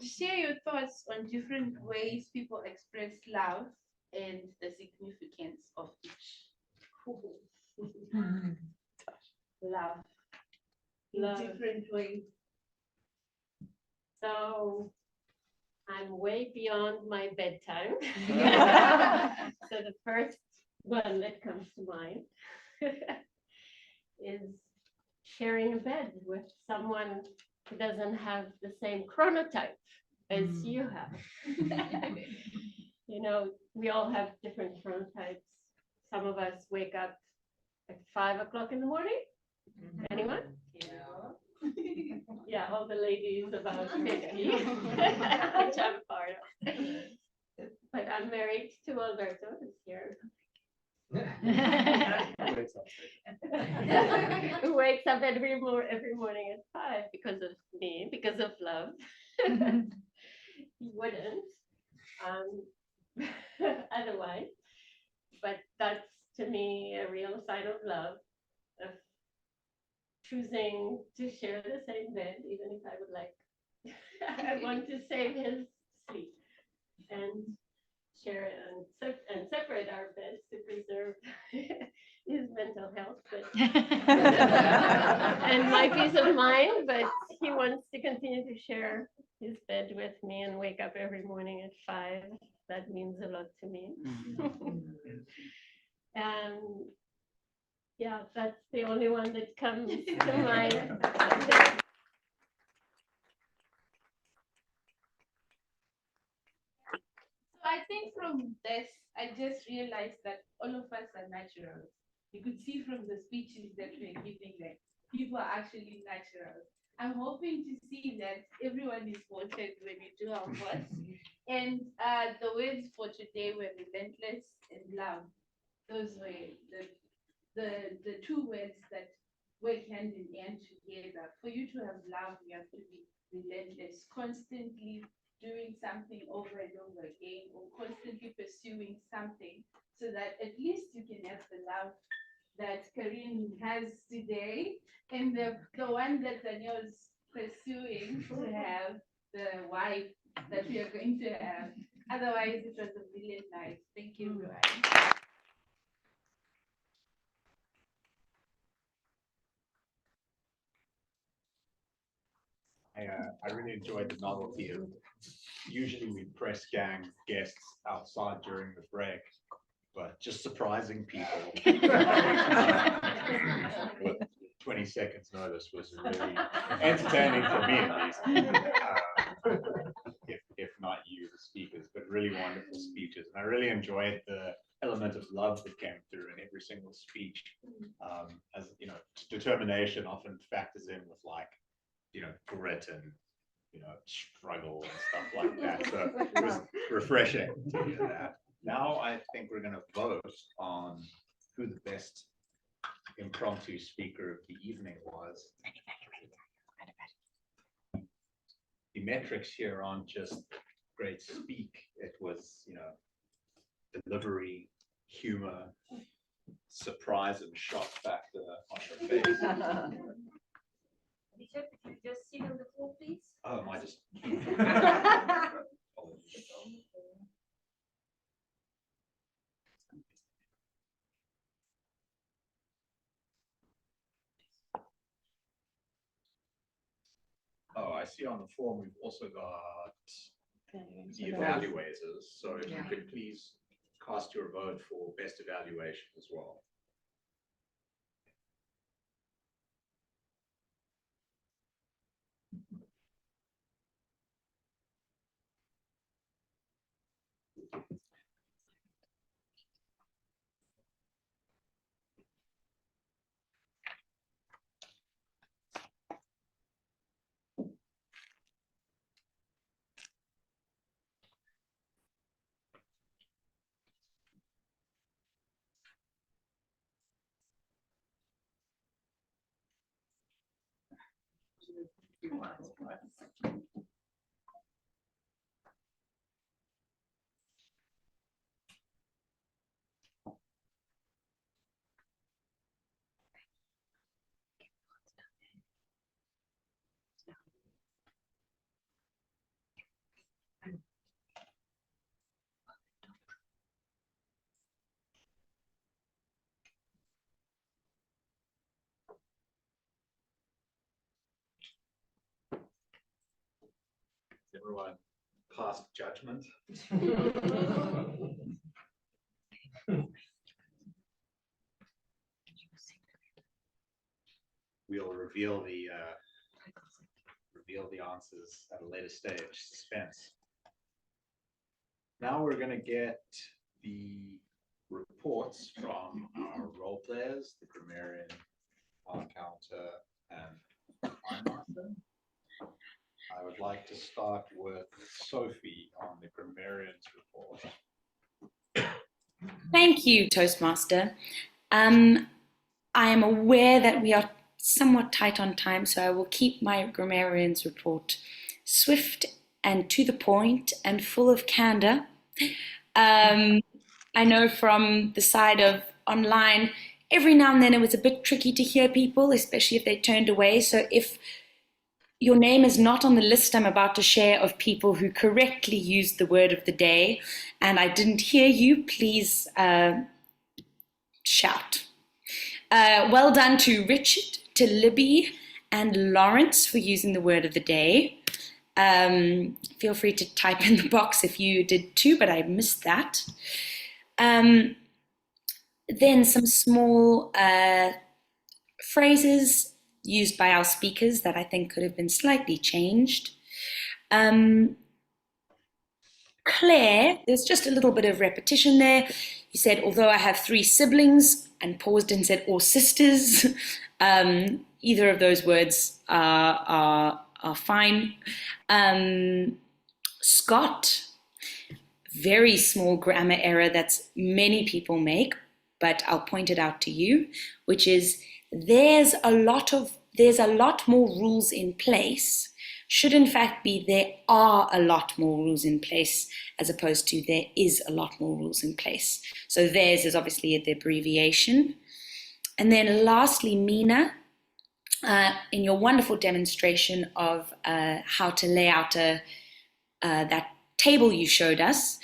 share your thoughts on different ways people express love and the significance of each. Love in different ways. So I'm way beyond my bedtime. So the first one that comes to mind is sharing a bed with someone who doesn't have the same chronotype as you have. You know, we all have different chronotypes. Some of us wake up at 5 o'clock in the morning. Anyone? Yeah, all the ladies about 50, which I'm part of. But I'm married to Alberto, who's here. Who wakes up every morning at 5 because of me, because of love. He wouldn't otherwise. But that's to me a real sign of love, of choosing to share the same bed, even if I would like, I want to save his sleep and share and separate our beds to preserve his mental health, but and my peace of mind. But he wants to continue to share his bed with me and wake up every morning at 5. That means a lot to me. And yeah, that's the only one that comes to mind. I from this, I just realized that all of us are naturals. You could see from the speeches that we're giving that people are actually naturals. I'm hoping to see that everyone is voted when we do our votes. And the words for today were relentless and love. Those were the two words that work hand in hand together. For you to have love, you have to be relentless, constantly doing something over and over again, or constantly pursuing something, so that at least you can have the love that Karin has today, and the one that Daniel is pursuing to have the wife that we are going to have. Otherwise, it was a brilliant night. Thank you, everyone. I really enjoyed the novelty of, usually we press gang guests outside during the break, but just surprising people with 20 seconds notice was really entertaining for me at least. If not you, the speakers, but really wonderful speeches. And I really enjoyed the element of love that came through in every single speech. As you know, determination often factors in with, like, you know, grit and, you know, struggle and stuff like that. So it was refreshing to hear that. Now I think we're going to vote on who the best impromptu speaker of the evening was. The metrics here aren't just great speak. It was, you know, delivery, humor, surprise and shock factor on your face. Bishop, if you just sit on the floor, please. Oh, am I just? Oh, I see on the form we've also got the evaluators. So if you could please cast your vote for best evaluation as well. Everyone passed judgment. We'll reveal the answers at a later stage. Suspense. Now we're going to get the reports from our role players, the grammarian, our counter, and Time Master. I would like to start with Sophie on the grammarian's report. Thank you, Toastmaster. I am aware that we are somewhat tight on time, so I will keep my grammarian's report swift and to the point and full of candor. I know from the side of online, every now and then it was a bit tricky to hear people, especially if they turned away. So if your name is not on the list I'm about to share of people who correctly used the word of the day, and I didn't hear you, please shout. Well done to Richard, to Libby, and Lawrence for using the word of the day. Feel free to type in the box if you did too, but I missed that. Then some small phrases used by our speakers that I think could have been slightly changed. Claire, there's just a little bit of repetition there. You said, although I have 3 siblings, and paused and said, or sisters. Either of those words are fine. Scott, very small grammar error that many people make, but I'll point it out to you, which is there's a lot more rules in place. Should in fact be there are a lot more rules in place, as opposed to there is a lot more rules in place. So theirs is obviously the abbreviation. And then lastly, Mina, in your wonderful demonstration of how to lay out that table you showed us,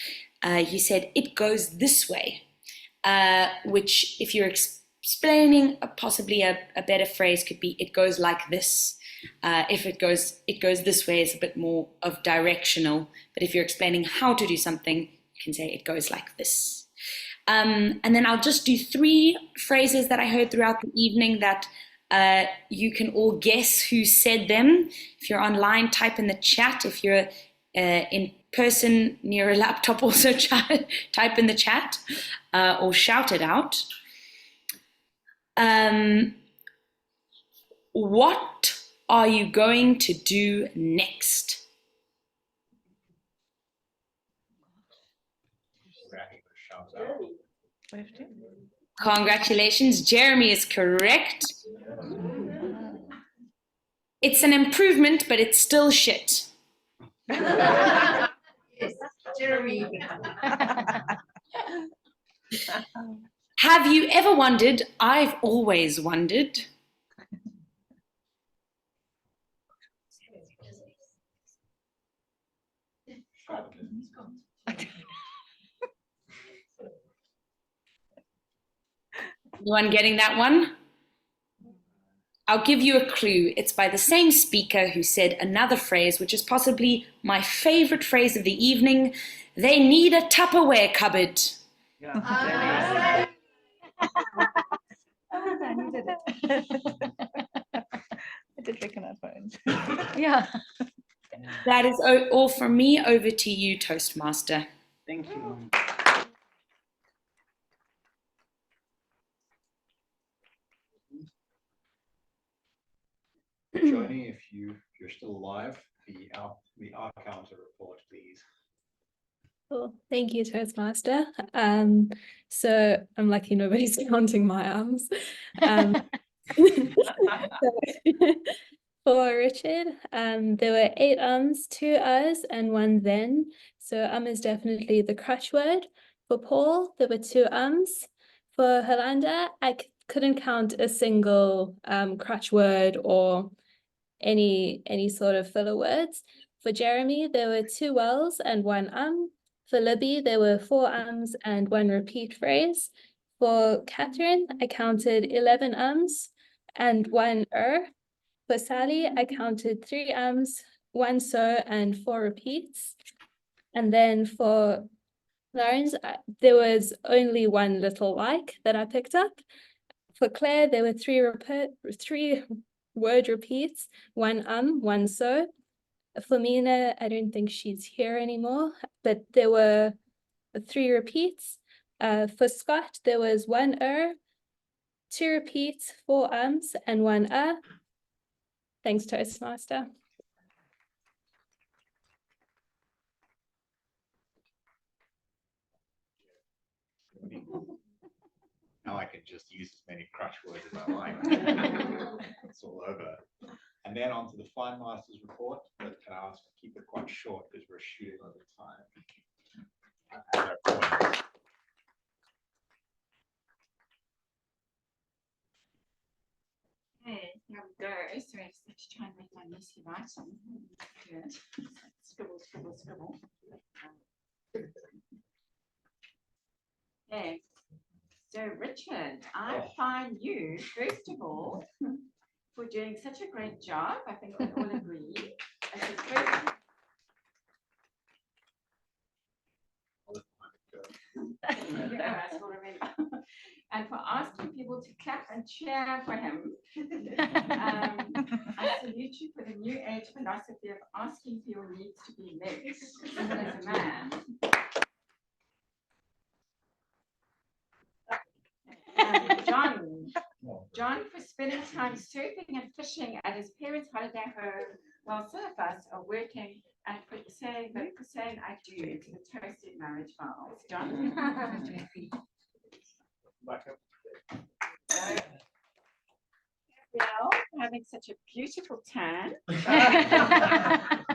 you said it goes this way, which if you're explaining possibly a better phrase could be it goes like this. If it goes this way is a bit more of directional, but if you're explaining how to do something, you can say it goes like this. And then I'll just do 3 phrases that I heard throughout the evening that you can all guess who said them. If you're online, type in the chat. If you're in person near a laptop, also type in the chat or shout it out. What are you going to do next? Congratulations, Jeremy is correct. It's an improvement, but it's still shit. Yes, Jeremy. Have you ever wondered? I've always wondered. Anyone getting that one? I'll give you a clue. It's by the same speaker who said another phrase, which is possibly my favorite phrase of the evening. They need a Tupperware cupboard. I did recognize phones. Yeah. That is all from me. Over to you, Toastmaster. Thank you. Johnny, if you're still alive, the R counter report, please. Cool. Thank you, Toastmaster. So I'm lucky nobody's counting my arms. For Richard, there were 8 ums, 2 us, and 1 then. So is definitely the crutch word. For Paul, there were 2 ums. For Holanda, I couldn't count a single crutch word or any sort of filler words. For Jeremy, there were 2 wells and 1 For Libby, there were 4 ums and 1 repeat phrase. For Catherine, I counted 11 ums and 1 For Sally, I counted 3 ums, 1 so, and 4 repeats. And then for Lawrence, there was only 1 little like that I picked up. For Claire, there were 3 word repeats, 1 1 so. For Mina, I don't think she's here anymore, but there were 3 repeats. For Scott, there was 1 2 repeats, 4 ums, and 1 Thanks, Toastmaster. Now I can just use as many crutch words as I like. It's all over. And then on to the Fine Masters report, but can I ask to keep it quite short because we're shooting over time. Okay, here we go. So let's try and make my messy writing. Good. Scribble, scribble, scribble. Okay. So Richard, I find you, first of all, for doing such a great job. I think we all agree. and for asking people to clap and cheer for him. I salute you for the new age philosophy of asking for your needs to be met, even as a man. John for spending time surfing and fishing at his parents' holiday home while some of us are working, and for saying I do to the ToastEd marriage vows. John. Gabrielle, having such a beautiful tan,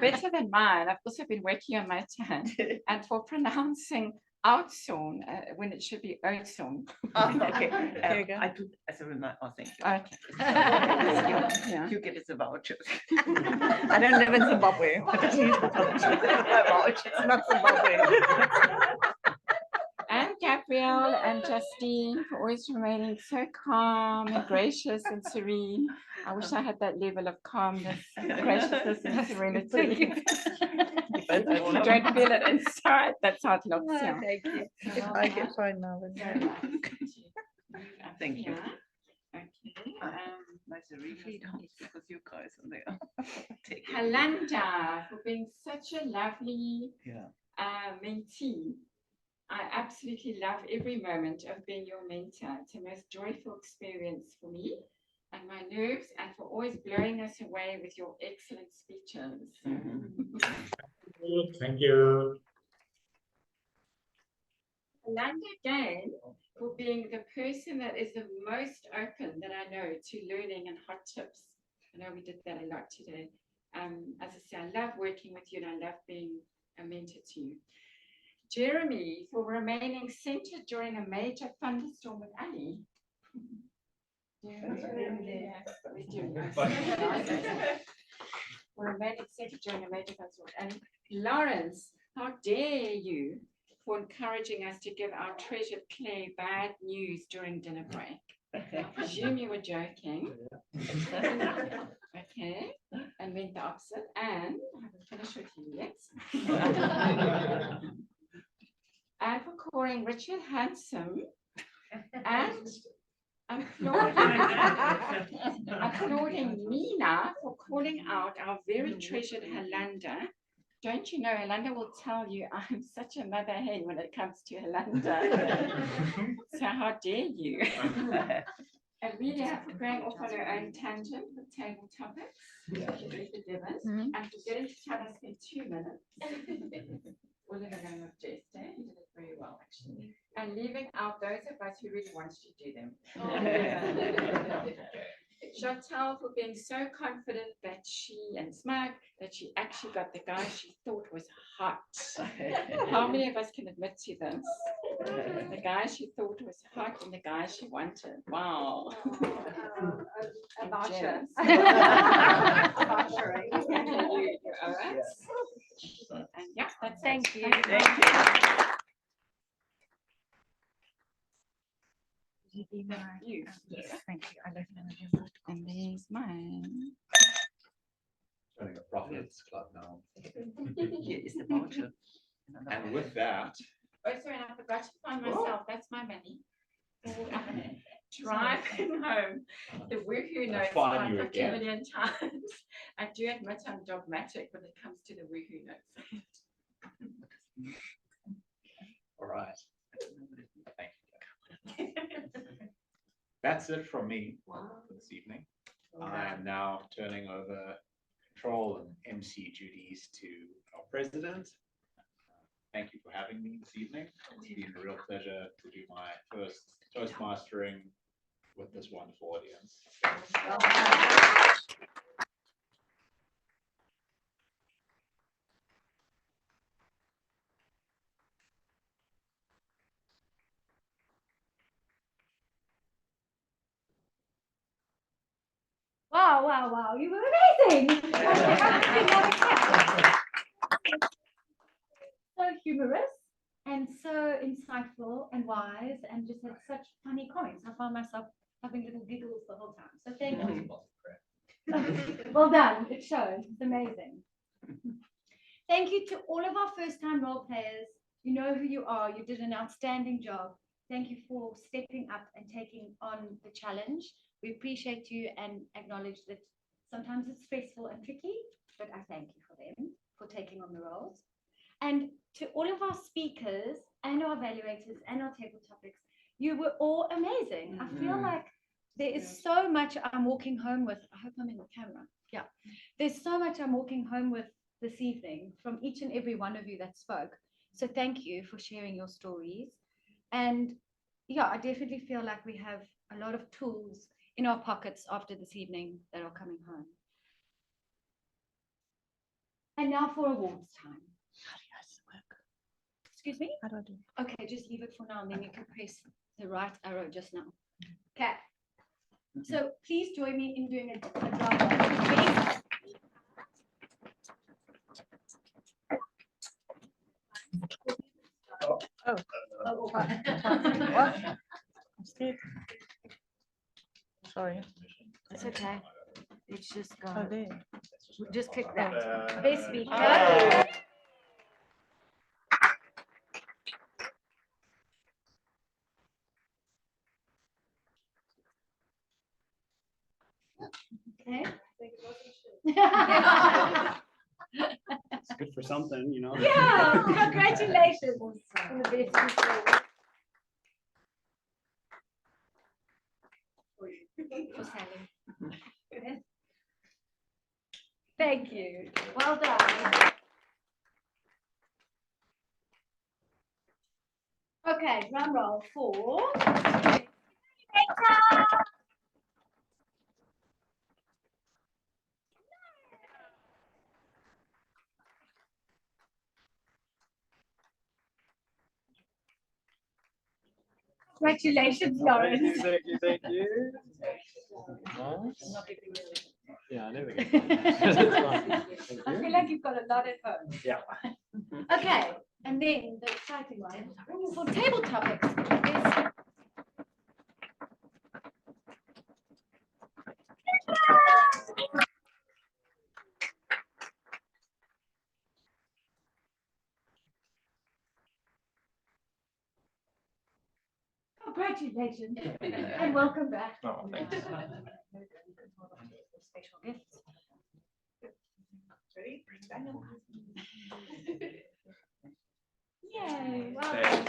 better than mine. I've also been working on my tan, and for pronouncing outsown when it should be outsown. Okay, Here you go. I do as a reminder. Oh, thank you. Okay. Yeah. You get us a voucher. I don't live in Zimbabwe. It's not Zimbabwe. And Gabrielle and Justine for always remaining so calm and gracious and serene. I wish I had that level of calmness, graciousness, and serenity. You don't feel it inside. That's how it looks. Yeah. Thank you. I can find now. Thank you. Nice to read because you guys are there. Halanda for being such a lovely mentee. I absolutely love every moment of being your mentor. It's a most joyful experience for me and my nerves, and for always blowing us away with your excellent speeches. Thank you. Halanda again for being the person that is the most open that I know to learning and hot tips. I know we did that a lot today. As I say, I love working with you and I love being a mentor to you. Jeremy for remaining centered during a major thunderstorm with Ali. For remaining centered during a major thunderstorm with Ali. Lawrence, how dare you for encouraging us to give our treasured Clay bad news during dinner break. I presume you were joking. Okay, and meant the opposite. And I haven't finished with you yet. And for calling Richard handsome, and applauding Nina for calling out our very treasured Halanda. Don't you know, Halanda will tell you I'm such a mother hen when it comes to Halanda. So how dare you? Amelia for going off on her own tangent with table topics, and for getting to tell us in 2 minutes. All in the name of Jester, you did it very well actually. And leaving out those of us who really wanted to do them. Chantal for being so confident that she actually got the guy she thought was hot. How many of us can admit to this? The guy she thought was hot and the guy she wanted. Wow. A voucher. You're all right. And yeah, that's Thank you. Yes, thank you. I left it. And there's mine. Joining a Profits Club now. Here is the voucher. And with that. Oh, sorry, I forgot to find myself. That's my money. Driving home, the woohoo notes find you 50 again. million times. I do admit I'm dogmatic when it comes to the woohoo notes. All right. Thank you. That's it from me for this evening. I am now turning over control and MC duties to our president. Thank you for having me this evening. It's been a real pleasure to do my first Toastmastering with this wonderful audience. Wow, wow, wow, you were amazing. So humorous and so insightful and wise and just had such funny comments. I found myself having little giggles the whole time. So thank you. Well done. It shows. It's amazing. Thank you to all of our first-time role players. You know who you are. You did an outstanding job. Thank you for stepping up and taking on the challenge. We appreciate you and acknowledge that sometimes it's stressful and tricky, but I thank you for them, for taking on the roles. And to all of our speakers and our evaluators and our table topics, you were all amazing. I feel like there is so much I'm walking home with. I hope I'm in the camera. Yeah. There's so much I'm walking home with this evening from each and every one of you that spoke. So thank you for sharing your stories. And yeah, I definitely feel like we have a lot of tools in our pockets after this evening that are coming home. And now for awards time. How do you guys work? Excuse me? How do I do? Okay, just leave it for now and then you can press the right arrow just now. Okay. So please join me in doing a drum. Oh. What? I'm scared. Sorry. It's okay. It's just Oh, gone. there. Just click that. Best speaker. Okay. It's good for something, you know. Yeah, congratulations on the best speaker. For Sally. Thank you. Well done. Okay, drum roll for. Congratulations, Lawrence. Thank you. Nice. Yeah, I never get I feel like you've got a lot at home. Yeah. Okay, and then the exciting one for table topics is congratulations and welcome back. Oh, thanks. Special gifts. Ready? Yay, well done.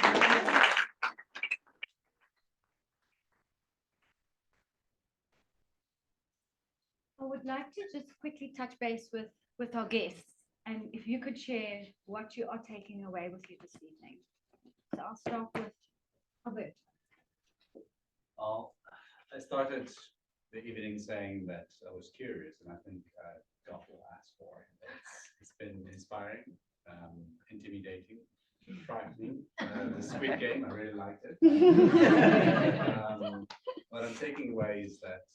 I would like to just quickly touch base with our guests, and if you could share what you are taking away with you this evening. So I'll start with Albert. I started the evening saying that I was curious, and I think I got what I asked for. It's been inspiring, intimidating, frightening. The Squid Game, I really liked it. What I'm taking away is that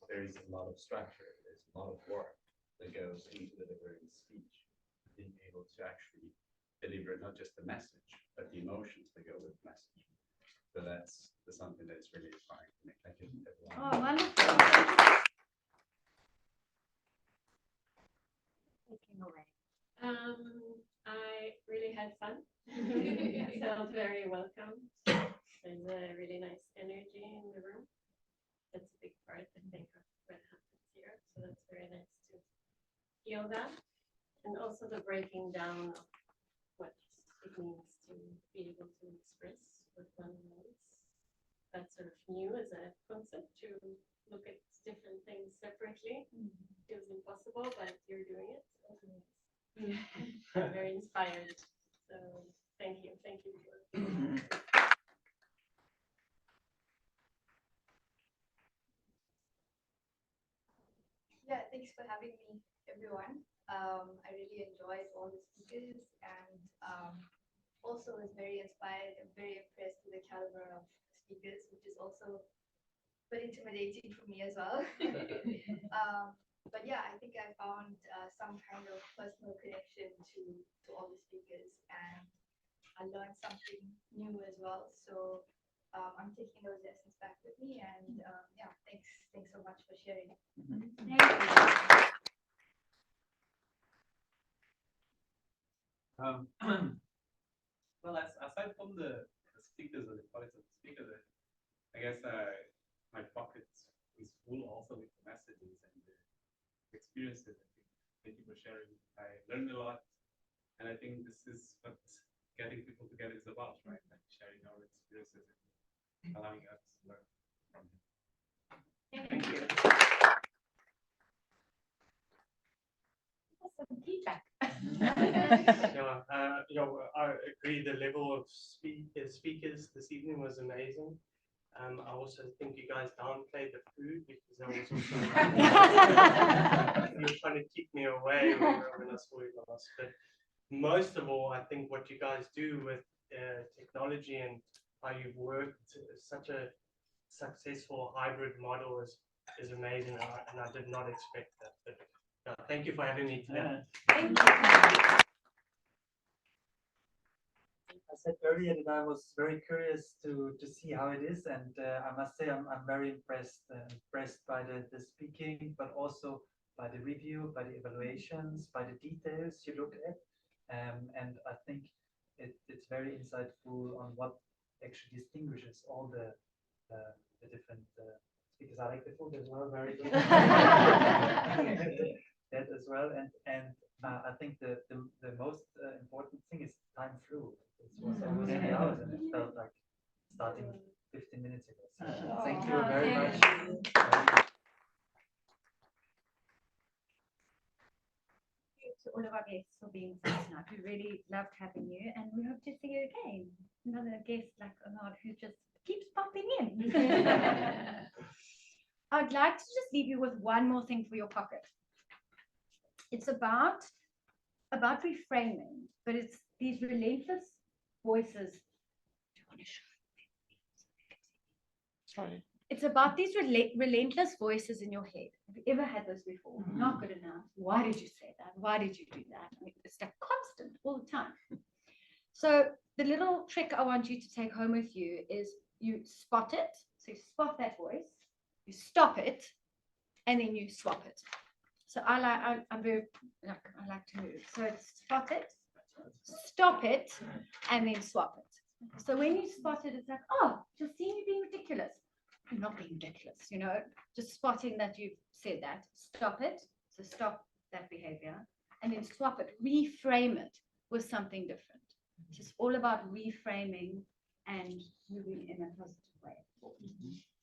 there is a lot of structure, there's a lot of work that goes into delivering speech, being able to actually deliver not just the message, but the emotions that go with the message. So that's something that's really inspiring to me. Thank you, everyone. Oh, wonderful. Taking away. I really had fun. Felt very welcome. There's a really nice energy in the room. That's a big part, I think, of what happens here. So that's very nice to feel that. And also the breaking down of what it means to be able to express with one voice. That's sort of new as a concept, to look at different things separately. Feels impossible, but you're doing it. I'm very inspired. So thank you. Thank you. Yeah, thanks for having me, everyone. I really enjoyed all the speakers, and also was very inspired and very impressed with the caliber of speakers, which is also a bit intimidating for me as well. But yeah, I think I found some kind of personal connection to all the speakers, and I learned something new as well. So I'm taking those lessons back with me, and yeah, thanks so much for sharing. Thank you. Well, aside from the speakers or the quality of the speakers. I guess my pocket is full also with the messages and the experiences. Thank you for sharing. I learned a lot, and I think this is what getting people together is about, right? Like sharing our experiences and allowing us to learn from them. Thank you. Feedback. I agree. The level of speakers this evening was amazing. I also think you guys downplayed the food because I was also you were trying to keep me away when I saw you last. But most of all, I think what you guys do with technology and how you've worked such a successful hybrid model is amazing, and I did not expect that. But thank you for having me today. Thank you. I said earlier that I was very curious to see how it is, and I must say I'm very impressed by the speaking, but also by the review, by the evaluations, by the details you look at, and I think it's very insightful on what actually distinguishes all the different speakers. I like the food as well, very good. That as well, and I think the most important thing is time flew. It was almost 3 hours, and it felt like starting 15 minutes ago. So thank you very much. To all of our guests for being with us tonight. We really loved having you, and we hope to see you again. Another guest like Ahmad who just keeps popping in. I'd like to just leave you with one more thing for your pocket. It's about reframing, but it's these relentless voices. Sorry. It's about these relentless voices in your head. Have you ever had those before? Not good enough. Why did you say that? Why did you do that? I mean, it's like constant all the time. So the little trick I want you to take home with you is you spot it. So you spot that voice, you stop it, and then you swap it. So I like to move. So it's spot it, stop it, and then swap it. So when you spot it, it's like, oh, just seeing you being ridiculous. You're not being ridiculous, you know, just spotting that you've said that. Stop it. So stop that behavior, and then swap it, reframe it with something different. It's just all about reframing and moving in a positive way.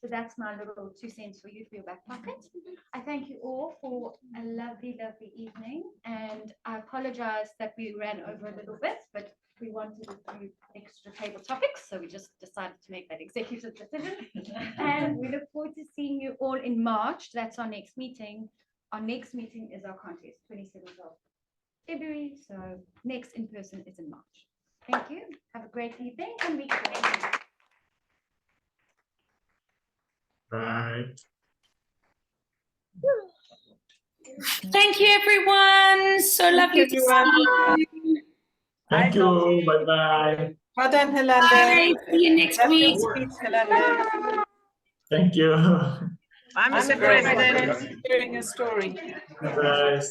So that's my little 2 cents for you for your back pocket. I thank you all for a lovely, lovely evening. And I apologize that we ran over a little bit, but we wanted a few extra table topics. So we just decided to make that executive decision. And we look forward to seeing you all in March. That's our next meeting. Our next meeting is our contest, 27th of February. So next in person is in March. Thank you. Have a great evening and weekend. Right. Thank you, everyone. So lovely to see you. Thank you. Bye bye. Well done, Bye. Helanda. See you next Lovely week. speech, Helanda. Thank you. I'm Mr. President. Hearing your story. Surprise.